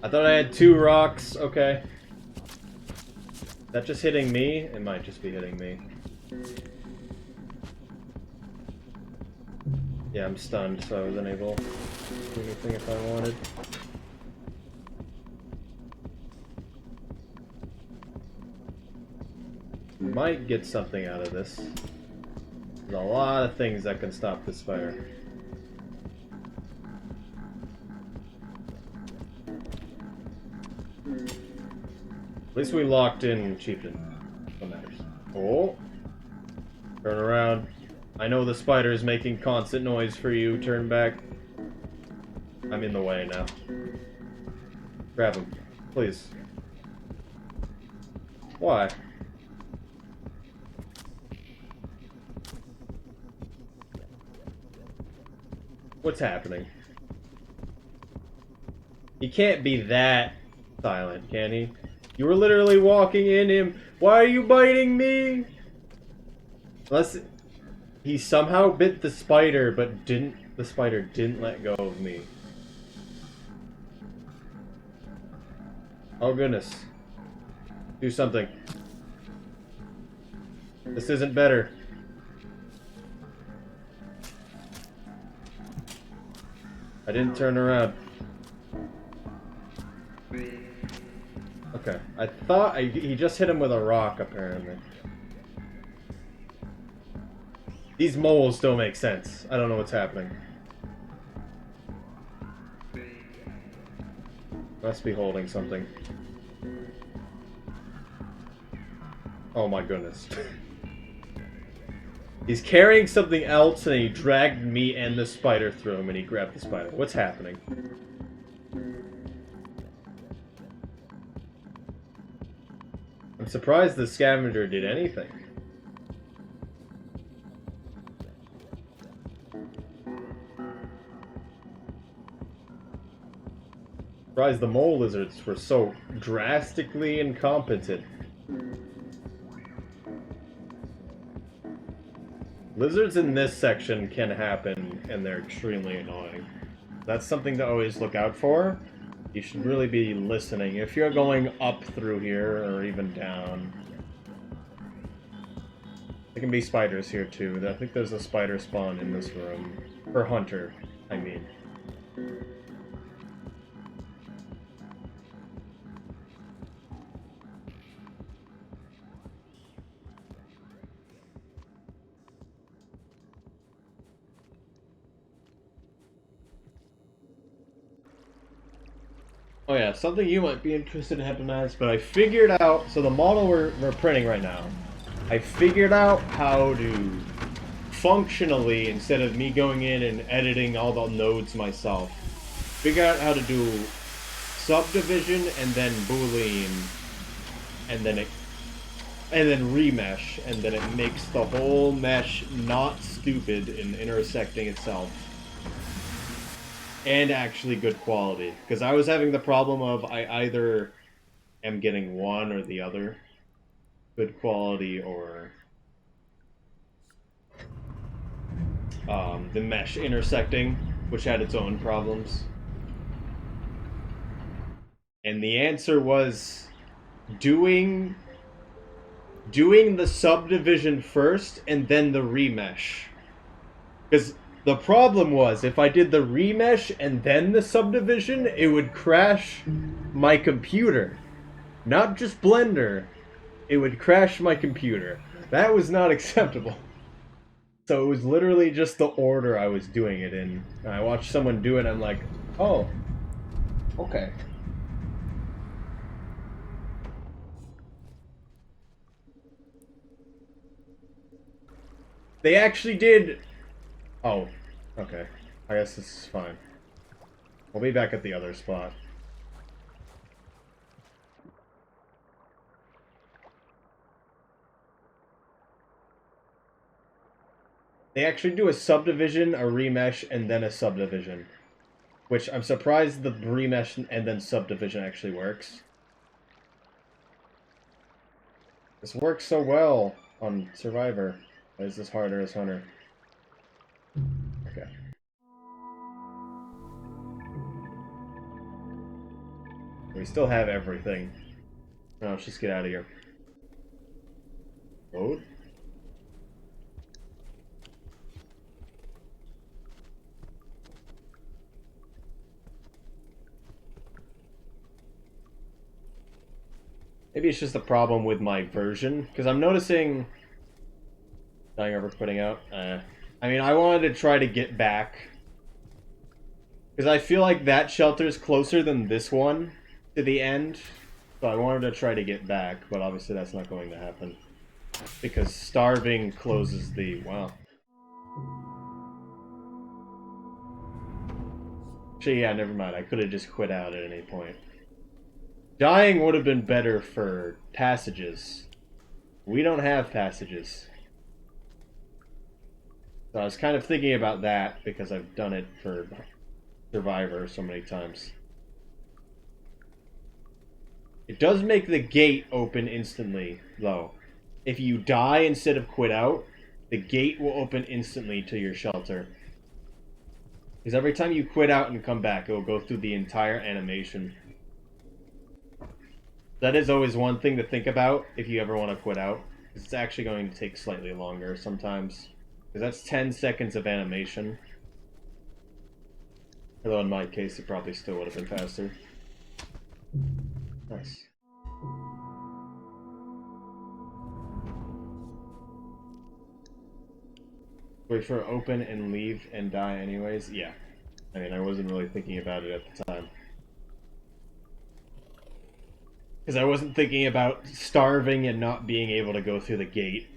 I thought I had 2 rocks. Okay. Is that just hitting me? It might just be hitting me. Yeah, I'm stunned, so I was unable to do anything if I wanted. Might get something out of this. There's a lot of things that can stop this fire. At least we locked in Chieftain. What matters? Oh! Turn around. I know the spider is making constant noise for you. Turn back. I'm in the way now. Grab him. Please. Why? What's happening? He can't be that silent, can he? You were literally walking in him. Why are you biting me? Unless he somehow bit the spider, but the spider didn't let go of me. Oh goodness. Do something. This isn't better. I didn't turn around. Okay. I thought he just hit him with a rock, apparently. These moles don't make sense. I don't know what's happening. Must be holding something. Oh my goodness. He's carrying something else and he dragged me and the spider through him and he grabbed the spider. What's happening? I'm surprised the scavenger did anything. Surprised the mole lizards were so drastically incompetent. Lizards in this section can happen, and they're extremely annoying. That's something to always look out for. You should really be listening. If you're going up through here, or even down. There can be spiders here too. I think there's a spider spawn in this room. For Hunter, I mean. Oh yeah, something you might be interested in, Heptanaz, but I figured out, so the model we're printing right now, I figured out how to functionally, instead of me going in and editing all the nodes myself, figure out how to do subdivision and then boolean, and then remesh, and then it makes the whole mesh not stupid in intersecting itself. And actually good quality. Because I was having the problem of I either am getting one or the other. Good quality or the mesh intersecting, which had its own problems. And the answer was doing the subdivision first and then the remesh. Because The problem was, if I did the remesh and then the subdivision, it would crash my computer. Not just Blender, it would crash my computer. That was not acceptable. So it was literally just the order I was doing it in. And I watched someone do it, I'm like, oh, okay. They actually did... Oh, okay. I guess this is fine. We'll be back at the other spot. They actually do a subdivision, a remesh, and then a subdivision. Which I'm surprised the remesh and then subdivision actually works. This works so well on Survivor. Why is this harder as Hunter? Okay. We still have everything. Now let's just get out of here. Load? Maybe it's just a problem with my version, because I'm noticing... Dying over putting out? I mean, I wanted to try to get back. Because I feel like that shelter is closer than this one to the end. So I wanted to try to get back, but obviously that's not going to happen. Because starving closes the... Wow. Actually, yeah, never mind. I could have just quit out at any point. Dying would have been better for passages. We don't have passages. So I was kind of thinking about that because I've done it for Survivor so many times. It does make the gate open instantly, though. If you die instead of quit out, the gate will open instantly to your shelter. Because every time you quit out and come back, it will go through the entire animation. That is always one thing to think about if you ever want to quit out. It's actually going to take slightly longer sometimes. Because that's 10 seconds of animation. Although in my case, it probably still would have been faster. Nice. Wait for open and leave and die anyways? Yeah. I mean, I wasn't really thinking about it at the time. Because I wasn't thinking about starving and not being able to go through the gate.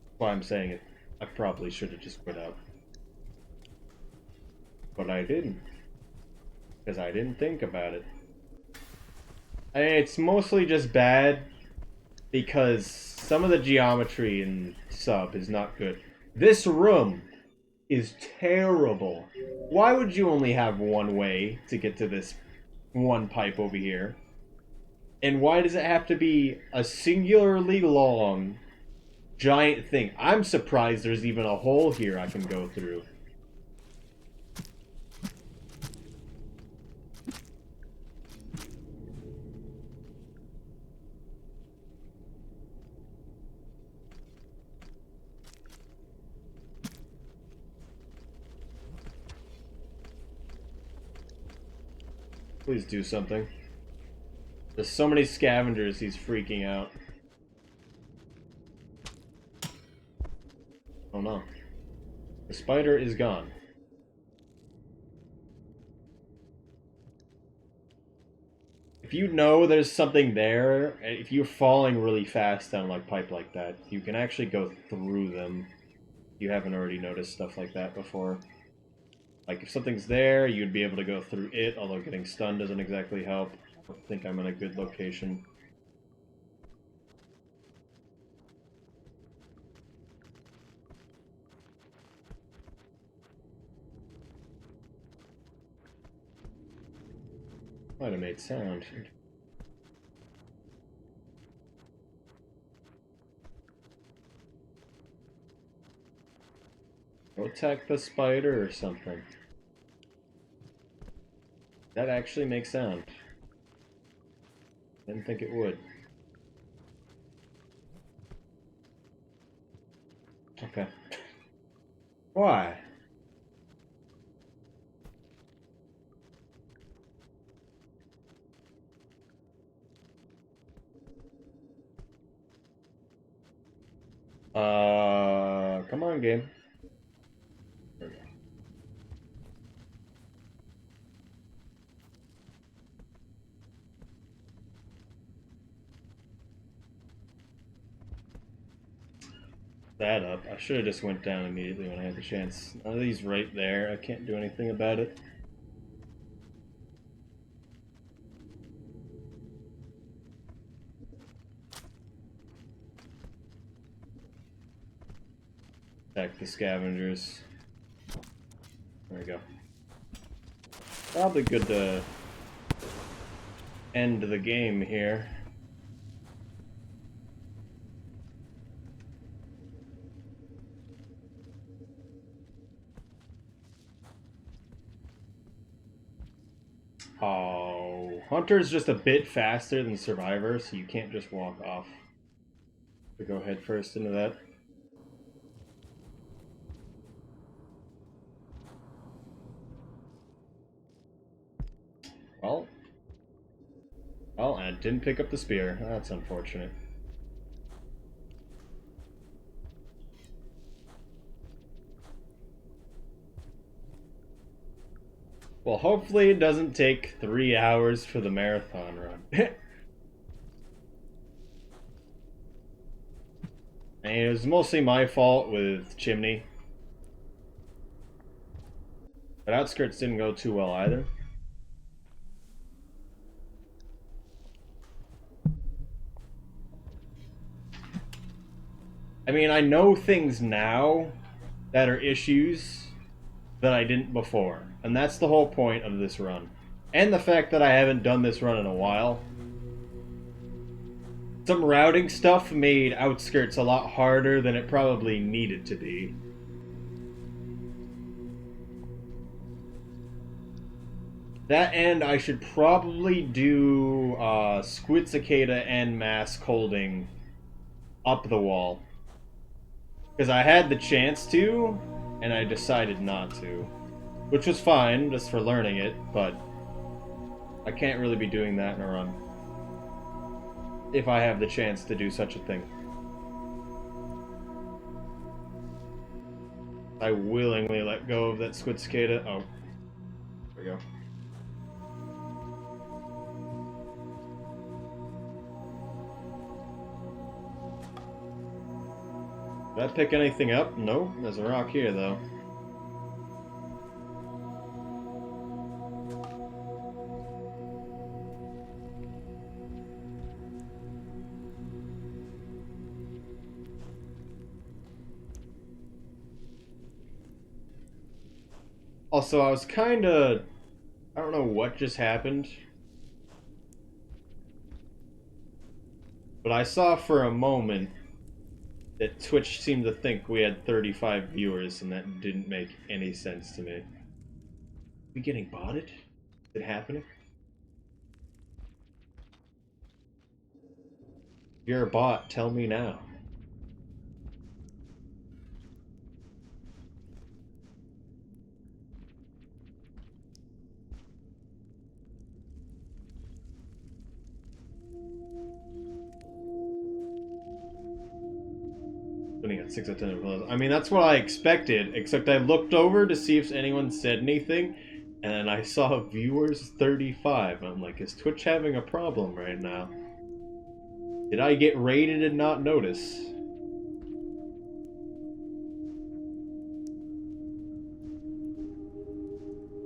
That's why I'm saying it. I probably should have just quit out. But I didn't. Because I didn't think about it. I mean, it's mostly just bad because some of the geometry in sub is not good. This room is terrible. Why would you only have one way to get to this one pipe over here? And why does it have to be a singularly long, giant thing? I'm surprised there's even a hole here I can go through. Please do something. There's so many scavengers, he's freaking out. Oh no. The spider is gone. If you know there's something there, if you're falling really fast down like pipe like that, you can actually go through them. You haven't already noticed stuff like that before. Like, if something's there, you'd be able to go through it, although getting stunned doesn't exactly help. I think I'm in a good location. Might have made sound. Go attack the spider or something. That actually makes sound. Didn't think it would. okay. Why? Come on, game. There we go. That up. I should have just went down immediately when I had the chance. None of these right there. I can't do anything about it. Attack the scavengers. There we go. Probably good to end the game here. Oh, Hunter's just a bit faster than Survivor, so you can't just walk off. So go head first into that. Well, I didn't pick up the spear. That's unfortunate. Well, hopefully it doesn't take 3 hours for the marathon run. And it was mostly my fault with Chimney. But Outskirts didn't go too well either. I mean, I know things now that are issues that I didn't before. And that's the whole point of this run. And the fact that I haven't done this run in a while. Some routing stuff made Outskirts a lot harder than it probably needed to be. That end, I should probably do Squid Cicada and Mask Holding up the wall. Because I had the chance to, and I decided not to. Which was fine, just for learning it, but I can't really be doing that in a run. If I have the chance to do such a thing. I willingly let go of that Squid Cicada. Oh. There we go. Did I pick anything up? No. There's a rock here, though. Also, I was kinda... I don't know what just happened. But I saw for a moment that Twitch seemed to think we had 35 viewers, and that didn't make any sense to me. Are we getting botted? Is it happening? If you're a bot, tell me now. Only got 6 out of 10 applause. I mean, that's what I expected, except I looked over to see if anyone said anything, and I saw viewers 35. I'm like, is Twitch having a problem right now? Did I get raided and not notice?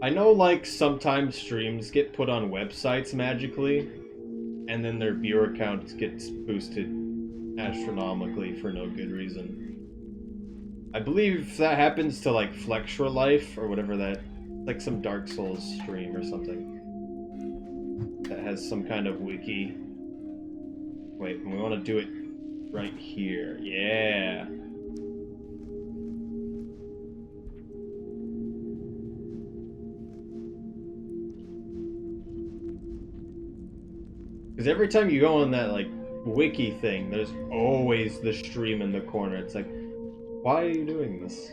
I know, like, sometimes streams get put on websites magically, and then their viewer count gets boosted astronomically for no good reason. I believe that happens to, like, Flexra Life, or whatever that... like some Dark Souls stream or something. That has some kind of wiki. Wait, we want to do it right here. Yeah! Because every time you go on that, like, wiki thing, there's always the stream in the corner. It's like, Why are you doing this?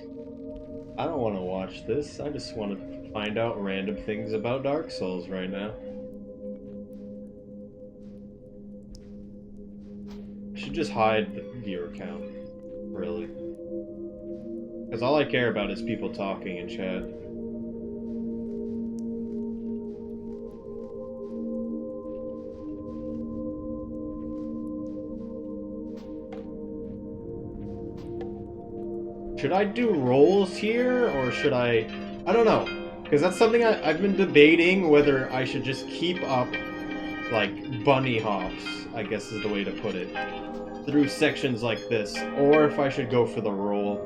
I don't want to watch this. I just want to find out random things about Dark Souls right now. I should just hide the viewer count, really. Because all I care about is people talking in chat. Should I do rolls here, or should I don't know. Because that's something I've been debating, whether I should just keep up, like, bunny hops, I guess is the way to put it, through sections like this, or if I should go for the roll.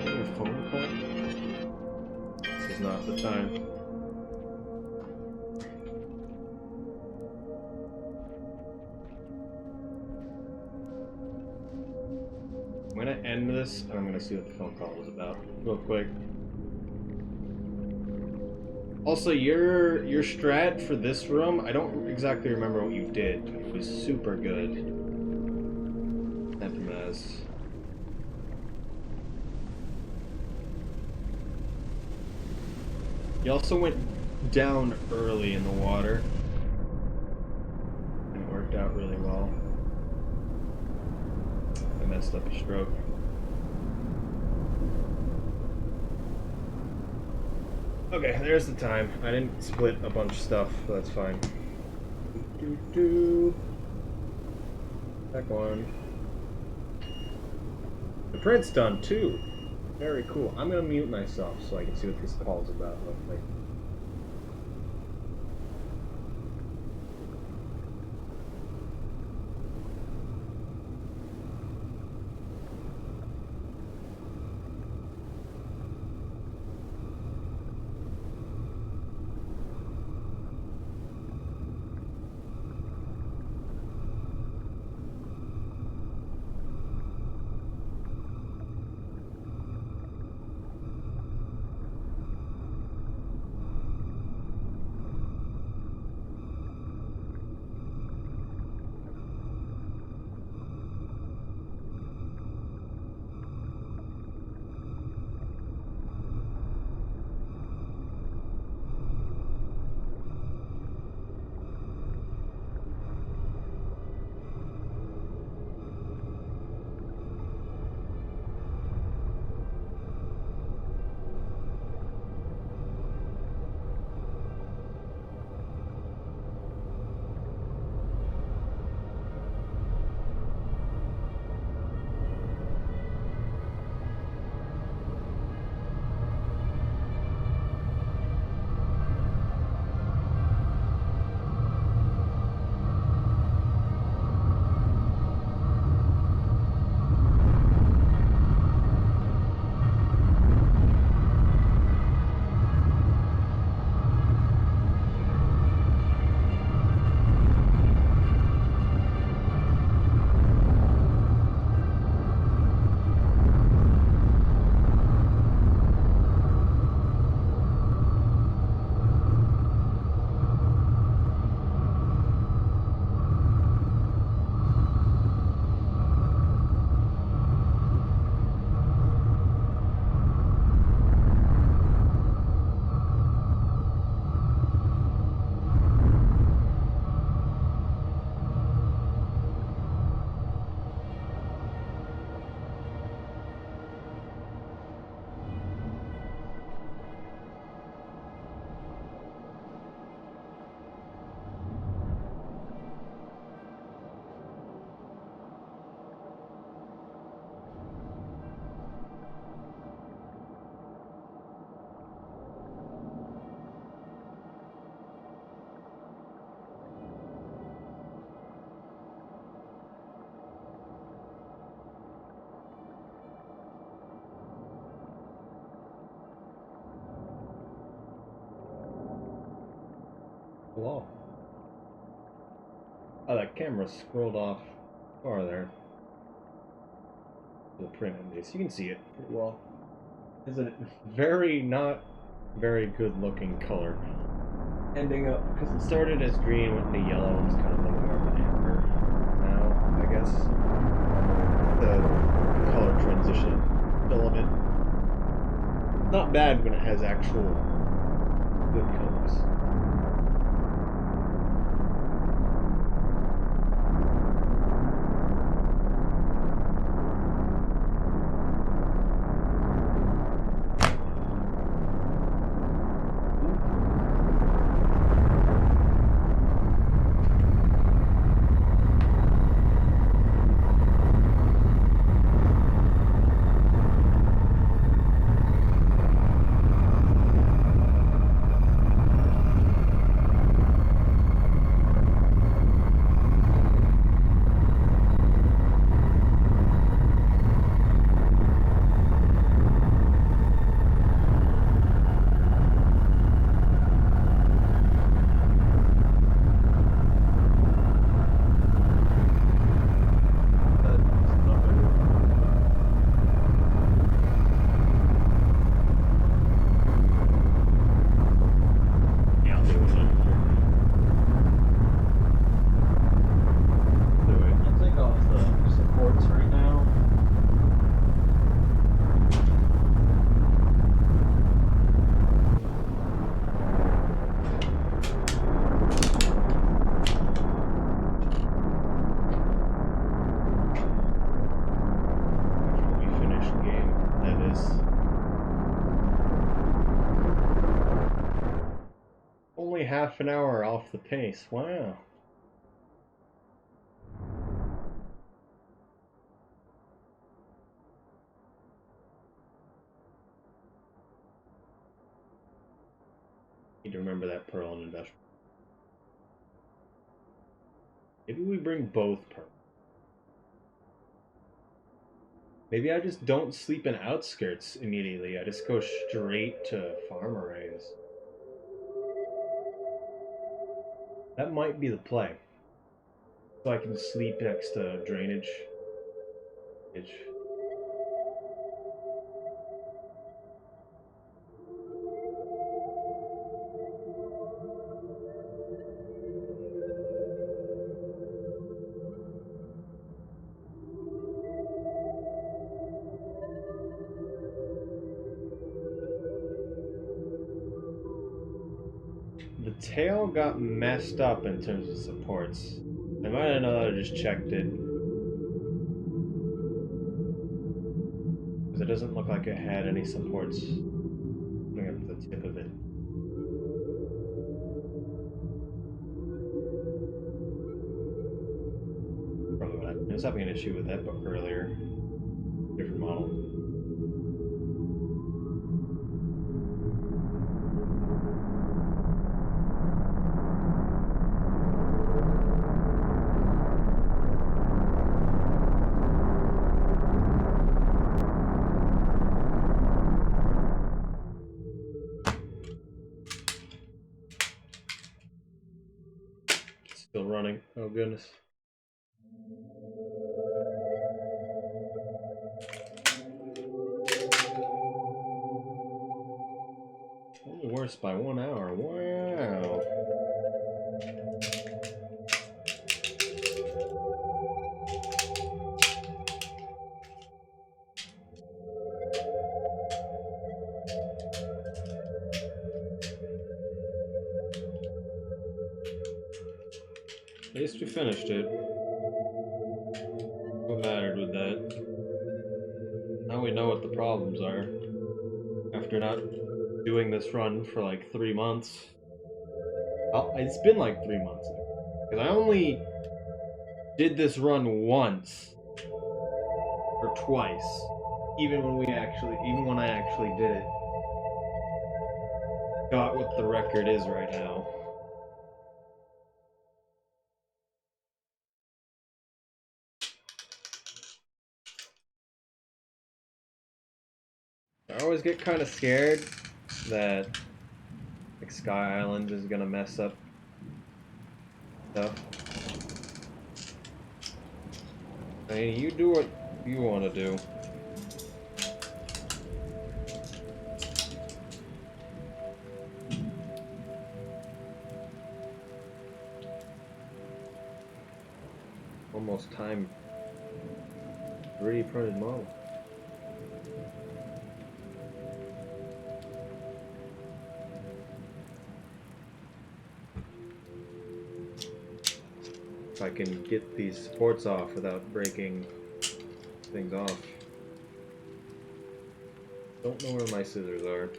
A phone call? This is not the time. I'm gonna end this, and I'm gonna see what the phone call was about, real quick. Also, your strat for this room, I don't exactly remember what you did, but it was super good. FMS. You also went down early in the water, and it worked out really well. I messed up a stroke. Okay, there's the time. I didn't split a bunch of stuff, but that's fine. Back one. The print's done too. Very cool. I'm gonna mute myself so I can see what this call's about. Hopefully. Hello. Oh, that camera scrolled off farther. The print at least. You can see it pretty well. It's a very not very good looking color. Ending up, because it started as green, went into yellow, and it's kind of like more the color transition filament. Not bad when it has actual good colors. Only half an hour off the pace. Wow. Need to remember that Pearl and Industrial. Maybe we bring both Pearl. Maybe I just don't sleep in outskirts immediately. I just go straight to farm arrays. That might be the play. So I can sleep next to drainage. The tail got messed up in terms of supports. I might have known I just checked it. Because it doesn't look like it had any supports coming up to the tip of it. Probably what happened. I was having an issue with that book earlier. Different model. Still running. Oh goodness. Only worse by 1 hour. Wow. At least we finished it. What mattered with that? Now we know what the problems are. After not doing this run for like 3 months. Well, it's been like 3 months. Because I only did this run once. Or twice. Even when I actually did it. Got what the record is right now. I always get kind of scared that like Sky Island is gonna mess up stuff. I mean, you do what you want to do. Almost time 3D printed model. If I can get these supports off without breaking things off. Don't know where my scissors are.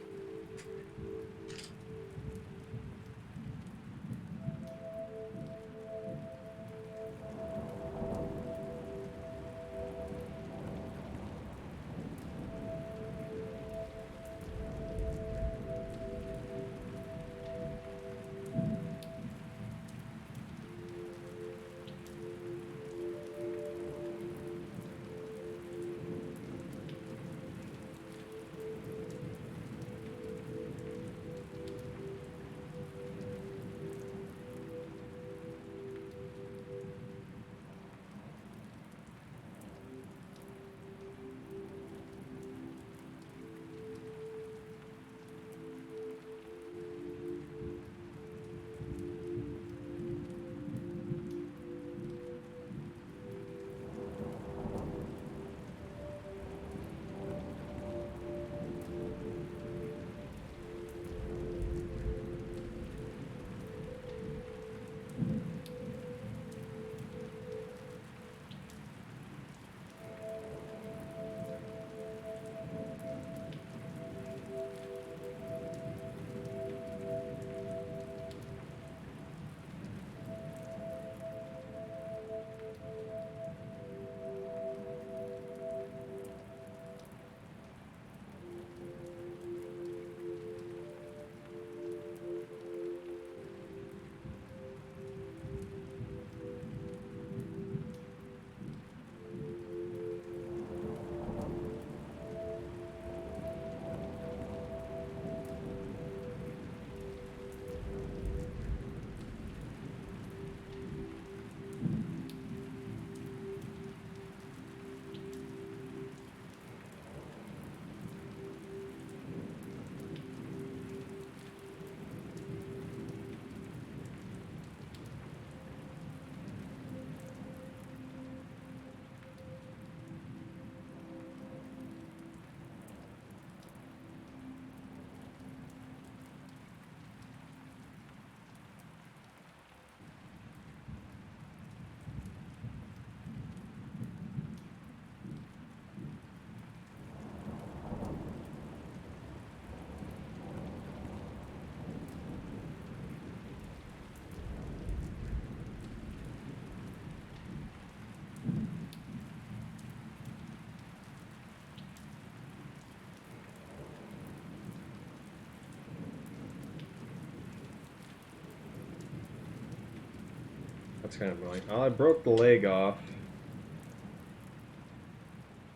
That's kind of annoying. Oh, I broke the leg off.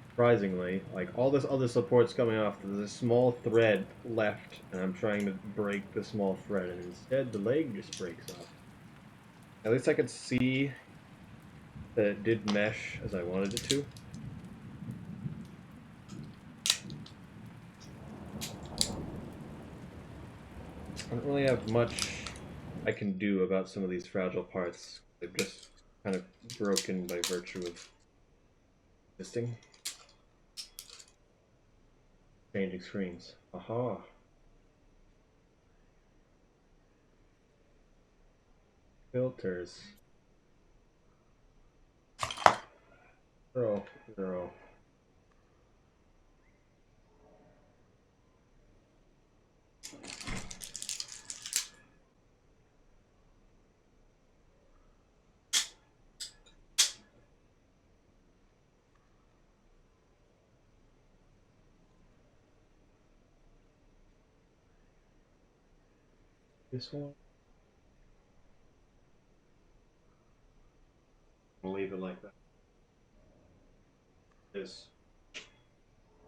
Surprisingly, like all this other support's coming off. There's a small thread left, and I'm trying to break the small thread, and instead the leg just breaks off. At least I could see that it did mesh as I wanted it to. I don't really have much I can do about some of these fragile parts. They've just kind of broken by virtue of existing. Changing screens. Aha. Filters. 0, 0. This one? I'll leave it like that. It's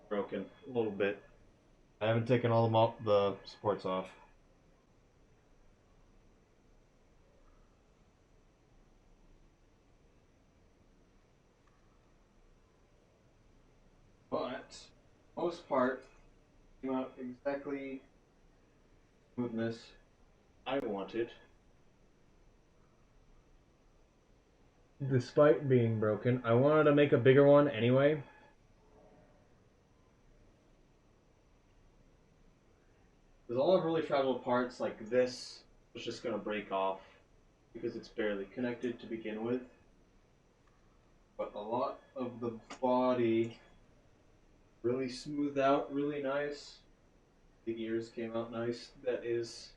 broken a little bit. I haven't taken all the supports off. But most part came out exactly smoothness I wanted. despite being broken. I wanted to make a bigger one anyway. There's a lot of really fragile parts, like this was just going to break off because it's barely connected to begin with. But a lot of the body really smoothed out, really nice. The ears came out nice. That is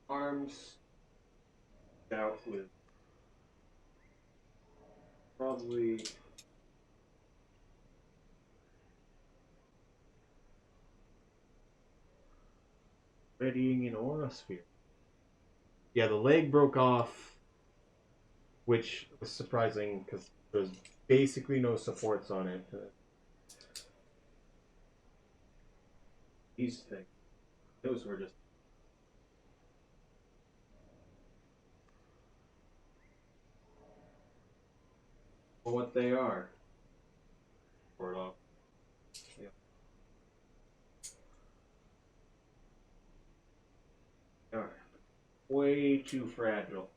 arms out with probably readying an aura sphere. Yeah, the leg broke off, which was surprising because there's basically no supports on it. These things, those were just what they are. Or off. Yeah. They are way too fragile.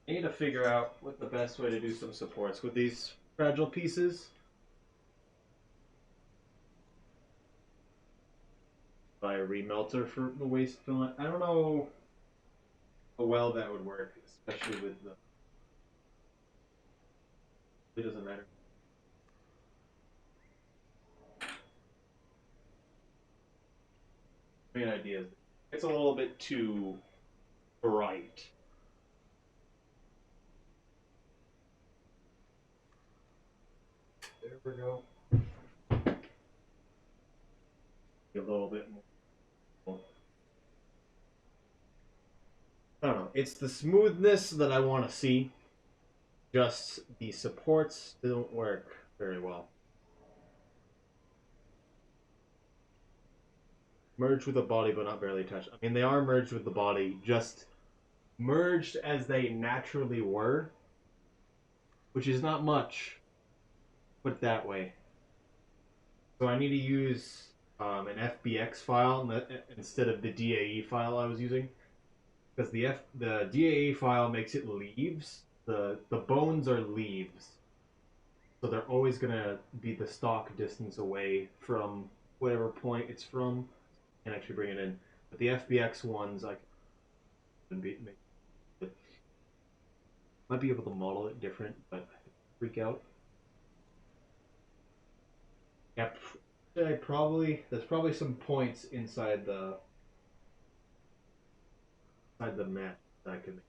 I need to figure out what the best way to do some supports with these fragile pieces. Buy a remelter for the waste filament. I don't know how well that would work, especially with the. It doesn't matter. Main idea is it's a little bit too bright. There we go. A little bit more. I don't know. It's the smoothness that I want to see. Just the supports don't work very well. Merged with the body, but not barely touched. I mean, they are merged with the body, just merged as they naturally were, which is not much. Put it that way. So I need to use an FBX file instead of the DAE file I was using, because the DAE file makes it leaves. The bones are leaves, so they're always gonna be the stock distance away from whatever point it's from, and actually bring it in. But the FBX ones, I can might be able to model it different, but freak out. Yep. There's probably some points inside the map that I can make,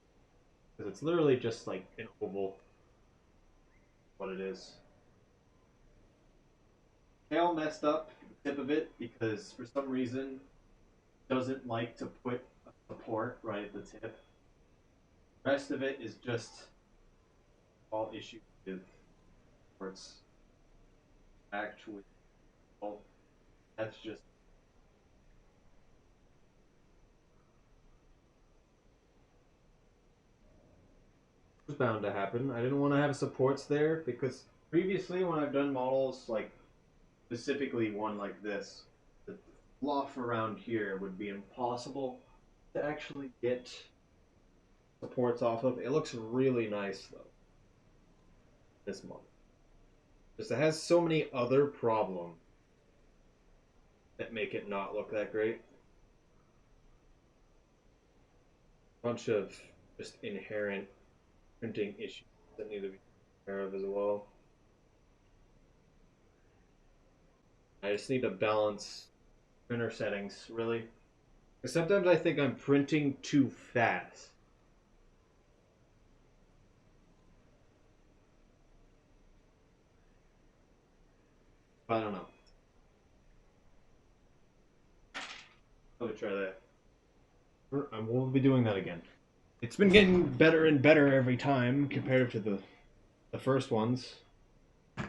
because it's literally just like an oval. What it is. Tail messed up the tip of it because for some reason it doesn't like to put a support right at the tip. The rest of it is just all issues with supports. Actually, well, that's just was bound to happen. I didn't want to have supports there because previously when I've done models like specifically one like this, the fluff around here would be impossible to actually get supports off of. It looks really nice though. This model. Just it has so many other problems that make it not look that great. Bunch of just inherent printing issues that need to be taken care of as well. I just need to balance printer settings, really. Sometimes I think I'm printing too fast. I don't know. Let me try that. I won't be doing that again. It's been getting better and better every time compared to the first ones.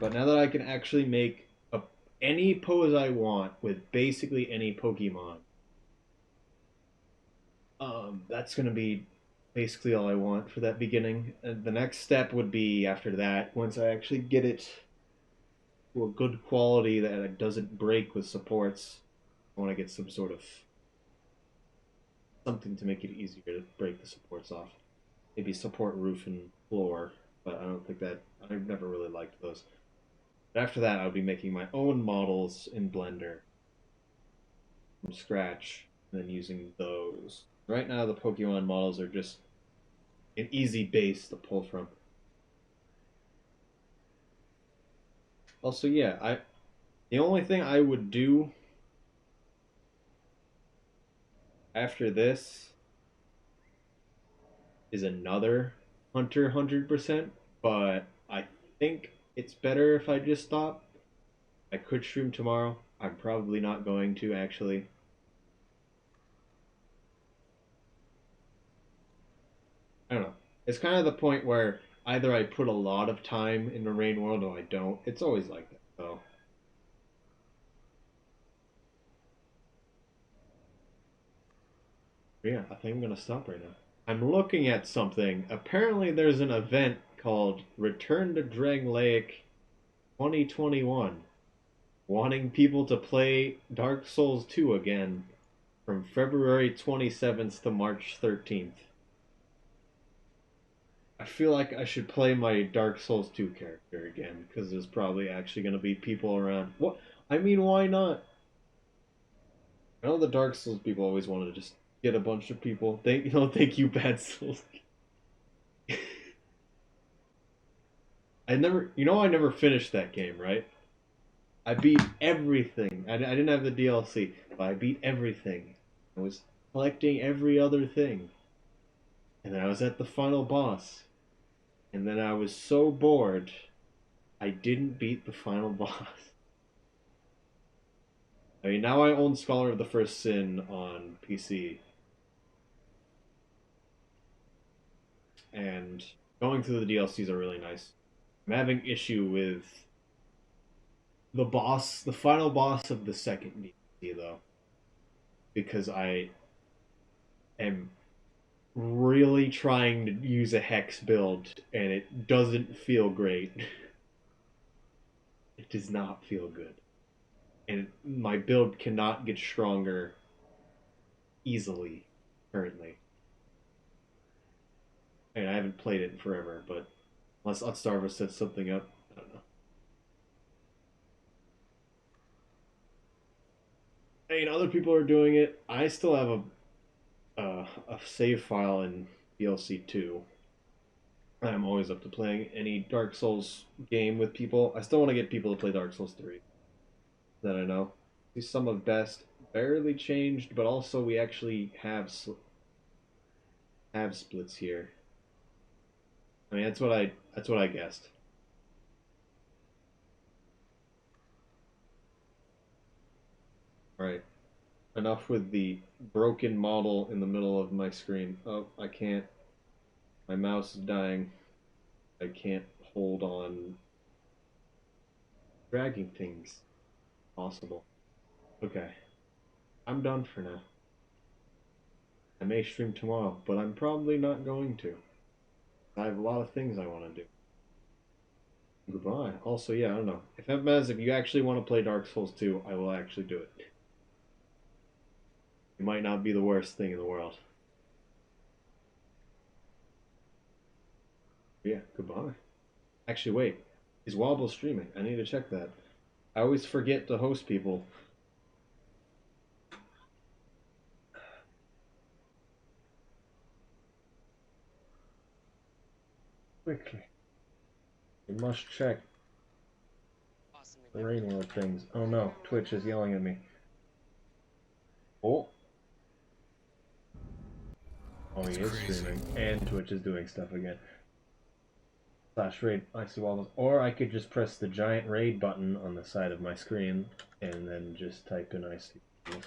But now that I can actually make any pose I want with basically any Pokemon. That's gonna be basically all I want for that beginning. And the next step would be after that, once I actually get it to a good quality that it doesn't break with supports. I want to get some sort of something to make it easier to break the supports off. Maybe support roof and floor, but I don't think that I've never really liked those. But after that, I would be making my own models in Blender from scratch and then using those. Right now, the Pokemon models are just an easy base to pull from. Also, yeah, I the only thing I would do after this is another Hunter 100%, but I think it's better if I just stop. I could stream tomorrow. I'm probably not going to actually. I don't know. It's kind of the point where either I put a lot of time in the rain world or I don't. It's always like that. So yeah, I think I'm gonna stop right now. I'm looking at something. Apparently, there's an event called Return to Drangleic 2021, wanting people to play Dark Souls 2 again from February 27th to March 13th. I feel like I should play my Dark Souls 2 character again because there's probably actually going to be people around. What? I mean, why not? I know the Dark Souls people always want to just get a bunch of people. Thank you, Bad Souls. I never finished that game, right? I beat everything. I didn't have the DLC, but I beat everything. I was collecting every other thing. And then I was at the final boss. And then I was so bored, I didn't beat the final boss. I mean, now I own Scholar of the First Sin on PC. And going through the DLCs are really nice. I'm having issue with the final boss of the second DLC, though. Because I am really trying to use a hex build and it doesn't feel great. It does not feel good. And my build cannot get stronger easily currently. And I haven't played it in forever, but unless Utstarver sets something up, I don't know. I mean, other people are doing it. I still have a save file in DLC 2. I'm always up to playing any Dark Souls game with people. I still want to get people to play Dark Souls 3 that I know. Some of best barely changed, but also we actually have splits here. I mean, that's what I guessed. All right, enough with the broken model in the middle of my screen. Oh, I can't. My mouse is dying. I can't hold on. Dragging things. Possible. Okay, I'm done for now. I may stream tomorrow, but I'm probably not going to. I have a lot of things I want to do. Goodbye. Also, yeah, I don't know. If you actually want to play Dark Souls 2, I will actually do it. It might not be the worst thing in the world. Yeah, goodbye. Actually, wait. Is Wobble streaming? I need to check that. I always forget to host people. Quickly. You must check the rain world things. Oh no, Twitch is yelling at me. Oh. Oh, he is streaming. And Twitch is doing stuff again. Slash raid icy wobbles. Or I could just press the giant raid button on the side of my screen and then just type in icy wobbles.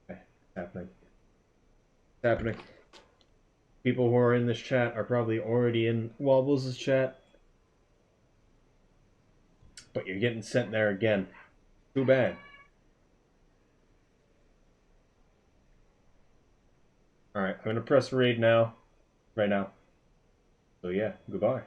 Okay, happening. It's happening. People who are in this chat are probably already in Wobbles' chat. But you're getting sent there again. Too bad. Alright, I'm gonna press raid now. Right now. So yeah, goodbye.